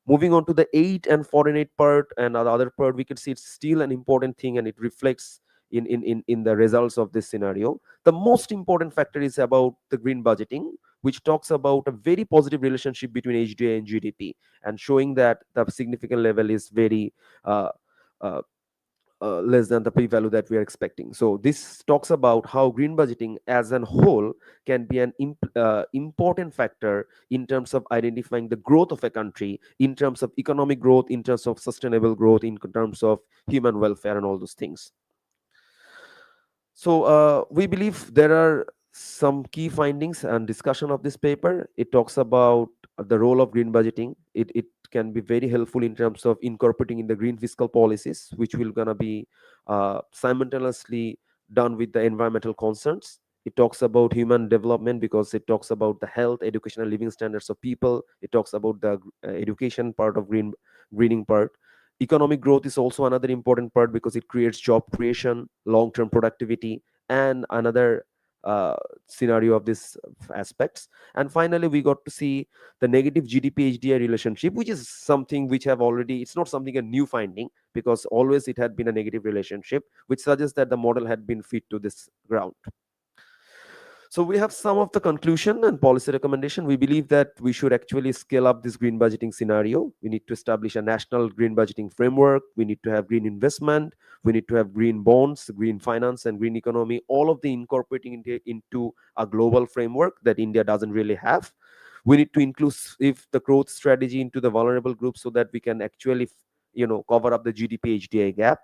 Moving on to the aid and foreign aid part and the other part, we can see it's still an important thing and it reflects in the results of this scenario. The most important factor is about the green budgeting, which talks about a very positive relationship between HDI and GDP and showing that the significant level is very uh, uh, less than the p-value that we are expecting. So this talks about how green budgeting as a whole can be an important factor in terms of identifying the growth of a country, in terms of economic growth, in terms of sustainable growth, in terms of human welfare and all those things. So we believe there are some key findings and discussion of this paper. It talks about the role of green budgeting. It can be very helpful in terms of incorporating in the green fiscal policies, which will gonna be simultaneously done with the environmental concerns. It talks about human development because it talks about the health, education, and living standards of people. It talks about the education part of greening part. Economic growth is also another important part because it creates job creation, long-term productivity, and another scenario of these aspects. And finally, we got to see the negative GDP HDI relationship, which is something which have already, it's not something a new finding, because always it had been a negative relationship, which suggests that the model had been fit to this ground. So we have some of the conclusion and policy recommendation. We believe that we should actually scale up this green budgeting scenario. We need to establish a national green budgeting framework. We need to have green investment. We need to have green bonds, green finance, and green economy, all of the incorporating into a global framework that India doesn't really have. We need to include if the growth strategy into the vulnerable groups so that we can actually cover up the GDP HDI gap.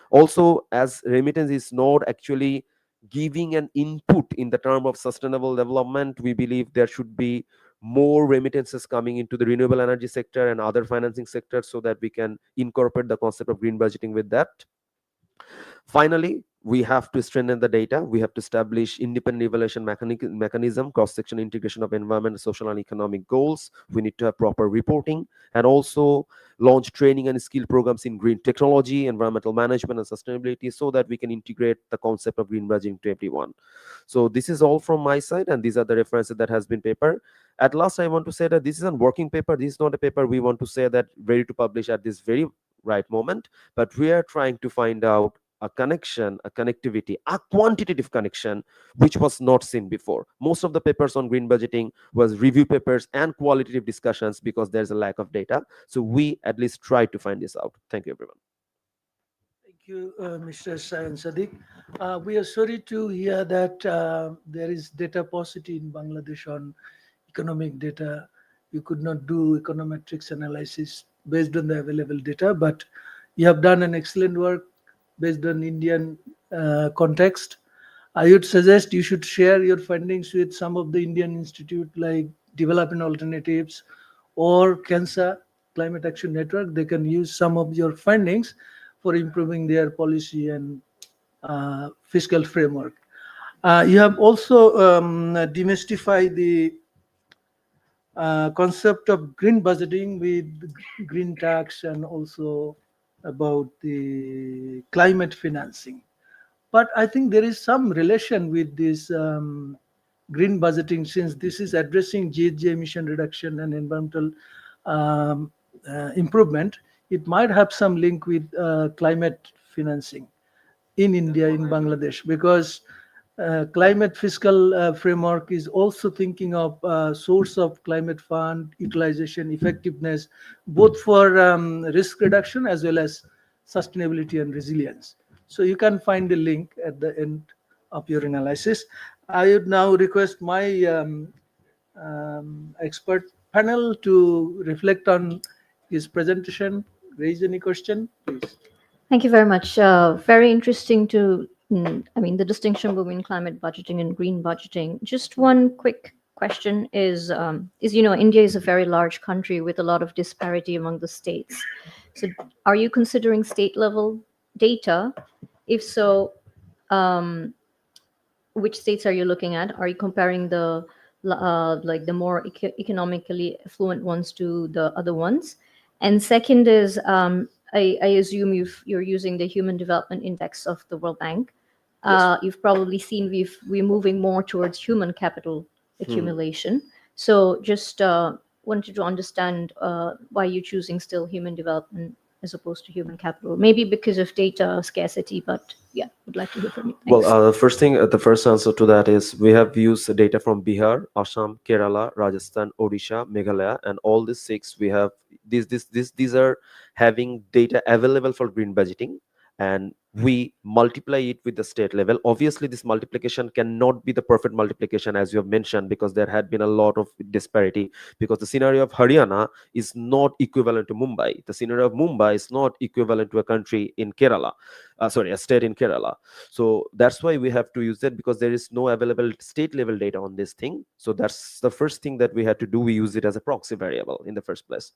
Also, as remittance is not actually giving an input in the term of sustainable development, we believe there should be more remittances coming into the renewable energy sector and other financing sectors so that we can incorporate the concept of green budgeting with that. Finally, we have to strengthen the data. We have to establish independent evaluation mechanism, cross-section integration of environmental, social, and economic goals. We need to have proper reporting, and also launch training and skill programs in green technology, environmental management, and sustainability so that we can integrate the concept of green budgeting to everyone. So this is all from my side, and these are the references that has been paper. At last, I want to say that this is a working paper. This is not a paper we want to say that ready to publish at this very right moment, but we are trying to find out a connection, a connectivity, a quantitative connection, which was not seen before. Most of the papers on green budgeting was review papers and qualitative discussions because there's a lack of data. So we at least try to find this out. Thank you, everyone. Thank you, Mr. Sayan Sadiq. We are sorry to hear that there is data paucity in Bangladesh on economic data. You could not do econometrics analysis based on the available data, but you have done an excellent work based on Indian context. I would suggest you should share your findings with some of the Indian institute like Development Alternatives or CANSA, Climate Action Network. They can use some of your findings for improving their policy and fiscal framework. You have also demystified the concept of green budgeting with green tax and also about the climate financing. But I think there is some relation with this green budgeting, since this is addressing GHG emission reduction and environmental improvement. It might have some link with climate financing in India, in Bangladesh, because climate fiscal framework is also thinking of source of climate fund utilization effectiveness, both for risk reduction as well as sustainability and resilience. So you can find the link at the end of your analysis. I would now request my expert panel to reflect on his presentation. Raise any question, please. Thank you very much. Very interesting to, I mean, the distinction between climate budgeting and green budgeting. Just one quick question is, India is a very large country with a lot of disparity among the states. So are you considering state level data? If so, which states are you looking at? Are you comparing the like the more economically affluent ones to the other ones? And second is, I assume you're using the Human Development Index of the World Bank. You've probably seen we're moving more towards human capital accumulation. So just wanted to understand why you're choosing still human development as opposed to human capital. Maybe because of data scarcity, but yeah, would like to hear from you. Thanks. Well, the first answer to that is we have used data from Bihar, Assam, Kerala, Rajasthan, Odisha, Meghalaya, and all these six. We have these are having data available for green budgeting, and we multiply it with the state level. Obviously, this multiplication cannot be the perfect multiplication as you have mentioned, because there had been a lot of disparity, because the scenario of Haryana is not equivalent to Mumbai. The scenario of Mumbai is not equivalent to a country in Kerala. A state in Kerala. So that's why we have to use that, because there is no available state level data on this thing. So that's the first thing that we had to do. We use it as a proxy variable in the first place.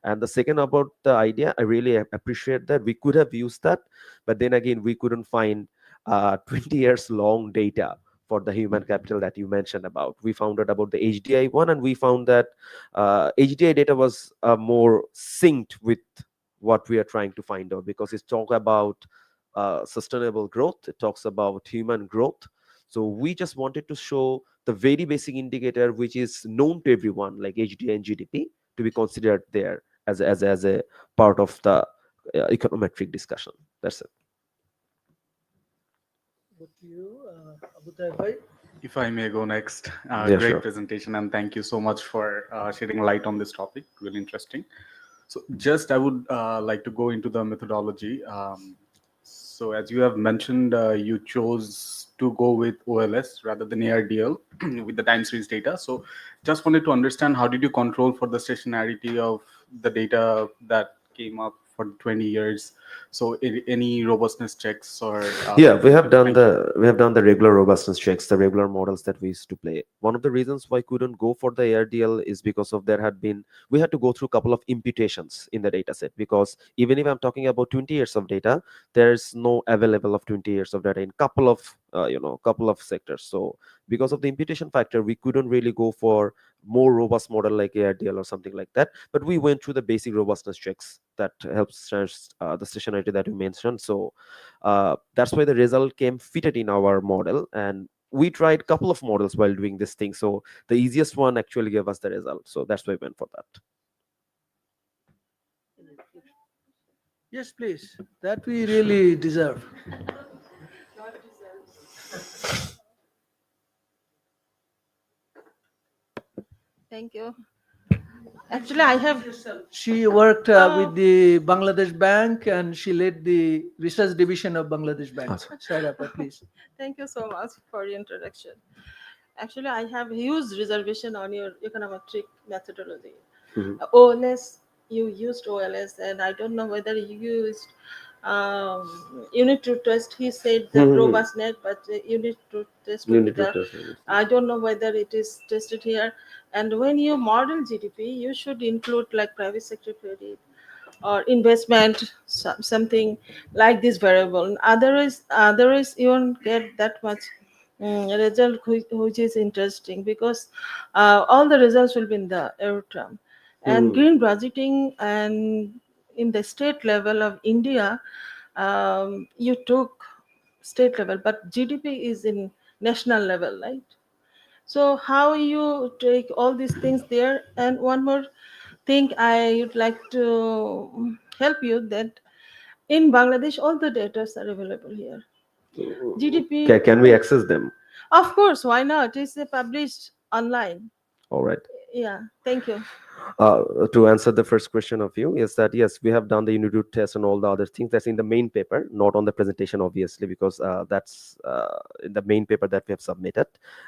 And the second, about the idea, I really appreciate that. We could have used that, but then again, we couldn't find 20 years long data for the human capital that you mentioned about. We found out about the HDI one, and we found that HDI data was more synced with what we are trying to find out, because it talks about sustainable growth, it talks about human growth. So we just wanted to show the very basic indicator which is known to everyone, like HDI and GDP, to be considered there as a part of the econometric discussion. That's it. Over to you, Abu Taib. If I may go next, Yeah, great sure. presentation, and thank you so much for shedding light on this topic. Really interesting. So, just I would like to go into the methodology. So, as you have mentioned, you chose to go with OLS rather than ARDL with the time series data. So, just wanted to understand, how did you control for the stationarity of the data that came up for 20 years? So, any robustness checks or Yeah, we have done Thank you. the regular robustness checks, the regular models that we used to play. One of the reasons why I couldn't go for the ARDL is because of we had to go through a couple of imputations in the data set, because even if I'm talking about 20 years of data, there's no available of 20 years of data in couple of couple of sectors. So because of the imputation factor, we couldn't really go for more robust model like ARDL or something like that. But we went through the basic robustness checks that helps the stationarity that you mentioned. So that's why the result came fitted in our model, and we tried a couple of models while doing this thing. So the easiest one actually gave us the result. So that's why we went for that. Yes, please. That we really deserve. Thank you. Actually, I have. She worked with the Bangladesh Bank, and she led the research division of Bangladesh Bank. Awesome. Sarapa, please. Thank you so much for your introduction. Actually, I have huge reservation on your econometric methodology. Mhm. OLS, you used OLS, and I don't know whether you used unit to test. He said the robust net, but unit to test will be Unit the. test, obviously. I don't know whether it is tested here. And when you model GDP, you should include like private sector credit or investment, something like this variable. Otherwise you won't get that much result which is interesting, because all the results will be in the error term. And green budgeting, and in the state level of India, you took state level, but GDP is in national level, right? So how you take all these things there? And one more thing I would like to help you, that in Bangladesh all the data are available here. GDP. Can we access them? Of course, why not? It's published online. All right. Yeah, thank you. To answer the first question of you, is that yes, we have done the unit root test and all the other things. That's in the main paper, not on the presentation, obviously, because that's in the main paper that we have submitted.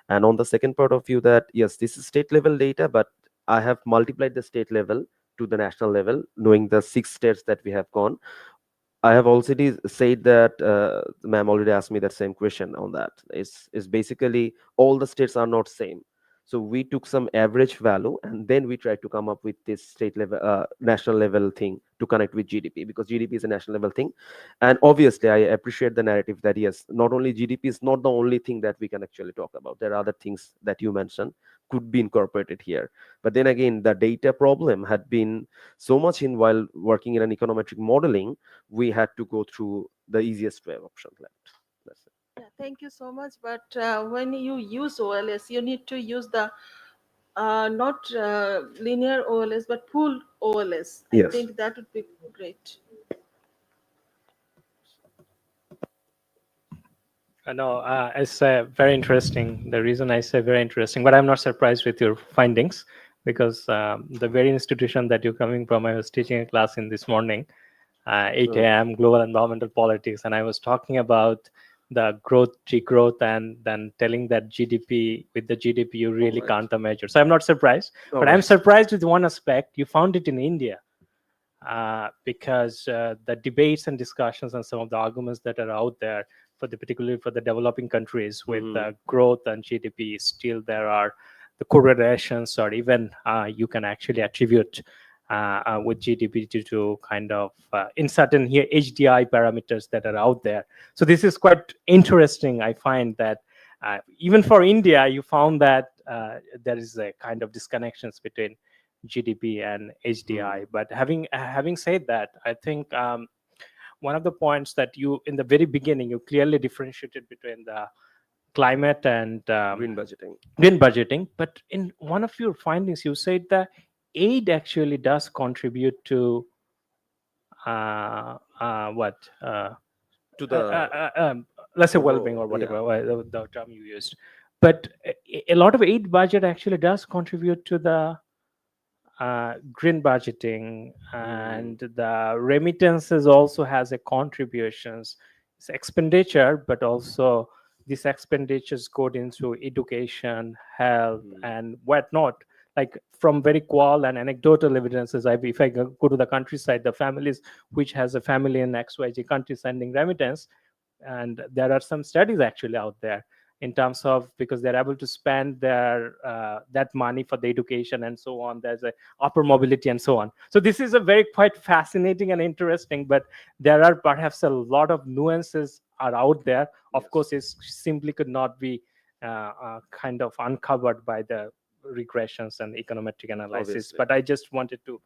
And on the second part of you, that yes, this is state level data, but I have multiplied the state level to the national level, knowing the 6 states that we have gone. I have already said that ma'am already asked me that same question on that. It's basically all the states are not same. So we took some average value, and then we tried to come up with this state level, national level thing to connect with GDP, because GDP is a national level thing. And obviously, I appreciate the narrative that yes, not only GDP is not the only thing that we can actually talk about. There are other things that you mentioned could be incorporated here. But then again, the data problem had been so much in while working in an econometric modeling, we had to go through the easiest way option left. That's it. Yeah, thank you so much. But when you use OLS, you need to use the not linear OLS, but pooled OLS. I Yes. think that would be great. No, it's very interesting. The reason I say very interesting, but I'm not surprised with your findings, because the very institution that you're coming from, I was teaching a class in this morning, 8 a.m. global environmental politics, and I was talking about the growth, degrowth, and then telling that GDP, with the GDP you really can't measure. So I'm not surprised, but I'm surprised with one aspect. You found it in India. Because the debates and discussions and some of the arguments that are out there, particularly for the developing countries with growth and GDP, still there are the correlations, or even you can actually attribute with GDP to kind of in certain HDI parameters that are out there. So this is quite interesting. I find that Even for India, you found that there is a kind of disconnections between GDP and HDI. But having said that, I think one of the points that you in the very beginning you clearly differentiated between the climate and Green budgeting. green budgeting. But in one of your findings, you said that aid actually does contribute to what? To the Let's say overall, well-being or whatever yeah. the term you used. But a lot of aid budget actually does contribute to the green budgeting, and the remittances also has a contributions. It's expenditure, but also these expenditures go into education, health, and whatnot. Like from very qual and anecdotal evidences, if I go to the countryside, the families which has a family in XYZ country sending remittance, and there are some studies actually out there in terms of because they're able to spend their that money for the education and so on. There's a upper mobility and so on. So this is a very quite fascinating and interesting, but there are perhaps a lot of nuances are out there. Of course, it simply could not be kind of uncovered by the regressions and econometric analysis. Obviously. But I just wanted to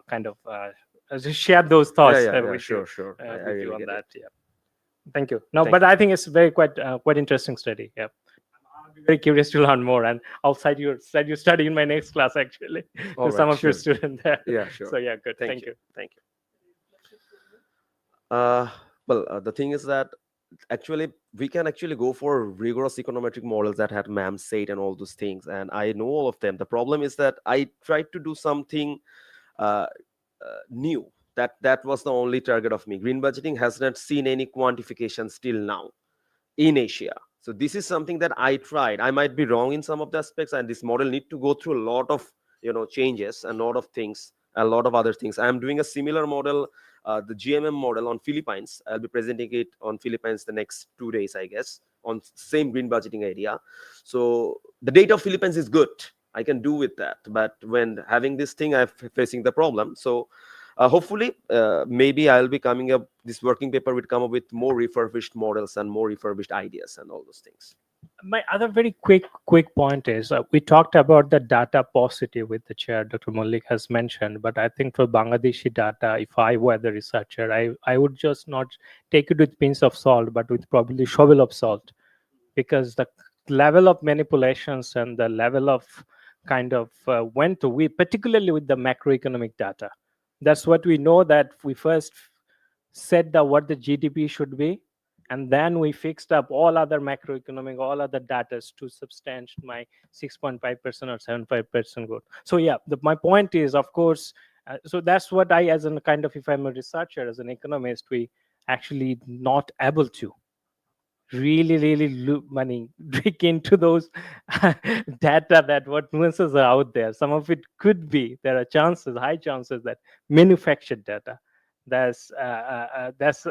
kind of just share those thoughts with sure, you, sure. I with really you on get that. it. Yeah. Thank you. No, Thank but you. I think it's very quite interesting study. Yeah, I'm very curious to learn more. And outside you said you study in my next class actually All with some right, of your sure. students there. Yeah, sure. So yeah, good. Thank Thank you. you. Thank you. Well, the thing is that actually we can actually go for rigorous econometric models that had MAM said and all those things, and I know all of them. The problem is that I tried to do something uh, new. That was the only target of me. Green budgeting has not seen any quantification still now in Asia. So this is something that I tried. I might be wrong in some of the aspects, and this model need to go through a lot of changes, a lot of things, a lot of other things. I am doing a similar model, the GMM model on Philippines. I'll be presenting it on Philippines the next 2 days, I guess, on same green budgeting idea. So the data of Philippines is good. I can do with that, but when having this thing, I'm facing the problem. So hopefully, maybe I'll be coming up. This working paper would come up with more refurbished models and more refurbished ideas and all those things. My other very quick point is we talked about the data paucity with the chair Dr. Malik has mentioned, but I think for Bangladeshi data, if I were the researcher, I would just not take it with pinch of salt, but with probably shovel of salt, because the level of manipulations and the level of kind of went to we particularly with the macroeconomic data. That's what we know, that we first said that what the GDP should be, and then we fixed up all other macroeconomic, all other data to substantiate my 6.5% or 7.5% growth. So yeah, my point is, of course, so that's what I, as a kind of, if I'm a researcher, as an economist, we actually not able to really money dig into those data, that what nuances are out there. Some of it could be, there are chances, high chances, that manufactured data. That's that's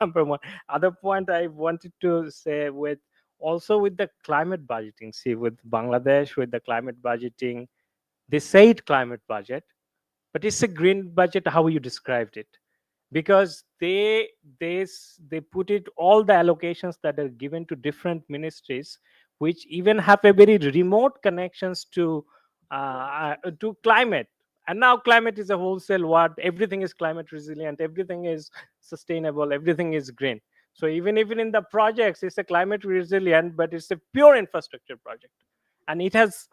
number one. Other point I wanted to say, with also with the climate budgeting, see, with Bangladesh, with the climate budgeting, they say it climate budget, but it's a green budget, how you described it, because they put it all the allocations that are given to different ministries, which even have a very remote connections to climate. And now climate is a wholesale word. Everything is climate resilient, everything is sustainable, everything is green. So even in the projects, it's a climate resilient, but it's a pure infrastructure project, and it has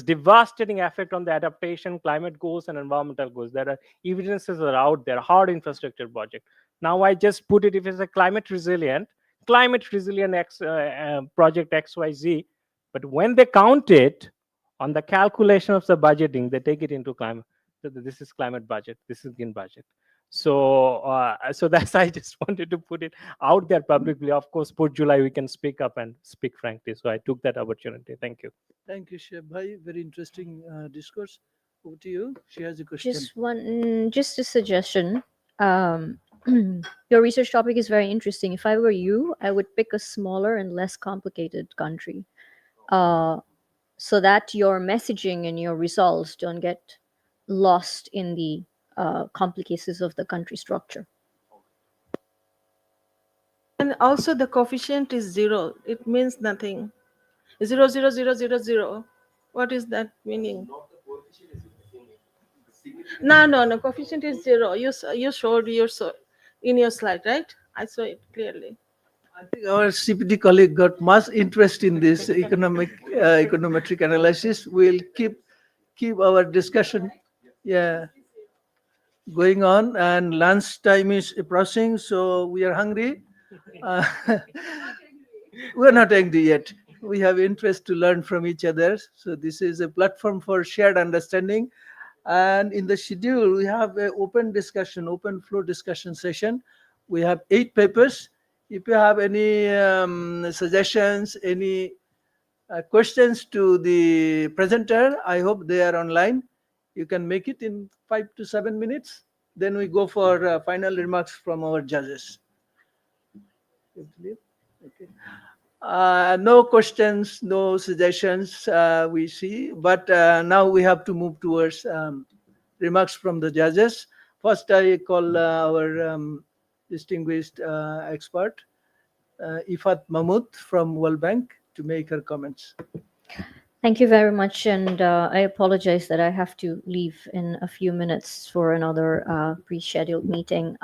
devastating effect on the adaptation, climate goals, and environmental goals. There are evidences are out there, hard infrastructure project. Now I just put it, if it's a climate resilient project XYZ, but when they count it on the calculation of the budgeting, they take it into climate. So this is climate budget, this is green budget. So that's I just wanted to put it out there publicly. Of course, post July we can speak up and speak frankly. So I took that opportunity. Thank you. Thank you, Sheb Bhai. Very interesting discourse. Over to you. She has a question. Just a suggestion. Um, your research topic is very interesting. If I were you, I would pick a smaller and less complicated country, so that your messaging and your results don't get lost in the complications of the country structure. And also the coefficient is 0. It means nothing. 0, 0, 0, 0, 0. What is that meaning? No. Coefficient is 0. You showed in your slide, right? I saw it clearly. I think our CPD colleague got much interest in this econometric analysis. We'll keep our discussion, yeah, going on. And lunch time is approaching, so we are hungry. Uh, we're not angry yet. We have interest to learn from each other. So this is a platform for shared understanding. And in the schedule, we have an open floor discussion session. We have 8 papers. If you have any suggestions, any questions to the presenter, I hope they are online. You can make it in 5 to 7 minutes. Then we go for final remarks from our judges. Okay. No questions, no suggestions we see, but now we have to move towards remarks from the judges. First, I call our distinguished expert, Ifat Mahmood from World Bank, to make her comments. Thank you very much, and I apologize that I have to leave in a few minutes for another pre-scheduled meeting.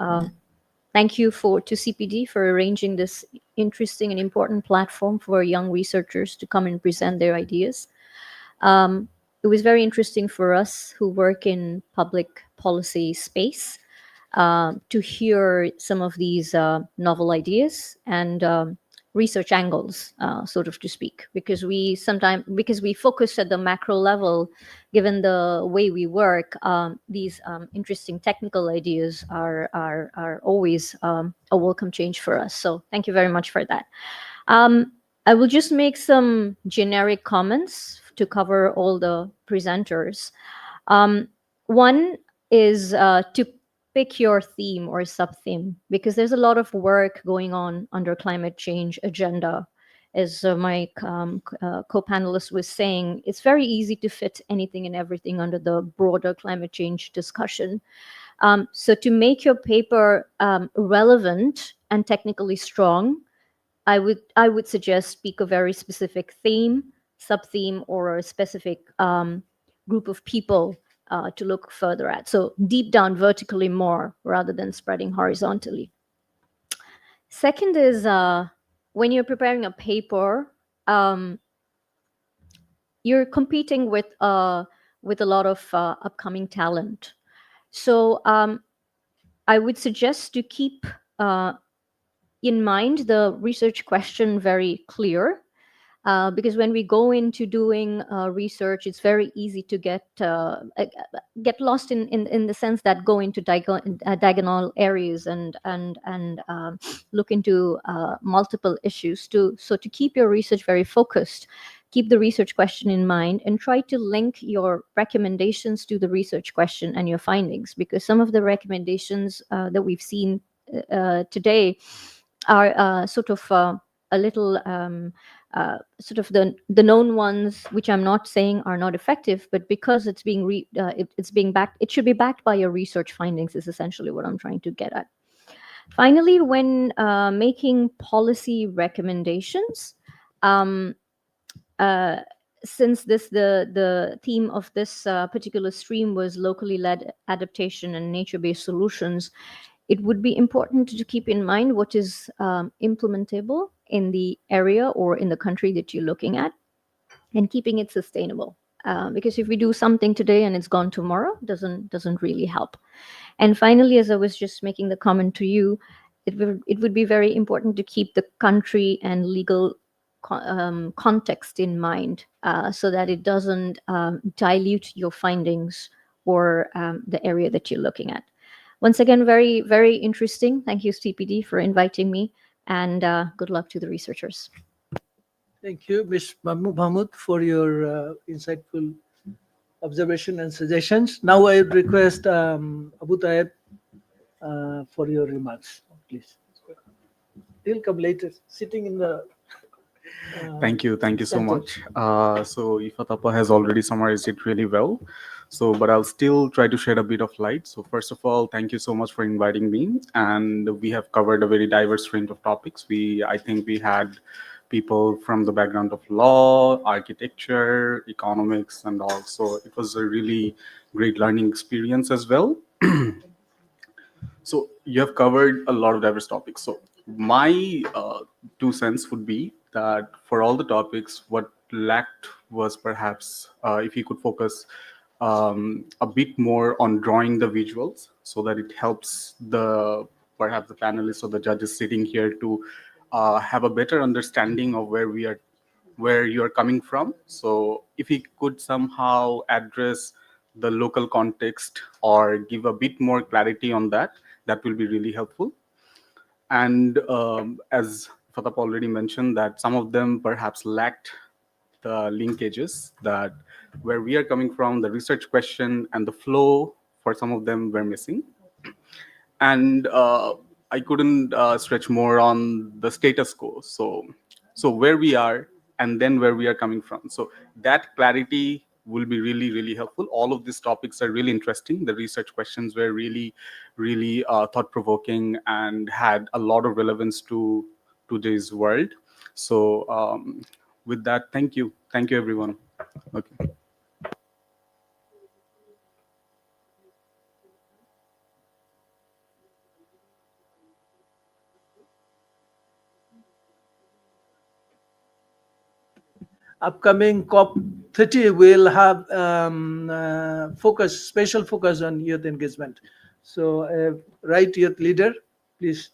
Thank you to CPD for arranging this interesting and important platform for young researchers to come and present their ideas. It was very interesting for us who work in public policy space to hear some of these novel ideas and research angles, sort of to speak, because we focus at the macro level. Given the way we work, these interesting technical ideas are always a welcome change for us. So thank you very much for that. I will just make some generic comments to cover all the presenters. One is to pick your theme or sub-theme, because there's a lot of work going on under climate change agenda. As my co-panelist was saying, it's very easy to fit anything and everything under the broader climate change discussion. So to make your paper relevant and technically strong, I would suggest speak a very specific theme, sub-theme, or a specific group of people to look further at. So deep down vertically more rather than spreading horizontally. Second is when you're preparing a paper, you're competing with a lot of upcoming talent. So I would suggest to keep in mind the research question very clear. Because when we go into doing research, it's very easy to get lost in the sense that go into diagonal areas and look into multiple issues. So to keep your research very focused, keep the research question in mind and try to link your recommendations to the research question and your findings, because some of the recommendations that we've seen today are sort of a little sort of the known ones, which I'm not saying are not effective, but because it's being it's being backed, it should be backed by your research findings, is essentially what I'm trying to get at. Finally, when making policy recommendations, since the theme of this particular stream was locally led adaptation and nature-based solutions, it would be important to keep in mind what is implementable in the area or in the country that you're looking at, and keeping it sustainable. Because if we do something today and it's gone tomorrow, doesn't really help. And finally, as I was just making the comment to you, it would be very important to keep the country and legal context in mind, so that it doesn't dilute your findings or the area that you're looking at. Once again, very, very interesting. Thank you, CPD, for inviting me, and good luck to the researchers. Thank you, Ms. Mahmood, for your insightful observation and suggestions. Now I would request Abu Taib for your remarks, please. He'll come later, sitting in the Thank you so center. much. So Ifatapa has already summarized it really well. So, but I'll still try to shed a bit of light. So, first of all, thank you so much for inviting me. And we have covered a very diverse range of topics. I think we had people from the background of law, architecture, economics, and also it was a really great learning experience as well. So you have covered a lot of diverse topics. So my 2 cents would be that for all the topics, what lacked was perhaps if you could focus a bit more on drawing the visuals so that it helps perhaps the panelists or the judges sitting here to have a better understanding of where you are coming from. So if we could somehow address the local context or give a bit more clarity on that, that will be really helpful. And as Fatap already mentioned, that some of them perhaps lacked the linkages, that where we are coming from, the research question and the flow for some of them were missing. And I couldn't stretch more on the status quo. So where we are and then where we are coming from. So that clarity will be really, really helpful. All of these topics are really interesting. The research questions were really, really thought-provoking and had a lot of relevance to today's world. So with that, thank you. Thank you, everyone. Okay. Upcoming COP30 will have special focus on youth engagement. So, right youth leader, please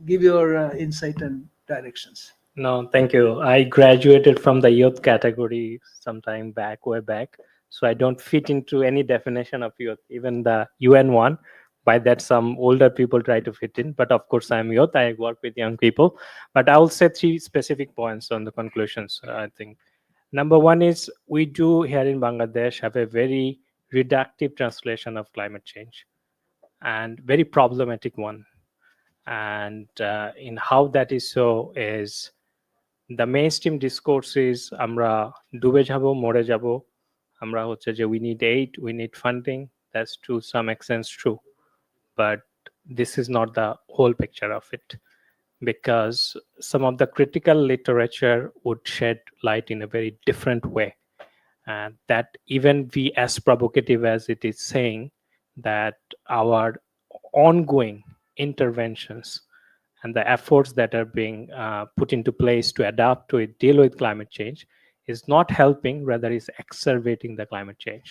give your insight and directions. No, thank you. I graduated from the youth category sometime back, way back. So I don't fit into any definition of youth, even the UN one. By that, some older people try to fit in. But of course, I'm youth. I work with young people. But I will say 3 specific points on the conclusions, I think. Number one is we do here in Bangladesh have a very reductive translation of climate change and very problematic one. And in how that is so is the mainstream discourse is আমরা ডুবে যাব মরে যাব আমরা হচ্ছে যে we need aid, we need funding. That's to some extent true, but this is not the whole picture of it, because some of the critical literature would shed light in a very different way, and that even be as provocative as it is saying that our ongoing interventions and the efforts that are being put into place to adapt to it, deal with climate change, is not helping, rather is exacerbating the climate change.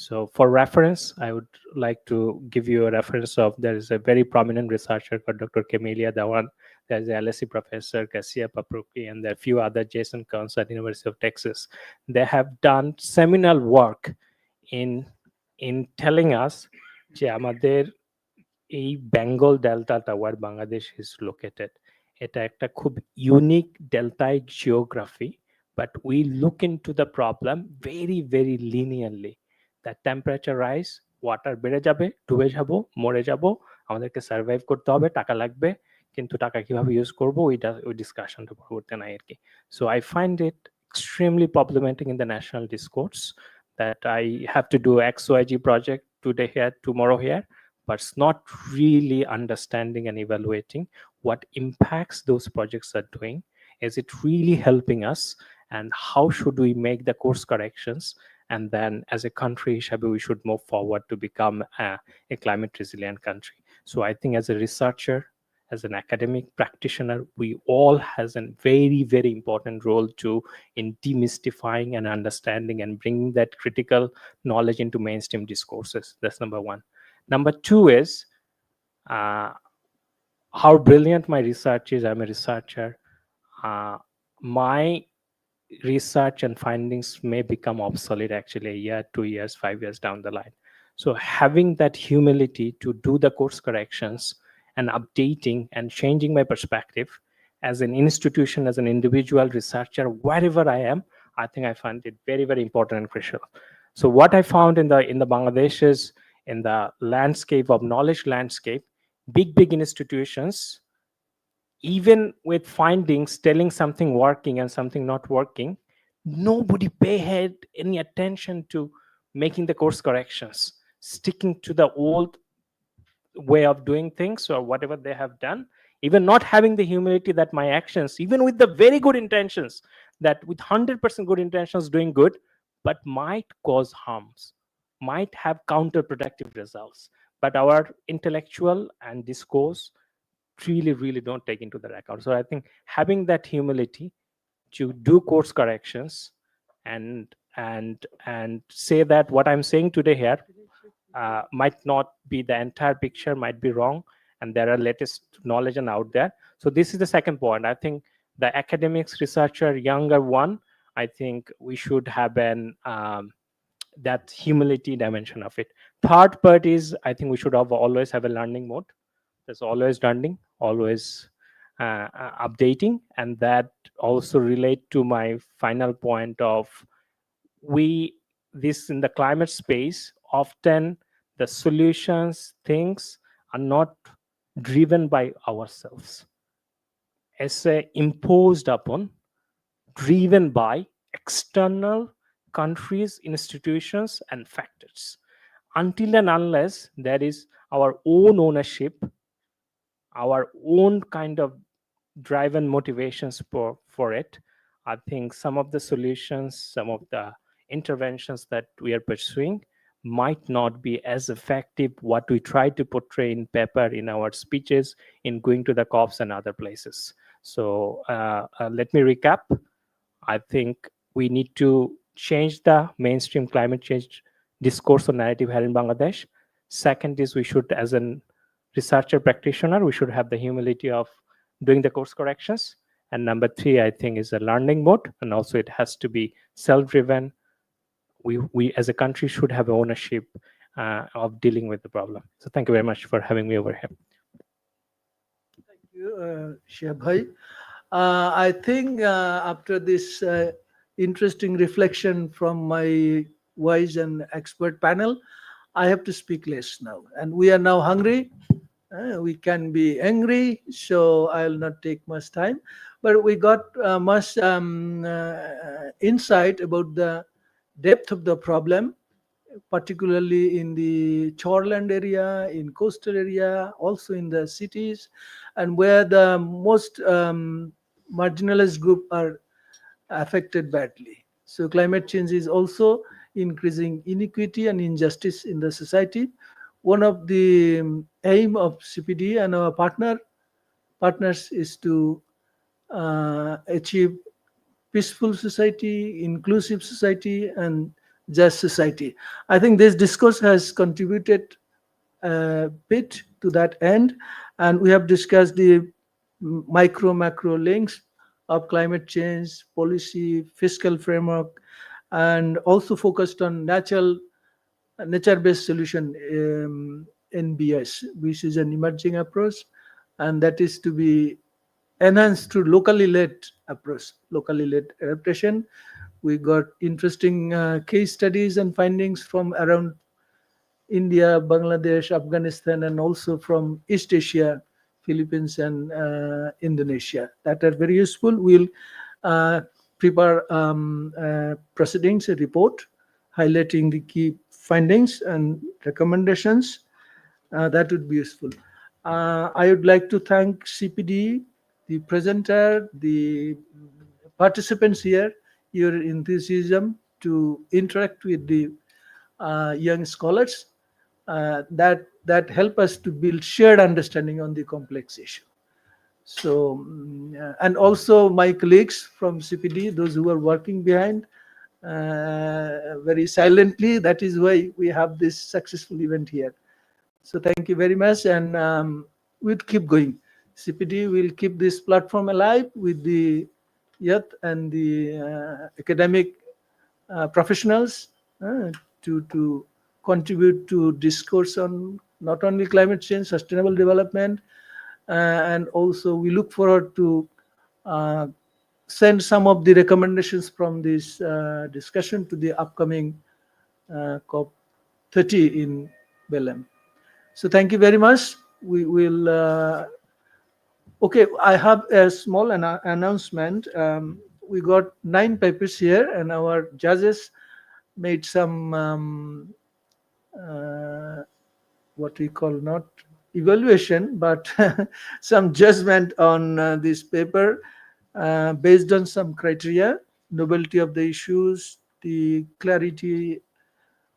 So for reference, I would like to give you a reference of, there is a very prominent researcher called Dr. Camelia Dawan, there's a LSE professor, Cassia Paprocki, and there are a few other, Jason Kearns at University of Texas. They have done seminal work in telling us যে আমাদের এই বেঙ্গল ডেল্টাটা where Bangladesh is located, এটা একটা খুব unique deltaic geography, but we look into the problem very very linearly. That temperature rise, water বেড়ে যাবে, ডুবে যাব, মরে যাব, আমাদেরকে সার্ভাইভ করতে হবে, টাকা লাগবে, কিন্তু টাকা কিভাবে ইউজ করবো ওই ডিসকাশনটা পরবর্তী নাই আর কি। So I find it extremely problematic in the national discourse that I have to do XYG project today here, tomorrow here, but it's not really understanding and evaluating what impacts those projects are doing. Is it really helping us, and how should we make the course corrections, and then as a country we should move forward to become a climate resilient country. So I think as a researcher, as an academic practitioner, we all has a very very important role to in demystifying and understanding and bringing that critical knowledge into mainstream discourses. That's number one. Number two is how brilliant my research is. I'm a researcher. My research and findings may become obsolete actually a year, 2 years, 5 years down the line. So having that humility to do the course corrections and updating and changing my perspective as an institution, as an individual researcher, wherever I am, I think I find it very, very important and crucial. So what I found in the Bangladesh is, in the landscape of knowledge landscape, big institutions, even with findings telling something working and something not working, nobody paid any attention to making the course corrections, sticking to the old way of doing things or whatever they have done, even not having the humility that my actions, even with the very good intentions, that with 100% good intentions doing good, but might cause harms, might have counterproductive results. But our intellectual and discourse really don't take into that account. So I think having that humility to do course corrections and say that what I'm saying today here might not be the entire picture, might be wrong, and there are latest knowledge and out there. So this is the second point. I think the academics, researcher, younger one, I think we should have an that humility dimension of it. Third part is I think we should have always have a learning mode. There's always learning, always updating, and that also relate to my final point of we this in the climate space often the solutions things are not driven by ourselves, as imposed upon, driven by external countries, institutions, and factors. Until and unless there is our own ownership, our own kind of drive and motivations for it, I think some of the solutions, some of the interventions that we are pursuing might not be as effective what we try to portray in paper, in our speeches, in going to the COPs and other places. So let me recap. I think we need to change the mainstream climate change discourse or narrative here in Bangladesh. Second is we should, as a researcher practitioner, we should have the humility of doing the course corrections. And number three, I think, is a learning mode, and also it has to be self-driven. We as a country should have ownership of dealing with the problem. So thank you very much for having me over here. Thank you, Shia Bhai. I think after this interesting reflection from my wise and expert panel, I have to speak less now. And we are now hungry. We can be angry, so I'll not take much time. But we got much insight about the depth of the problem, particularly in the shoreland area, in coastal area, also in the cities, and where the most marginalized group are affected badly. So climate change is also increasing inequity and injustice in the society. One of the aim of CPD and our partners is to achieve peaceful society, inclusive society, and just society. I think this discourse has contributed a bit to that end, and we have discussed the macro links of climate change, policy, fiscal framework, and also focused on nature-based solution, NBS, which is an emerging approach, and that is to be enhanced through locally led approach, locally led adaptation. We got interesting case studies and findings from around India, Bangladesh, Afghanistan, and also from East Asia, Philippines, and Indonesia. That are very useful. We'll prepare proceedings, a report highlighting the key findings and recommendations. That would be useful. I would like to thank CPD, the presenter, the participants here, your enthusiasm to interact with the young scholars that help us to build shared understanding on the complex issue. So, and also my colleagues from CPD, those who are working behind very silently, that is why we have this successful event here. So thank you very much, and we'll keep going. CPD will keep this platform alive with the youth and the academic professionals to contribute to discourse on not only climate change, sustainable development, and also we look forward to send some of the recommendations from this discussion to the upcoming COP 30 in Belém. So thank you very much. We will. Okay, I have a small announcement. we got 9 papers here, and our judges made some what we call not evaluation, but some judgment on this paper based on some criteria: novelty of the issues, the clarity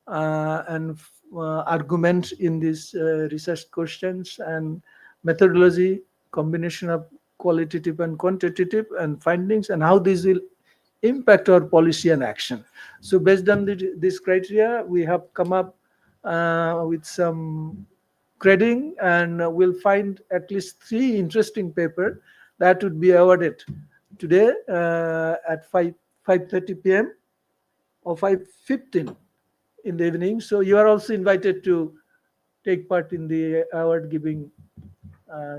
and argument in these research questions, and methodology, combination of qualitative and quantitative, and findings, and how these will impact our policy and action. So based on this criteria, we have come up with some grading, and we'll find at least 3 interesting paper that would be awarded today at 5:30 p.m. or 5:15 in the evening. So you are also invited to take part in the award giving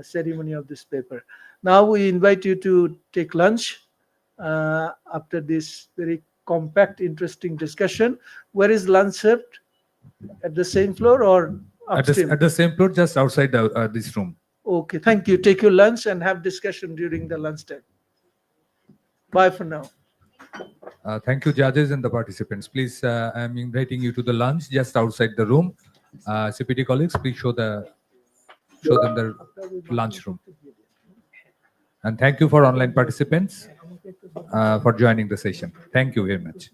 ceremony of this paper. Now we invite you to take lunch after this very compact, interesting discussion. Where is lunch served? At the same floor or upstream? At the same floor, just outside this room. Okay, thank you. Take your lunch and have discussion during the lunchtime. Bye for now. Thank you, judges and the participants. Please, I'm inviting you to the lunch just outside the room. CPT colleagues, please show them the lunch room. And thank you for online participants for joining the session. Thank you very much.